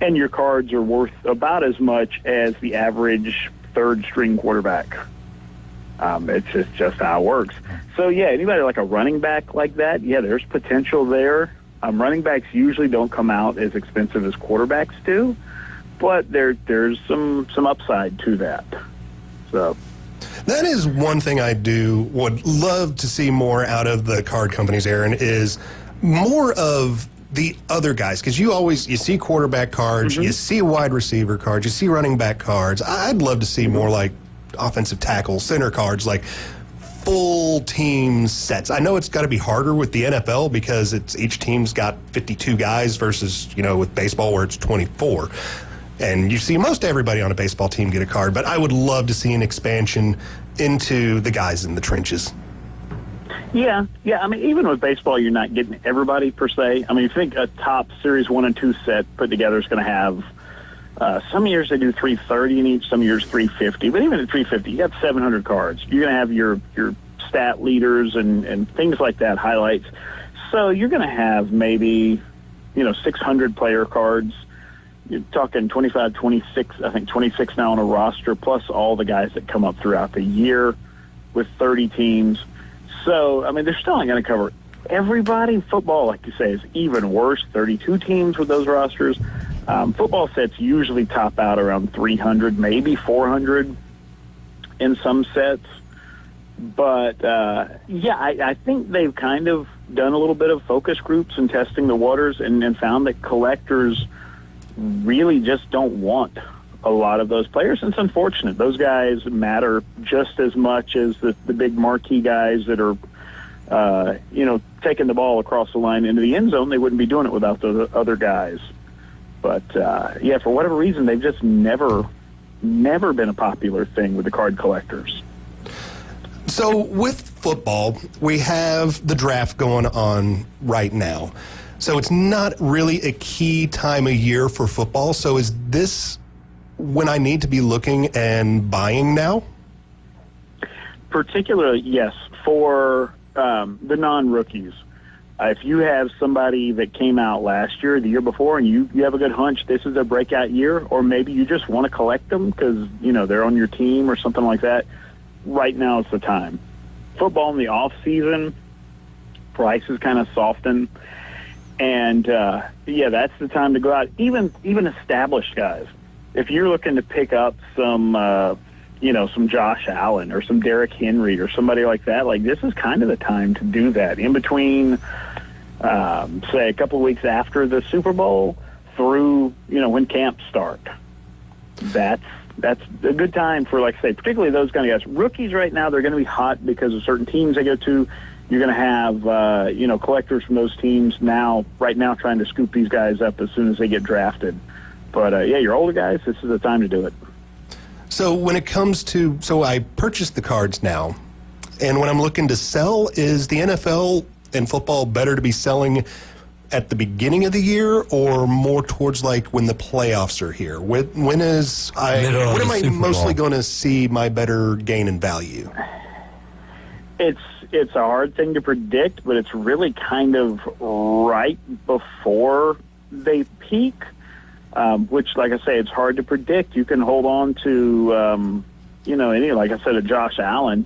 Speaker 7: and your cards are worth about as much as the average third-string quarterback. It's just how it works. So, yeah, anybody like a running back like that, yeah, there's potential there. Running backs usually don't come out as expensive as quarterbacks do, but there's some upside to that. So
Speaker 10: that is one thing I would love to see more out of the card companies, Aaron, is more of the other guys, because you see quarterback cards, you see wide receiver cards, you see running back cards. I'd love to see more like offensive tackle, center cards, like full team sets. I know it's got to be harder with the NFL because each team's got 52 guys versus, with baseball where it's 24. And you see most everybody on a baseball team get a card, but I would love to see an expansion into the guys in the trenches.
Speaker 7: Yeah. I mean, even with baseball, you're not getting everybody per se. I mean, you think a top Series 1 and 2 set put together is going to have, some years they do 330 in each, some years 350. But even at 350, you got 700 cards. You're going to have your stat leaders and things like that, highlights. So you're going to have maybe, 600 player cards. You're talking 25, 26, I think 26 now on a roster, plus all the guys that come up throughout the year with 30 teams. So, I mean, they're still not going to cover everybody. Football, like you say, is even worse, 32 teams with those rosters. Football sets usually top out around 300, maybe 400 in some sets. But, I think they've kind of done a little bit of focus groups and testing the waters and found that collectors really just don't want a lot of those players. And it's unfortunate. Those guys matter just as much as the big marquee guys that are, taking the ball across the line into the end zone. They wouldn't be doing it without the other guys. But, for whatever reason, they've just never been a popular thing with the card collectors.
Speaker 10: So with football, we have the draft going on right now. So it's not really a key time of year for football. So is this when I need to be looking and buying now?
Speaker 7: Particularly, yes, for the non-rookies. If you have somebody that came out last year, the year before, and you have a good hunch this is their breakout year, or maybe you just want to collect them because, they're on your team or something like that, right now is the time. Football in the off-season, prices kind of soften. And, that's the time to go out. Even established guys. If you're looking to pick up some Josh Allen or some Derrick Henry or somebody like that, like this is kind of the time to do that. In between, say, a couple of weeks after the Super Bowl through, when camps start. That's a good time for, like I say, particularly those kind of guys. Rookies right now, they're going to be hot because of certain teams they go to. You're going to have, collectors from those teams right now trying to scoop these guys up as soon as they get drafted. But, your older guys, this is the time to do it.
Speaker 10: So when it comes to, I purchased the cards now, and when I'm looking to sell, is the NFL and football better to be selling at the beginning of the year or more towards like when the playoffs are here? When am I mostly going to see my better gain in value?
Speaker 7: It's a hard thing to predict, but it's really kind of right before they peak, which, like I say, it's hard to predict. You can hold on to, like I said, a Josh Allen,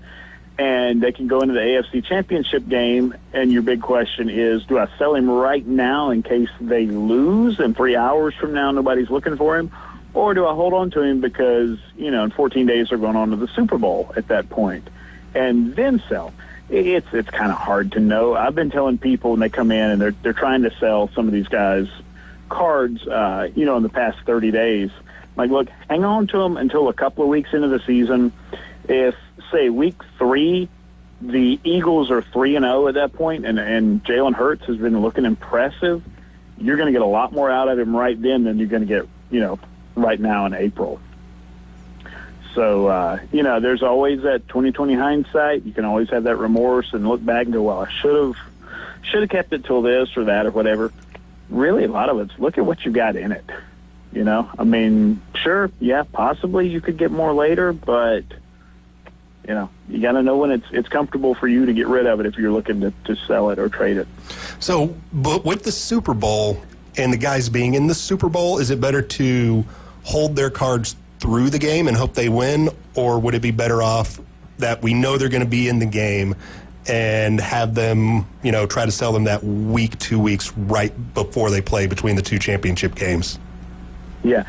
Speaker 7: and they can go into the AFC Championship game, and your big question is, do I sell him right now in case they lose and 3 hours from now nobody's looking for him, or do I hold on to him because, in 14 days they're going on to the Super Bowl at that point, and then sell? It's kind of hard to know. I've been telling people when they come in and they're trying to sell some of these guys cards, in the past 30 days. Like, look, hang on to them until a couple of weeks into the season. If, say, week 3, the Eagles are 3-0 at that point, and Jalen Hurts has been looking impressive, you're going to get a lot more out of him right then than you're going to get, right now in April. So, there's always that 20/20 hindsight. You can always have that remorse and look back and go, well, I should have kept it till this or that or whatever. Really, a lot of it's look at what you got in it. I mean, sure, yeah, possibly you could get more later, but, you got to know when it's comfortable for you to get rid of it if you're looking to sell it or trade it.
Speaker 10: So, but with the Super Bowl and the guys being in the Super Bowl, is it better to hold their cards through the game and hope they win, or would it be better off that we know they're going to be in the game and have them, try to sell them that week, 2 weeks right before they play between the two championship games?
Speaker 7: Yeah,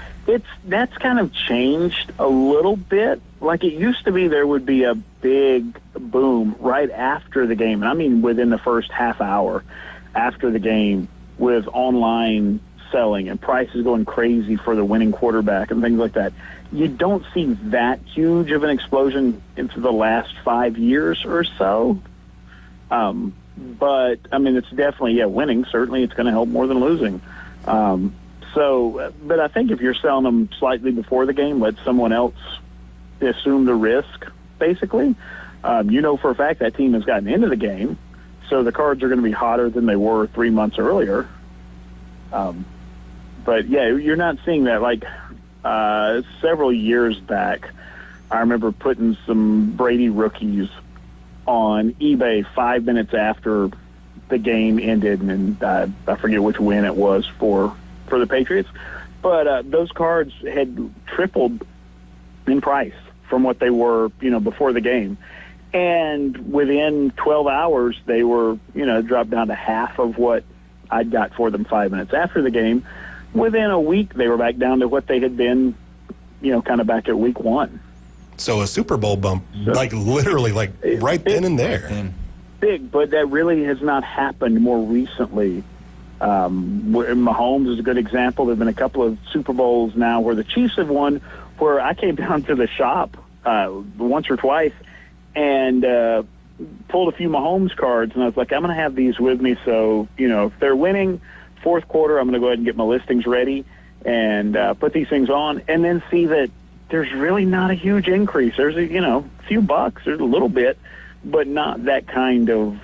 Speaker 7: that's kind of changed a little bit. Like it used to be, there would be a big boom right after the game, and I mean within the first half hour after the game, with online selling and prices going crazy for the winning quarterback and things like that. You don't see that huge of an explosion into the last 5 years or so. But, I mean, it's definitely, winning. Certainly it's going to help more than losing. But I think if you're selling them slightly before the game, let someone else assume the risk, basically. You know for a fact that team has gotten into the game, so the cards are going to be hotter than they were 3 months earlier. But, yeah, you're not seeing that. Like, several years back, I remember putting some Brady rookies on eBay 5 minutes after the game ended, and I forget which win it was for the Patriots. But those cards had tripled in price from what they were, before the game. And within 12 hours, they were, dropped down to half of what I'd got for them 5 minutes after the game. Within a week, they were back down to what they had been, kind of back at week one.
Speaker 10: So a Super Bowl bump, literally, right then and there.
Speaker 7: Big, but that really has not happened more recently. Mahomes is a good example. There have been a couple of Super Bowls now where the Chiefs have won, where I came down to the shop once or twice and pulled a few Mahomes cards, and I was like, I'm going to have these with me, so, if they're winning fourth quarter, I'm going to go ahead and get my listings ready and put these things on, and then see that there's really not a huge increase. There's a few bucks, there's a little bit, but not that kind of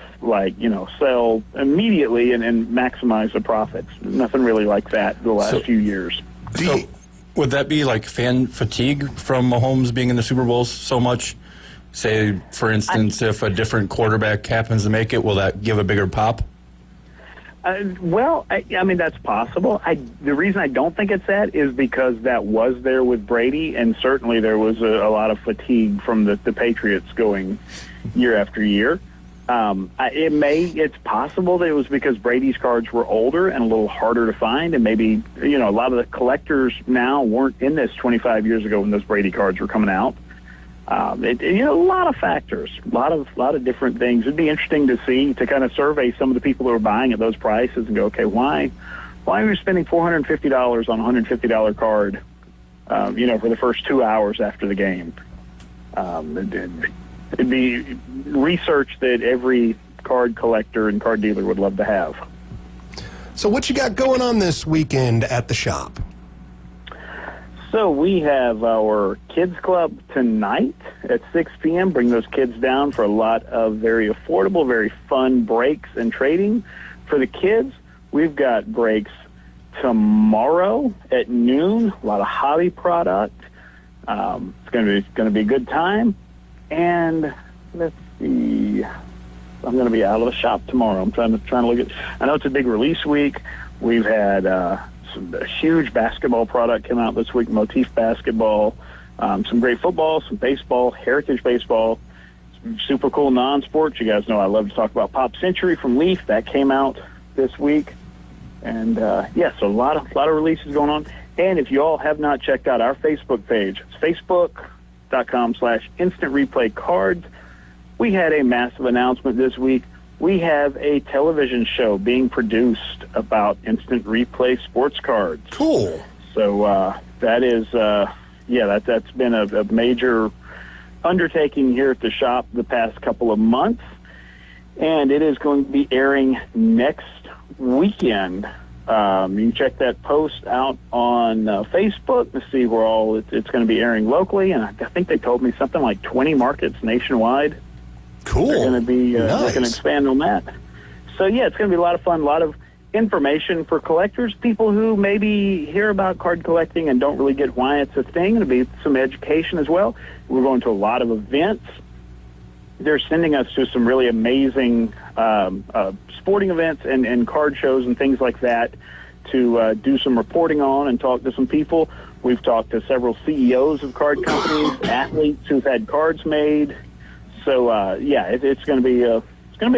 Speaker 7: sell immediately and maximize the profits. Nothing really like that the last few years.
Speaker 11: So would that be like fan fatigue from Mahomes being in the Super Bowls so much? Say, for instance, if a different quarterback happens to make it, will that give a bigger pop?
Speaker 7: Well, I mean, that's possible. The reason I don't think it's that is because that was there with Brady, and certainly there was a lot of fatigue from the Patriots going year after year. It's possible that it was because Brady's cards were older and a little harder to find, and maybe, a lot of the collectors now weren't in this 25 years ago when those Brady cards were coming out. A lot of factors, a lot of different things. It'd be interesting to see, to kind of survey some of the people who are buying at those prices and go, okay, why are you spending $450 on a $150 card, for the first 2 hours after the game? It'd be research that every card collector and card dealer would love to have.
Speaker 10: So what you got going on this weekend at the shop?
Speaker 7: So we have our Kids Club tonight at 6 p.m. Bring those kids down for a lot of very affordable, very fun breaks and trading for the kids. We've got breaks tomorrow at noon, a lot of hobby product. It's going to be a good time. And let's see, I'm going to be out of the shop tomorrow. I'm trying to look at. I know it's a big release week. We've had a huge basketball product come out this week, Motif basketball, some great football, some baseball, heritage baseball, some super cool non-sports. You guys know I love to talk about Pop Century from Leaf. That came out this week. And, so a lot of releases going on. And if you all have not checked out our Facebook page, it's Facebook.com/Instant Replay Cards. We had a massive announcement this week. We have a television show being produced about Instant Replay sports cards.
Speaker 10: Cool.
Speaker 7: So that is, that's been a major undertaking here at the shop the past couple of months. And it is going to be airing next weekend. You can check that post out on Facebook to see where all it's going to be airing locally. And I think they told me something like 20 markets nationwide.
Speaker 10: Cool.
Speaker 7: They're going to be
Speaker 10: nice.
Speaker 7: looking to expand on that. So, it's going to be a lot of fun, a lot of information for collectors, people who maybe hear about card collecting and don't really get why it's a thing. It'll be some education as well. We're going to a lot of events. They're sending us to some really amazing sporting events and card shows and things like that to do some reporting on and talk to some people. We've talked to several CEOs of card companies, athletes who've had cards made. So it's going to be a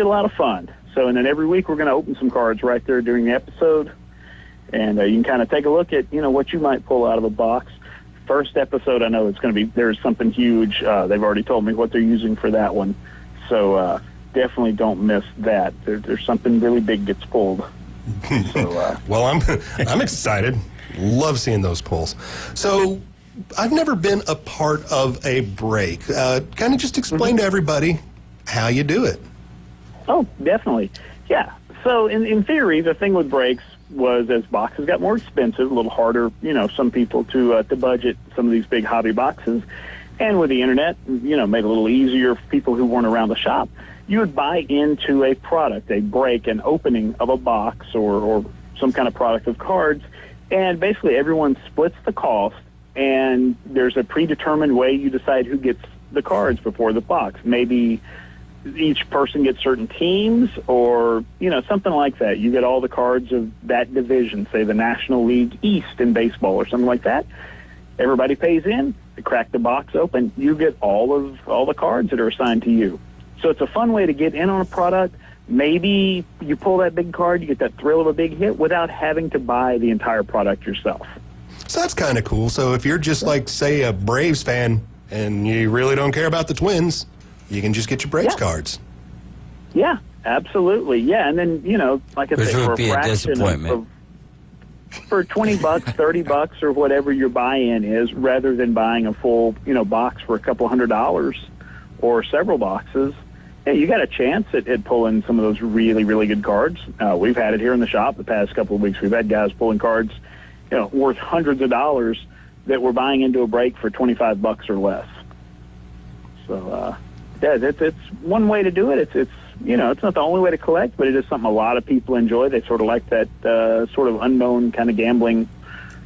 Speaker 7: lot of fun. So, and then every week we're going to open some cards right there during the episode, and you can kind of take a look at what you might pull out of a box. First episode, I know there's something huge. They've already told me what they're using for that one, so definitely don't miss that. There's something really big gets pulled. So,
Speaker 10: well, I'm excited. Love seeing those polls. So I've never been a part of a break. Kind of just explain to everybody how you do it.
Speaker 7: Oh, definitely. Yeah. So in theory, the thing with breaks was as boxes got more expensive, a little harder, some people to budget some of these big hobby boxes. And with the internet, made it a little easier for people who weren't around the shop. You would buy into a product, a break, an opening of a box or some kind of product of cards, and basically everyone splits the cost, and there's a predetermined way you decide who gets the cards before the box. Maybe each person gets certain teams or, something like that. You get all the cards of that division, say the National League East in baseball or something like that. Everybody pays in, they crack the box open, you get all the cards that are assigned to you. So it's a fun way to get in on a product. Maybe you pull that big card, you get that thrill of a big hit without having to buy the entire product yourself.
Speaker 10: So that's kind of cool. So if you're just like, say, a Braves fan and you really don't care about the Twins, you can just get your Braves cards.
Speaker 7: Yeah, absolutely. Yeah, and then, like I
Speaker 12: Which
Speaker 7: said, for
Speaker 12: would be
Speaker 7: a
Speaker 12: a
Speaker 7: fraction
Speaker 12: disappointment.
Speaker 7: for $20, $30 or whatever your buy-in is, rather than buying a full, box for a couple $100 or several boxes, yeah, you got a chance at pulling some of those really, really good cards. We've had it here in the shop the past couple of weeks. We've had guys pulling cards, worth hundreds of dollars that we're buying into a break for $25 or less. So, it's one way to do it. It's not the only way to collect, but it is something a lot of people enjoy. They sort of like that sort of unknown kind of gambling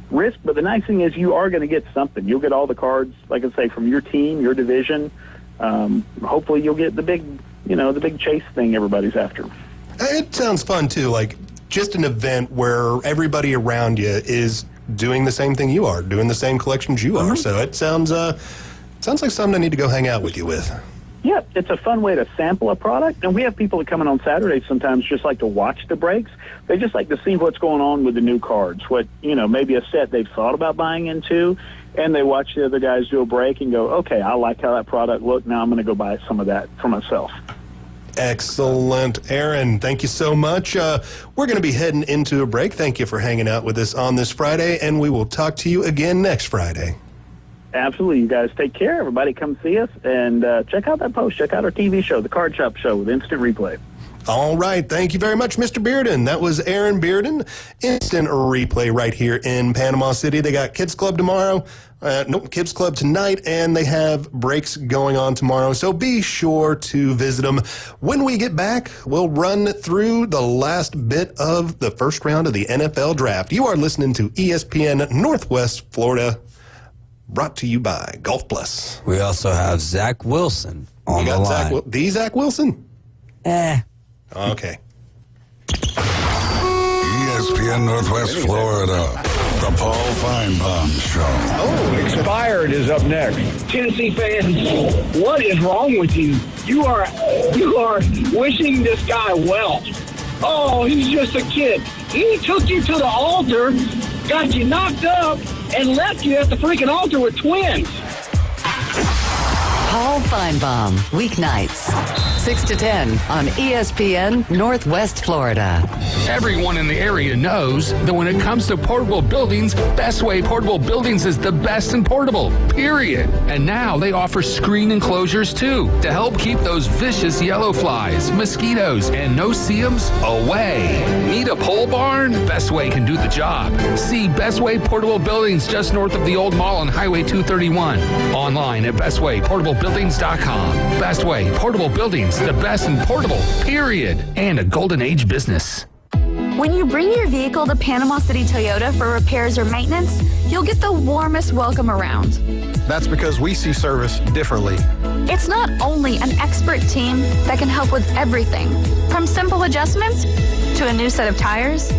Speaker 7: risk. But the nice thing is you are going to get something. You'll get all the cards, like I say, from your team, your division. Hopefully you'll get the big chase thing everybody's after.
Speaker 10: It sounds fun, too, like just an event where everybody around you is doing the same thing you are, doing the same collections you are. So it sounds like something I need to go hang out with you with.
Speaker 7: Yeah, it's a fun way to sample a product. And we have people that come in on Saturdays sometimes just like to watch the breaks. They just like to see what's going on with the new cards, what, maybe a set they've thought about buying into, and they watch the other guys do a break and go, okay, I like how that product looked. Now I'm going to go buy some of that for myself.
Speaker 10: Excellent. Aaron, thank you so much. We're going to be heading into a break. Thank you for hanging out with us on this Friday, and we will talk to you again next Friday.
Speaker 7: Absolutely. You guys take care. Everybody come see us and check out that post. Check out our TV show, The Card Shop Show with Instant Replay.
Speaker 10: All right. Thank you very much, Mr. Bearden. That was Aaron Bearden. Instant Replay right here in Panama City. They got Kids Club tomorrow. Kids Club tonight, and they have breaks going on tomorrow. So be sure to visit them. When we get back, we'll run through the last bit of the first round of the NFL Draft. You are listening to ESPN Northwest Florida, brought to you by Golf Plus.
Speaker 12: We also have Zach Wilson on the line.
Speaker 10: Zach Wilson? Okay.
Speaker 8: ESPN Northwest Florida, the Paul Feinbaum Show.
Speaker 20: Oh, Expired is up next. Tennessee fans, what is wrong with you? You are wishing this guy well. Oh, he's just a kid. He took you to the altar, got you knocked up, and left you at the freaking altar with twins.
Speaker 24: Paul Feinbaum, weeknights, 6 to 10 on ESPN Northwest Florida.
Speaker 9: Everyone in the area knows that when it comes to portable buildings, Bestway Portable Buildings is the best in portable, period. And now they offer screen enclosures too to help keep those vicious yellow flies, mosquitoes, and no-see-ums away. Need a pole barn? Bestway can do the job. See Bestway Portable Buildings just north of the old mall on Highway 231. Online at bestwayportablebuildings.com. Bestway Portable Buildings, the best in portable, period, and a golden age business.
Speaker 14: When you bring your vehicle to Panama City Toyota for repairs or maintenance, you'll get the warmest welcome around.
Speaker 15: That's because we see service differently.
Speaker 14: It's not only an expert team that can help with everything, from simple adjustments to a new set of tires.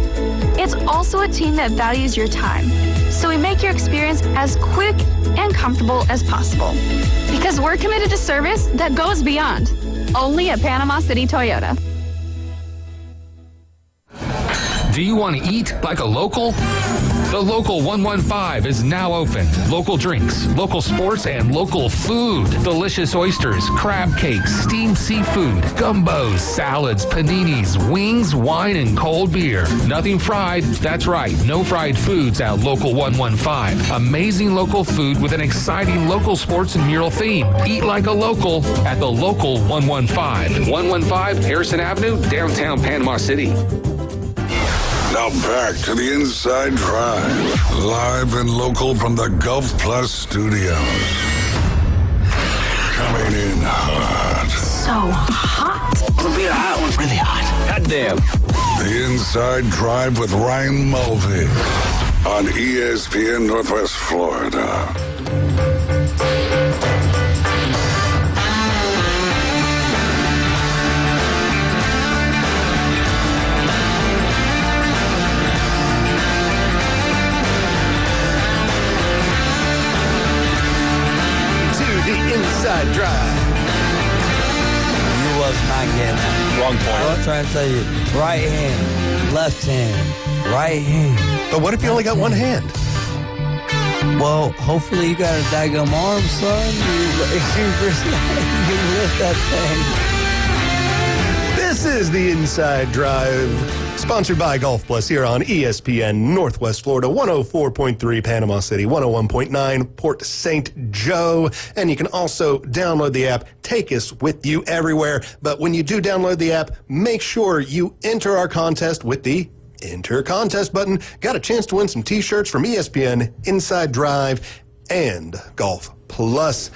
Speaker 14: It's also a team that values your time, so we make your experience as quick and comfortable as possible. Because we're committed to service that goes beyond. Only at Panama City Toyota.
Speaker 9: Do you want to eat like a local? The Local 115 is now open. Local drinks, local sports, and local food. Delicious oysters, crab cakes, steamed seafood, gumbos, salads, paninis, wings, wine, and cold beer. Nothing fried. That's right. No fried foods at Local 115. Amazing local food with an exciting local sports and mural theme. Eat like a local at the Local 115. 115 Harrison Avenue, downtown Panama City.
Speaker 8: Now back to the Inside Drive, live and local from the Gulf Plus studios. Coming in hot.
Speaker 25: So hot. It'll be a hot one. Really hot.
Speaker 8: Goddamn. The Inside Drive with Ryan Mulvey on ESPN Northwest Florida.
Speaker 10: Inside Drive.
Speaker 2: You was not getting that.
Speaker 11: Wrong point.
Speaker 2: I'm trying to tell you, right hand, left hand, right hand.
Speaker 10: But what if you only got one hand?
Speaker 2: Well, hopefully you got a daggum arm, son. You lift that thing.
Speaker 10: This is the Inside Drive, sponsored by Golf Plus here on ESPN Northwest Florida, 104.3 Panama City, 101.9 Port St. Joe. And you can also download the app. Take us with you everywhere. But when you do download the app, make sure you enter our contest with the Enter Contest button. Got a chance to win some t-shirts from ESPN Inside Drive and Golf Plus.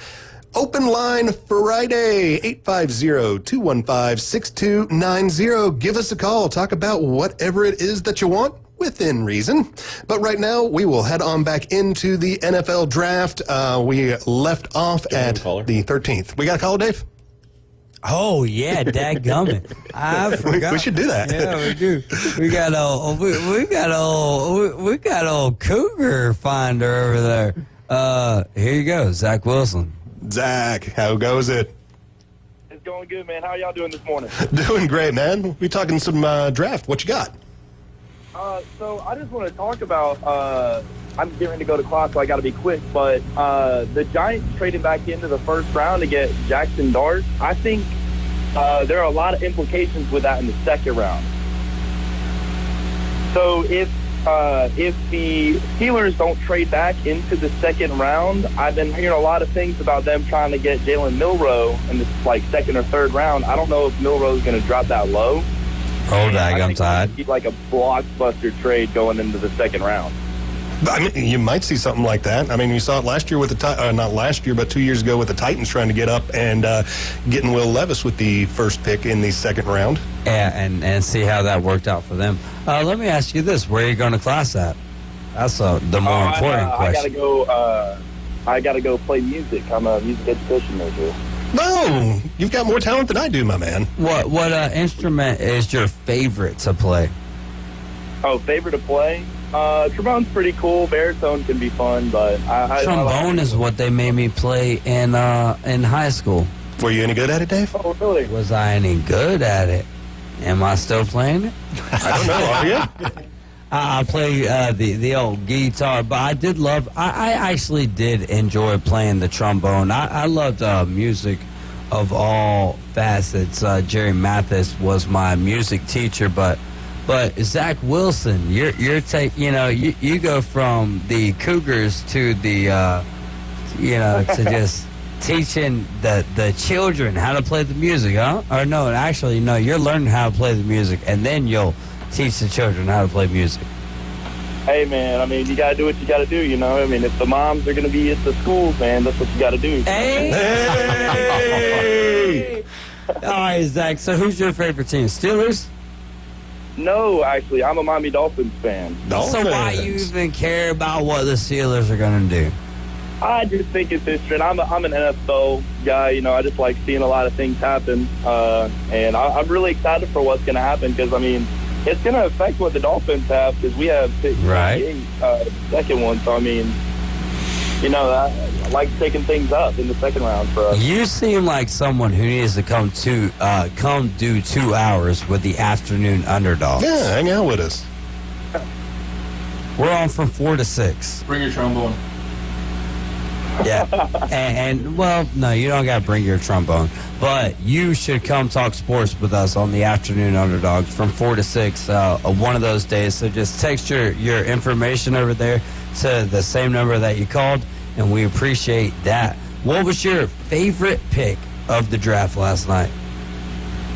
Speaker 10: Open line Friday, 850-215-6290. Give us a call. Talk about whatever it is that you want within reason. But right now, we will head on back into the NFL draft. We left off at the 13th. We got a caller, Dave?
Speaker 2: Oh, yeah, dadgummit. I forgot.
Speaker 10: We should do that.
Speaker 2: Yeah, we do. We got old Cougar Finder over there. Here you go, Zach Wilson.
Speaker 10: Zach, how goes it?
Speaker 17: It's going good, man. How are y'all doing this morning?
Speaker 10: Doing great, man. We talking some draft. What you got?
Speaker 17: So I just want to talk about, I'm getting ready to go to class, so I got to be quick, but the Giants trading back into the first round to get Jackson Dart, I think there are a lot of implications with that in the second round. So if the Steelers don't trade back into the second round, I've been hearing a lot of things about them trying to get Jalen Milroe in this second or third round. I don't know if Milroe is going to drop that low.
Speaker 2: Oh, I'm tired.
Speaker 17: He's like a blockbuster trade going into the second round.
Speaker 10: I mean, you might see something like that. I mean, you saw it last year with the not last year, but 2 years ago with the Titans trying to get up and getting Will Levis with the first pick in the second round.
Speaker 2: Yeah, and see how that worked out for them. Let me ask you this: where are you going to class at? That's the more important question.
Speaker 17: I gotta go play music. I'm a music education major.
Speaker 10: No, you've got more talent than I do, my man.
Speaker 2: What instrument is your favorite to play?
Speaker 17: Oh, favorite to play? Trombone's pretty cool. Baritone can be fun, but
Speaker 2: trombone is what they made me play in high school.
Speaker 10: Were you any good at it, Dave?
Speaker 17: Oh, really?
Speaker 2: Was I any good at it? Am I still playing it?
Speaker 10: I don't know. Are you?
Speaker 2: I play the old guitar, but I did love. I actually did enjoy playing the trombone. I loved music of all facets. Jerry Mathis was my music teacher, but Zach Wilson, you go from the Cougars to the to just teaching the children how to play the music, huh? Or no, actually no, you're learning how to play the music, and then you'll teach the children how to play music.
Speaker 17: Hey, man, I mean, you got to do what you got to do, you know? I mean, if the moms are going to be at the schools, man, that's what you got to do.
Speaker 2: Hey! All right, Zach, so who's your favorite team? Steelers?
Speaker 17: No, actually, I'm a Miami Dolphins fan.
Speaker 2: So why you even care about what the Steelers are going to do?
Speaker 17: I just think it's history. I'm an NFL guy, you know. I just like seeing a lot of things happen. And I'm really excited for what's going to happen because, I mean, it's going to affect what the Dolphins have because we have pick second one. So, I mean, you know, I like taking things up in the second round for us.
Speaker 2: You seem like someone who needs to come do 2 hours with the afternoon underdogs.
Speaker 10: Yeah, hang out with us.
Speaker 2: We're on from 4 to 6.
Speaker 11: Bring your trombone.
Speaker 2: Yeah. and well, no, you don't got to bring your trombone. But you should come talk sports with us on the Afternoon Underdogs from 4 to 6 one of those days. So just text your information over there to the same number that you called, and we appreciate that. What was your favorite pick of the draft last night?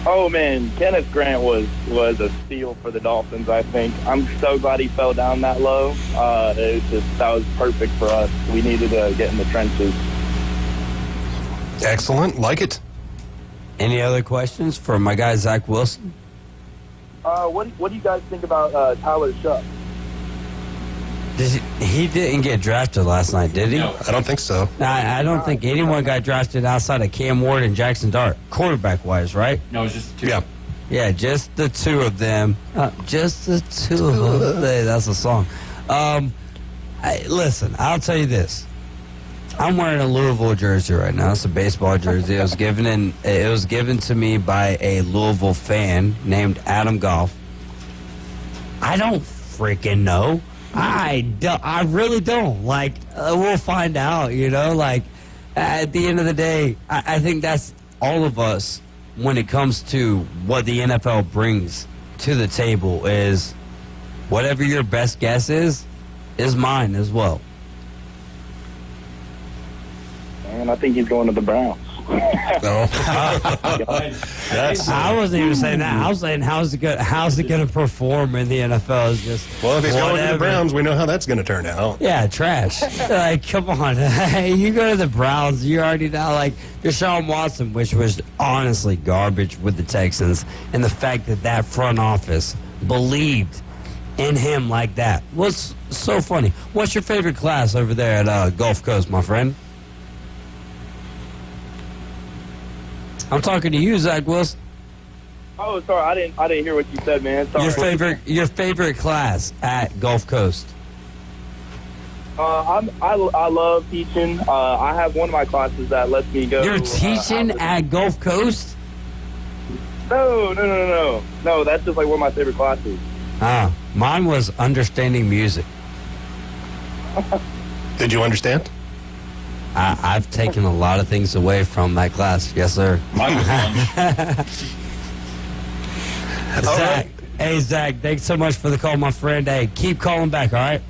Speaker 17: Oh, man, Kenneth Grant was a steal for the Dolphins, I think. I'm so glad he fell down that low. That was perfect for us. We needed to get in the trenches.
Speaker 10: Excellent. Like it.
Speaker 2: Any other questions for my guy, Zach Wilson?
Speaker 17: What do you guys think about Tyler Shuck?
Speaker 2: He didn't get drafted last night, did he?
Speaker 10: No, I don't think so.
Speaker 2: I don't think anyone got drafted outside of Cam Ward and Jackson Dart, quarterback-wise, right?
Speaker 11: No, it's just 2.
Speaker 10: Yeah.
Speaker 2: Yeah, just the two of them. Just the two of them. Hey, that's a song. Listen, I'll tell you this. I'm wearing a Louisville jersey right now. It's a baseball jersey. It was given to me by a Louisville fan named Adam Goff. I don't freaking know. I really don't. Like, we'll find out, you know? Like, at the end of the day, I think that's all of us when it comes to what the NFL brings to the table is whatever your best guess is mine as well.
Speaker 17: And I think he's going to the Browns.
Speaker 10: No.
Speaker 2: I wasn't even saying that. I was saying how's it going to perform in the NFL? Is just
Speaker 10: well, if he's
Speaker 2: whatever.
Speaker 10: going to the Browns, we know how that's going to turn out.
Speaker 2: Yeah, trash. Like, come on. Hey, you go to the Browns, you already know. Like, Deshaun Watson, which was honestly garbage with the Texans, and the fact that front office believed in him like that was so funny. What's your favorite class over there at Gulf Coast, my friend? I'm talking to you, Zach Wilson.
Speaker 17: Oh, sorry, I didn't hear what you said, man. Sorry.
Speaker 2: Your favorite class at Gulf Coast?
Speaker 17: I love teaching. I have one of my classes that lets me go.
Speaker 2: You're teaching at Gulf Coast?
Speaker 17: No. That's just like one of my favorite classes.
Speaker 2: Mine was understanding music.
Speaker 10: Did you understand?
Speaker 2: I've taken a lot of things away from that class. Yes, sir.
Speaker 11: Mine was lunch.
Speaker 2: Zach, hey, Zach, thanks so much for the call, my friend. Hey, keep calling back, all right?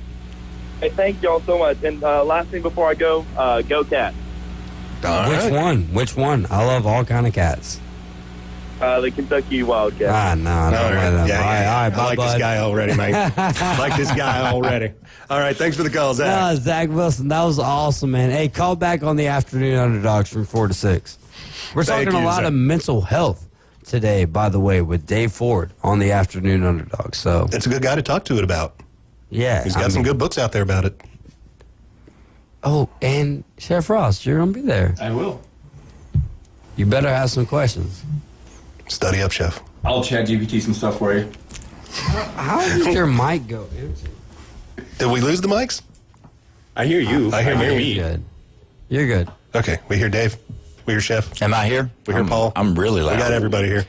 Speaker 17: Hey, thank y'all so much. And last thing before I go, go Cats.
Speaker 2: Which one? I love all kind of cats.
Speaker 17: The Kentucky Wildcats.
Speaker 2: No.
Speaker 10: All right,
Speaker 2: bye,
Speaker 10: I like
Speaker 2: bud.
Speaker 10: this guy already, mate. I like this guy already. All right, thanks for the call, Zach.
Speaker 2: Zach Wilson, that was awesome, man. Hey, call back on the Afternoon Underdogs from 4 to 6. We're talking a lot of mental health today, by the way, with Dave Ford on the Afternoon Underdogs. So
Speaker 10: it's a good guy to talk to it about.
Speaker 2: Yeah.
Speaker 10: He's got some good books out there about it.
Speaker 2: Oh, and Chef Ross, you're going to be there.
Speaker 11: I will.
Speaker 2: You better have some questions.
Speaker 10: Study up, Chef.
Speaker 11: I'll chat GPT some stuff for you.
Speaker 2: How did your mic go empty?
Speaker 10: Did we lose the mics?
Speaker 11: I hear you.
Speaker 10: I hear me.
Speaker 2: You're good.
Speaker 10: Okay, we hear Dave. We hear Chef.
Speaker 13: Am I here?
Speaker 10: We hear Paul.
Speaker 13: I'm really loud.
Speaker 10: We got everybody here.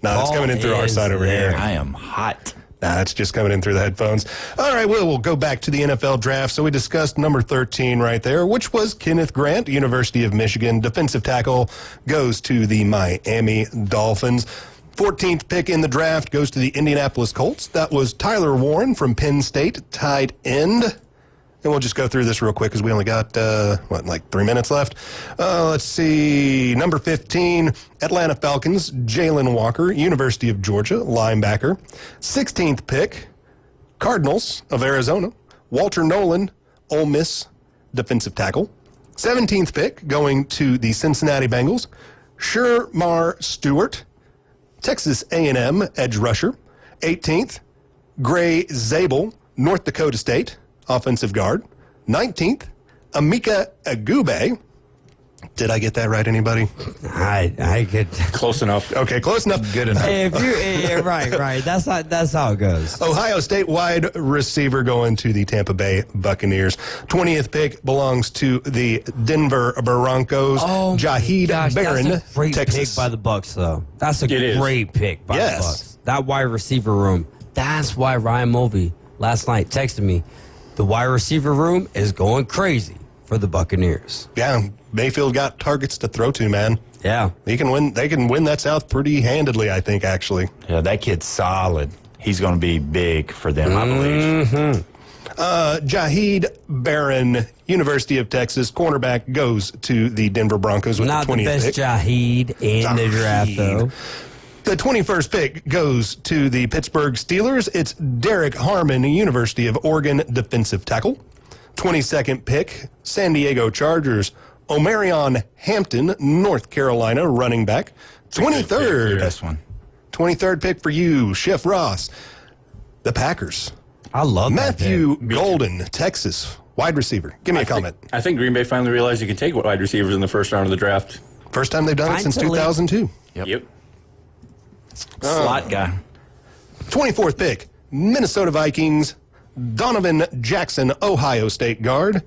Speaker 10: No, it's coming in through our side over here.
Speaker 13: I am hot.
Speaker 10: Nah, it's just coming in through the headphones. All right, we'll go back to the NFL draft. So we discussed number 13 right there, which was Kenneth Grant, University of Michigan. Defensive tackle goes to the Miami Dolphins. 14th pick in the draft goes to the Indianapolis Colts. That was Tyler Warren from Penn State, tight end. And we'll just go through this real quick because we only got, 3 minutes left. Let's see. Number 15, Atlanta Falcons, Jalen Walker, University of Georgia, linebacker. 16th pick, Cardinals of Arizona, Walter Nolan, Ole Miss, defensive tackle. 17th pick going to the Cincinnati Bengals, Shermar Stewart, Texas A&M edge rusher. 18th, Gray Zabel, North Dakota State, offensive guard. 19th, Emeka Egube. Did I get that right, anybody?
Speaker 2: I get
Speaker 11: close enough.
Speaker 10: Okay, close enough.
Speaker 11: Good enough.
Speaker 2: Hey, right. That's how it goes.
Speaker 10: Ohio State wide receiver going to the Tampa Bay Buccaneers. 20th pick belongs to the Denver Broncos.
Speaker 2: Oh,
Speaker 10: Jaheed Barron,
Speaker 2: that's a great
Speaker 10: Texas.
Speaker 2: pick by the Bucs, though. That's a
Speaker 10: It is.
Speaker 2: great pick by the Bucs. That wide receiver room. That's why Ryan Mulvey
Speaker 12: last night texted me, the wide receiver room is going crazy for the Buccaneers.
Speaker 10: Yeah, Mayfield got targets to throw to, man.
Speaker 12: Yeah.
Speaker 10: They can win that South pretty handedly, I think, actually.
Speaker 13: Yeah, that kid's solid. He's going to be big for them, I believe.
Speaker 12: Mm-hmm.
Speaker 10: Jaheed Barron, University of Texas, cornerback, goes to the Denver Broncos with
Speaker 12: Not
Speaker 10: the 20th
Speaker 12: the best
Speaker 10: pick.
Speaker 12: Jaheed in the draft, though.
Speaker 10: The 21st pick goes to the Pittsburgh Steelers. It's Derek Harmon, University of Oregon, defensive tackle. 22nd pick, San Diego Chargers, Omarion Hampton, North Carolina, running back. 23rd.
Speaker 13: This one.
Speaker 10: 23rd pick for you, Chef Ross. The Packers.
Speaker 12: I love
Speaker 10: Matthew Golden, Texas, wide receiver. Give me a comment.
Speaker 11: I think Green Bay finally realized you can take wide receivers in the first round of the draft.
Speaker 10: First time they've done it since 2002.
Speaker 11: Yep.
Speaker 13: Slot guy.
Speaker 10: 24th pick, Minnesota Vikings, Donovan Jackson, Ohio State guard.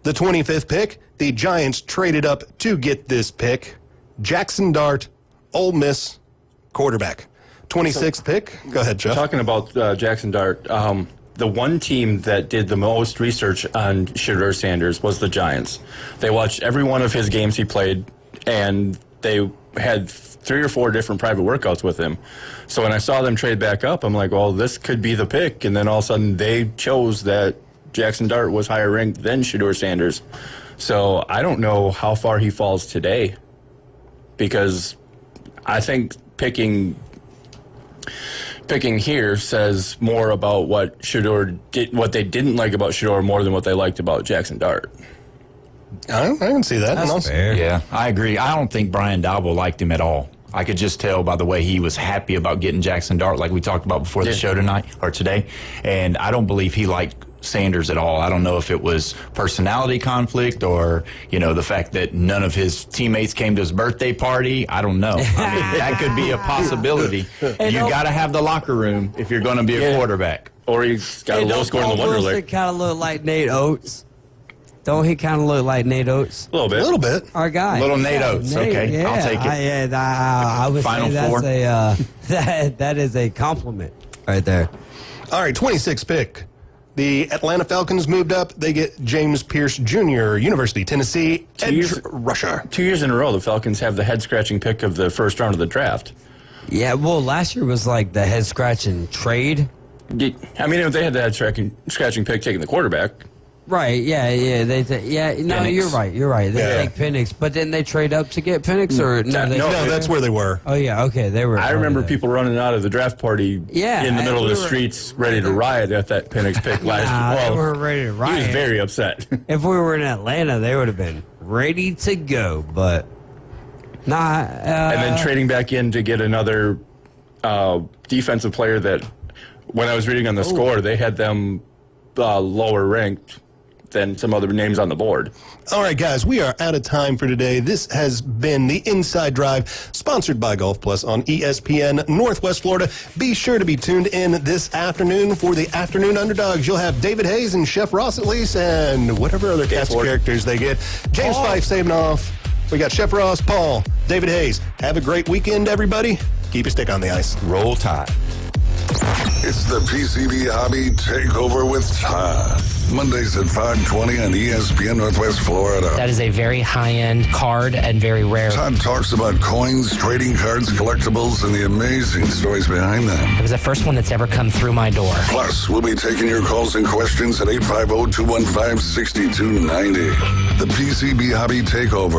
Speaker 10: The 25th pick, the Giants traded up to get this pick, Jackson Dart, Ole Miss quarterback. 26th pick, go ahead, Jeff.
Speaker 11: Talking about Jackson Dart, the one team that did the most research on Shedeur Sanders was the Giants. They watched every one of his games he played, and they had 3 or 4 different private workouts with him. So when I saw them trade back up, I'm like, well, this could be the pick. And then all of a sudden they chose that Jackson Dart was higher ranked than Shedeur Sanders. So I don't know how far he falls today, because I think picking here says more about what Shedeur did, what they didn't like about Shedeur, more than what they liked about Jackson Dart.
Speaker 10: I can see that.
Speaker 13: That's fair. Yeah, I agree. I don't think Brian Daboll liked him at all. I could just tell by the way he was happy about getting Jackson Dart, like we talked about before the show tonight or today. And I don't believe he liked Sanders at all. I don't know if it was personality conflict or, the fact that none of his teammates came to his birthday party. I don't know. I mean, that could be a possibility. You got to have the locker room if you're going to be a quarterback.
Speaker 11: Or he's got a low score in the Wonder League.
Speaker 12: Kind of look like Nate Oates. Don't he kind of look like Nate Oates?
Speaker 11: A little bit.
Speaker 12: Our guy.
Speaker 13: Little Nate Oates. Okay, I'll take it.
Speaker 12: I would
Speaker 13: Final
Speaker 12: say
Speaker 13: four.
Speaker 12: that is a compliment right there.
Speaker 10: All right, 26th pick. The Atlanta Falcons moved up. They get James Pierce Jr., University, Tennessee, edge rusher.
Speaker 11: 2 years in a row, the Falcons have the head-scratching pick of the first round of the draft.
Speaker 12: Yeah, well, last year was like the head-scratching trade.
Speaker 11: I mean, if they had the head-scratching pick taking the quarterback.
Speaker 12: Right, yeah.
Speaker 11: Penix.
Speaker 12: You're right. They take Penix, but then they trade up to get Penix, or
Speaker 10: No, that's where they were.
Speaker 12: Oh, yeah, okay, they were.
Speaker 11: I remember people running out of the draft party in the middle of the streets ready to riot at that Penix pick last year.
Speaker 12: They weren't ready to riot.
Speaker 11: He was very upset.
Speaker 12: If we were in Atlanta, they would have been ready to go, but not.
Speaker 11: And then trading back in to get another defensive player that, when I was reading on the score, they had them lower ranked than some other names on the board.
Speaker 10: All right, guys, we are out of time for today. This has been the Inside Drive, sponsored by Golf Plus on ESPN Northwest Florida. Be sure to be tuned in this afternoon for the Afternoon Underdogs. You'll have David Hayes and Chef Ross at least, and whatever other cast of characters they get. James Fife saving off. We got Chef Ross, Paul, David Hayes. Have a great weekend, everybody. Keep your stick on the ice.
Speaker 13: Roll Tide.
Speaker 8: It's the PCB Hobby Takeover with Todd. Mondays at 5:20 on ESPN Northwest Florida.
Speaker 18: That is a very high-end card and very rare.
Speaker 8: Todd talks about coins, trading cards, collectibles, and the amazing stories behind them.
Speaker 18: It was the first one that's ever come through my door.
Speaker 8: Plus, we'll be taking your calls and questions at 850-215-6290. The PCB Hobby Takeover.